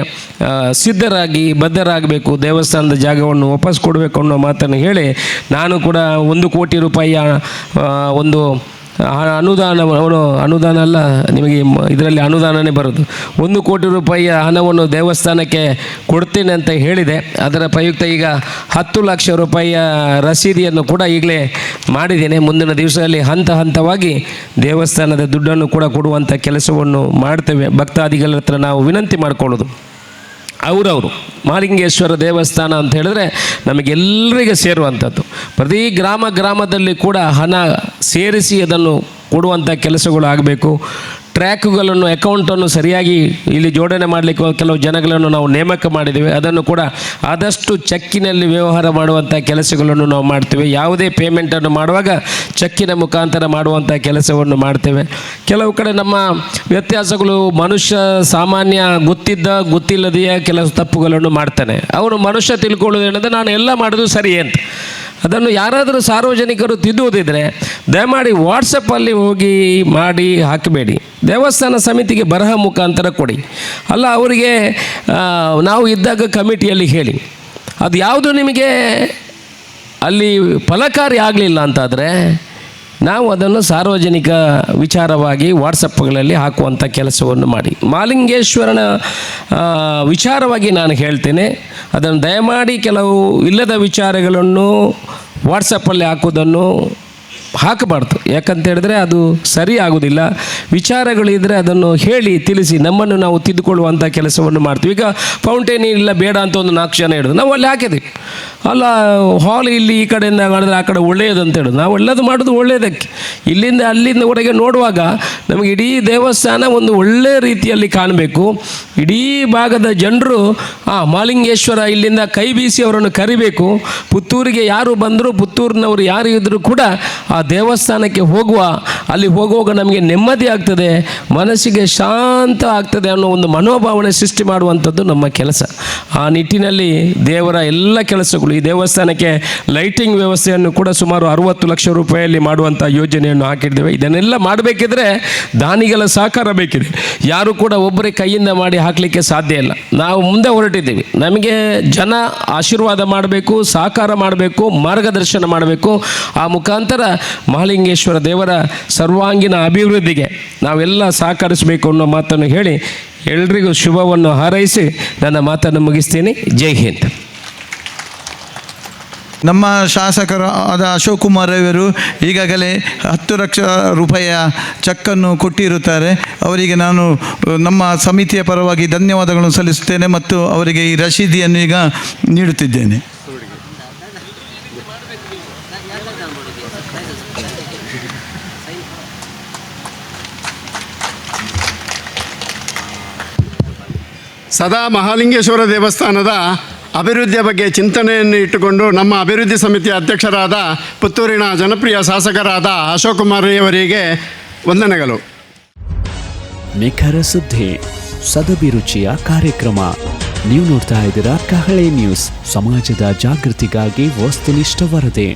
ಬದ್ಧರಾಗಬೇಕು. ದೇವಸ್ಥಾನದ ಜಾಗವನ್ನು ವಾಪಸ್ ಕೊಡಬೇಕು ಅನ್ನೋ ಮಾತನ್ನು ಹೇಳಿ ನಾನು ಕೂಡ 1 ಕೋಟಿ ರೂಪಾಯಿಯ ಒಂದು ಅನುದಾನ ಅಲ್ಲ, ನಿಮಗೆ ಇದರಲ್ಲಿ ಅನುದಾನನೇ ಬರೋದು. 1 ಕೋಟಿ ರೂಪಾಯಿಯ ಹಣವನ್ನು ದೇವಸ್ಥಾನಕ್ಕೆ ಕೊಡ್ತೇನೆ ಅಂತ ಹೇಳಿದೆ. ಅದರ ಪ್ರಯುಕ್ತ ಈಗ 10 ಲಕ್ಷ ರೂಪಾಯಿಯ ರಸೀದಿಯನ್ನು ಕೂಡ ಈಗಲೇ ಮಾಡಿದ್ದೇನೆ. ಮುಂದಿನ ದಿವಸದಲ್ಲಿ ಹಂತವಾಗಿ ದೇವಸ್ಥಾನದ ದುಡ್ಡನ್ನು ಕೂಡ ಕೊಡುವಂಥ ಕೆಲಸವನ್ನು ಮಾಡ್ತೇವೆ. ಭಕ್ತಾದಿಗಳ ಹತ್ರ ನಾವು ವಿನಂತಿ ಮಾಡಿಕೊಳ್ಳೋದು, ಅವರವರು ಮಹಾಲಿಂಗೇಶ್ವರ ದೇವಸ್ಥಾನ ಅಂತ ಹೇಳಿದ್ರೆ ನಮಗೆಲ್ಲರಿಗೆ ಸೇರುವಂಥದ್ದು. ಪ್ರತಿ ಗ್ರಾಮದಲ್ಲಿ ಕೂಡ ಹಣ ಸೇರಿಸಿ ಅದನ್ನು ಕೊಡುವಂಥ ಕೆಲಸಗಳು ಆಗಬೇಕು. ಟ್ರ್ಯಾಕ್ಗಳನ್ನು ಅಕೌಂಟನ್ನು ಸರಿಯಾಗಿ ಇಲ್ಲಿ ಜೋಡಣೆ ಮಾಡಲಿಕ್ಕೆ ಕೆಲವು ಜನಗಳನ್ನು ನಾವು ನೇಮಕ ಮಾಡಿದ್ದೇವೆ. ಅದನ್ನು ಕೂಡ ಆದಷ್ಟು ಚೆಕ್ಕಿನಲ್ಲಿ ವ್ಯವಹಾರ ಮಾಡುವಂಥ ಕೆಲಸಗಳನ್ನು ನಾವು ಮಾಡ್ತೇವೆ. ಯಾವುದೇ ಪೇಮೆಂಟನ್ನು ಮಾಡುವಾಗ ಚೆಕ್ಕಿನ ಮುಖಾಂತರ ಮಾಡುವಂಥ ಕೆಲಸವನ್ನು ಮಾಡ್ತೇವೆ. ಕೆಲವು ಕಡೆ ನಮ್ಮ ವ್ಯತ್ಯಾಸಗಳು, ಮನುಷ್ಯ ಸಾಮಾನ್ಯ ಗೊತ್ತಿಲ್ಲದೆಯೇ ಕೆಲವು ತಪ್ಪುಗಳನ್ನು ಮಾಡ್ತಾನೆ. ಅವನು ಮನುಷ್ಯ ತಿಳ್ಕೊಳ್ಳೋದೇನೆಂದರೆ ನಾನು ಎಲ್ಲ ಮಾಡೋದು ಸರಿ ಅಂತ. ಅದನ್ನು ಯಾರಾದರೂ ಸಾರ್ವಜನಿಕರು ತಿದ್ದುವುದಿದ್ದರೆ ದಯಮಾಡಿ ವಾಟ್ಸಪ್ಪಲ್ಲಿ ಹೋಗಿ ಮಾಡಿ ಹಾಕಬೇಡಿ. ದೇವಸ್ಥಾನ ಸಮಿತಿಗೆ ಬರಹ ಮುಖಾಂತರ ಕೊಡಿ. ಅಲ್ಲ, ಅವರಿಗೆ ನಾವು ಇದ್ದಾಗ ಕಮಿಟಿಯಲ್ಲಿ ಹೇಳಿ. ಅದು ಯಾವುದು ನಿಮಗೆ ಅಲ್ಲಿ ಫಲಕಾರಿ ಆಗಲಿಲ್ಲ ಅಂತಾದರೆ ನಾವು ಅದನ್ನು ಸಾರ್ವಜನಿಕ ವಿಚಾರವಾಗಿ ವಾಟ್ಸಪ್ಗಳಲ್ಲಿ ಹಾಕುವಂಥ ಕೆಲಸವನ್ನು ಮಾಡಿ. ಮಹಾಲಿಂಗೇಶ್ವರನ ವಿಚಾರವಾಗಿ ನಾನು ಹೇಳ್ತೇನೆ, ಅದನ್ನು ದಯಮಾಡಿ ಕೆಲವು ಇಲ್ಲದ ವಿಚಾರಗಳನ್ನು ವಾಟ್ಸಪ್ಪಲ್ಲಿ ಹಾಕೋದನ್ನು ಹಾಕಬಾರ್ದು. ಯಾಕಂತ ಹೇಳಿದ್ರೆ ಅದು ಸರಿ ಆಗೋದಿಲ್ಲ. ವಿಚಾರಗಳಿದ್ದರೆ ಅದನ್ನು ಹೇಳಿ ತಿಳಿಸಿ ನಮ್ಮನ್ನು ನಾವು ತಿದ್ದುಕೊಳ್ಳುವಂಥ ಕೆಲಸವನ್ನು ಮಾಡ್ತೀವಿ. ಈಗ ಫೌಂಟೇನ್ ಇಲ್ಲ ಬೇಡ ಅಂತ ಒಂದು 4 ಜನ ಹೇಳಿದ್ರು, ನಾವು ಅಲ್ಲಿ ಹಾಕಿದ್ವಿ. ಅಲ್ಲ ಹಾಲ್ ಇಲ್ಲಿ ಈ ಕಡೆಯಿಂದ ಮಾಡಿದ್ರೆ ಆ ಕಡೆ ಒಳ್ಳೆಯದು ಅಂತ ಹೇಳಿದ್ರು. ನಾವು ಎಲ್ಲದು ಮಾಡೋದು ಒಳ್ಳೆಯದಕ್ಕೆ. ಇಲ್ಲಿಂದ ಅಲ್ಲಿಂದವರೆಗೆ ನೋಡುವಾಗ ನಮಗೆ ಇಡೀ ದೇವಸ್ಥಾನ ಒಂದು ಒಳ್ಳೆಯ ರೀತಿಯಲ್ಲಿ ಕಾಣಬೇಕು. ಇಡೀ ಭಾಗದ ಜನರು ಮಹಾಲಿಂಗೇಶ್ವರ ಇಲ್ಲಿಂದ ಕೈ ಬೀಸಿ ಅವರನ್ನು ಕರಿಬೇಕು. ಪುತ್ತೂರಿಗೆ ಯಾರು ಬಂದರೂ, ಪುತ್ತೂರಿನವರು ಯಾರು ಇದ್ದರೂ ಕೂಡ ಆ ದೇವಸ್ಥಾನಕ್ಕೆ ಅಲ್ಲಿ ಹೋಗುವಾಗ ನಮಗೆ ನೆಮ್ಮದಿ ಆಗ್ತದೆ, ಮನಸ್ಸಿಗೆ ಶಾಂತ ಆಗ್ತದೆ ಅನ್ನೋ ಒಂದು ಮನೋಭಾವನೆ ಸೃಷ್ಟಿ ಮಾಡುವಂಥದ್ದು ನಮ್ಮ ಕೆಲಸ. ಆ ನಿಟ್ಟಿನಲ್ಲಿ ದೇವರ ಎಲ್ಲ ಕೆಲಸಗಳು, ಈ ದೇವಸ್ಥಾನಕ್ಕೆ ಲೈಟಿಂಗ್ ವ್ಯವಸ್ಥೆಯನ್ನು ಕೂಡ ಸುಮಾರು 60 ಲಕ್ಷ ರೂಪಾಯಿಯಲ್ಲಿ ಮಾಡುವಂಥ ಯೋಜನೆಯನ್ನು ಹಾಕಿದ್ದೇವೆ. ಇದನ್ನೆಲ್ಲ ಮಾಡಬೇಕಿದ್ರೆ ದಾನಿಗಳ ಸಹಕಾರ ಬೇಕಿದೆ. ಯಾರು ಕೂಡ ಒಬ್ಬರೇ ಕೈಯಿಂದ ಮಾಡಿ ಹಾಕಲಿಕ್ಕೆ ಸಾಧ್ಯ ಇಲ್ಲ. ನಾವು ಮುಂದೆ ಹೊರಟಿದ್ದೀವಿ. ನಮಗೆ ಜನ ಆಶೀರ್ವಾದ ಮಾಡಬೇಕು, ಸಹಕಾರ ಮಾಡಬೇಕು, ಮಾರ್ಗದರ್ಶನ ಮಾಡಬೇಕು. ಆ ಮುಖಾಂತರ ಮಹಾಲಿಂಗೇಶ್ವರ ದೇವರ ಸರ್ವಾಂಗೀಣ ಅಭಿವೃದ್ಧಿಗೆ ನಾವೆಲ್ಲ ಸಹಕರಿಸಬೇಕು ಅನ್ನೋ ಮಾತನ್ನು ಹೇಳಿ ಎಲ್ರಿಗೂ ಶುಭವನ್ನು ಹಾರೈಸಿ ನನ್ನ ಮಾತನ್ನು ಮುಗಿಸ್ತೀನಿ. ಜೈ ಹಿಂದ್. ನಮ್ಮ ಶಾಸಕರಾದ ಅಶೋಕ್ ಕುಮಾರ್ ಅವರು ಈಗಾಗಲೇ 10 ಲಕ್ಷ ರೂಪಾಯಿಯ ಚೆಕ್ಕನ್ನು ಕೊಟ್ಟಿರುತ್ತಾರೆ. ಅವರಿಗೆ ನಾನು ನಮ್ಮ ಸಮಿತಿಯ ಪರವಾಗಿ ಧನ್ಯವಾದಗಳನ್ನು ಸಲ್ಲಿಸುತ್ತೇನೆ ಮತ್ತು ಅವರಿಗೆ ಈ ರಸೀದಿಯನ್ನು ಈಗ ನೀಡುತ್ತಿದ್ದೇನೆ. ಸದಾ ಮಹಾಲಿಂಗೇಶ್ವರ ದೇವಸ್ಥಾನದ ಅಭಿವೃದ್ಧಿಯ ಬಗ್ಗೆ ಚಿಂತನೆಯನ್ನು ಇಟ್ಟುಕೊಂಡು ನಮ್ಮ ಅಭಿವೃದ್ಧಿ ಸಮಿತಿಯ ಅಧ್ಯಕ್ಷರಾದ ಪುತ್ತೂರಿನ ಜನಪ್ರಿಯ ಶಾಸಕರಾದ ಅಶೋಕ್ ಕುಮಾರ್ ಅವರಿಗೆ ವಂದನೆಗಳು. ನಿಖರ ಸುದ್ದಿ, ಸದಭಿರುಚಿಯ ಕಾರ್ಯಕ್ರಮ. ನೀವು ನೋಡ್ತಾ ಇದ್ದೀರಾ ಕಹಳೆ ನ್ಯೂಸ್, ಸಮಾಜದ ಜಾಗೃತಿಗಾಗಿ ವಸ್ತುನಿಷ್ಠ ವರದಿ.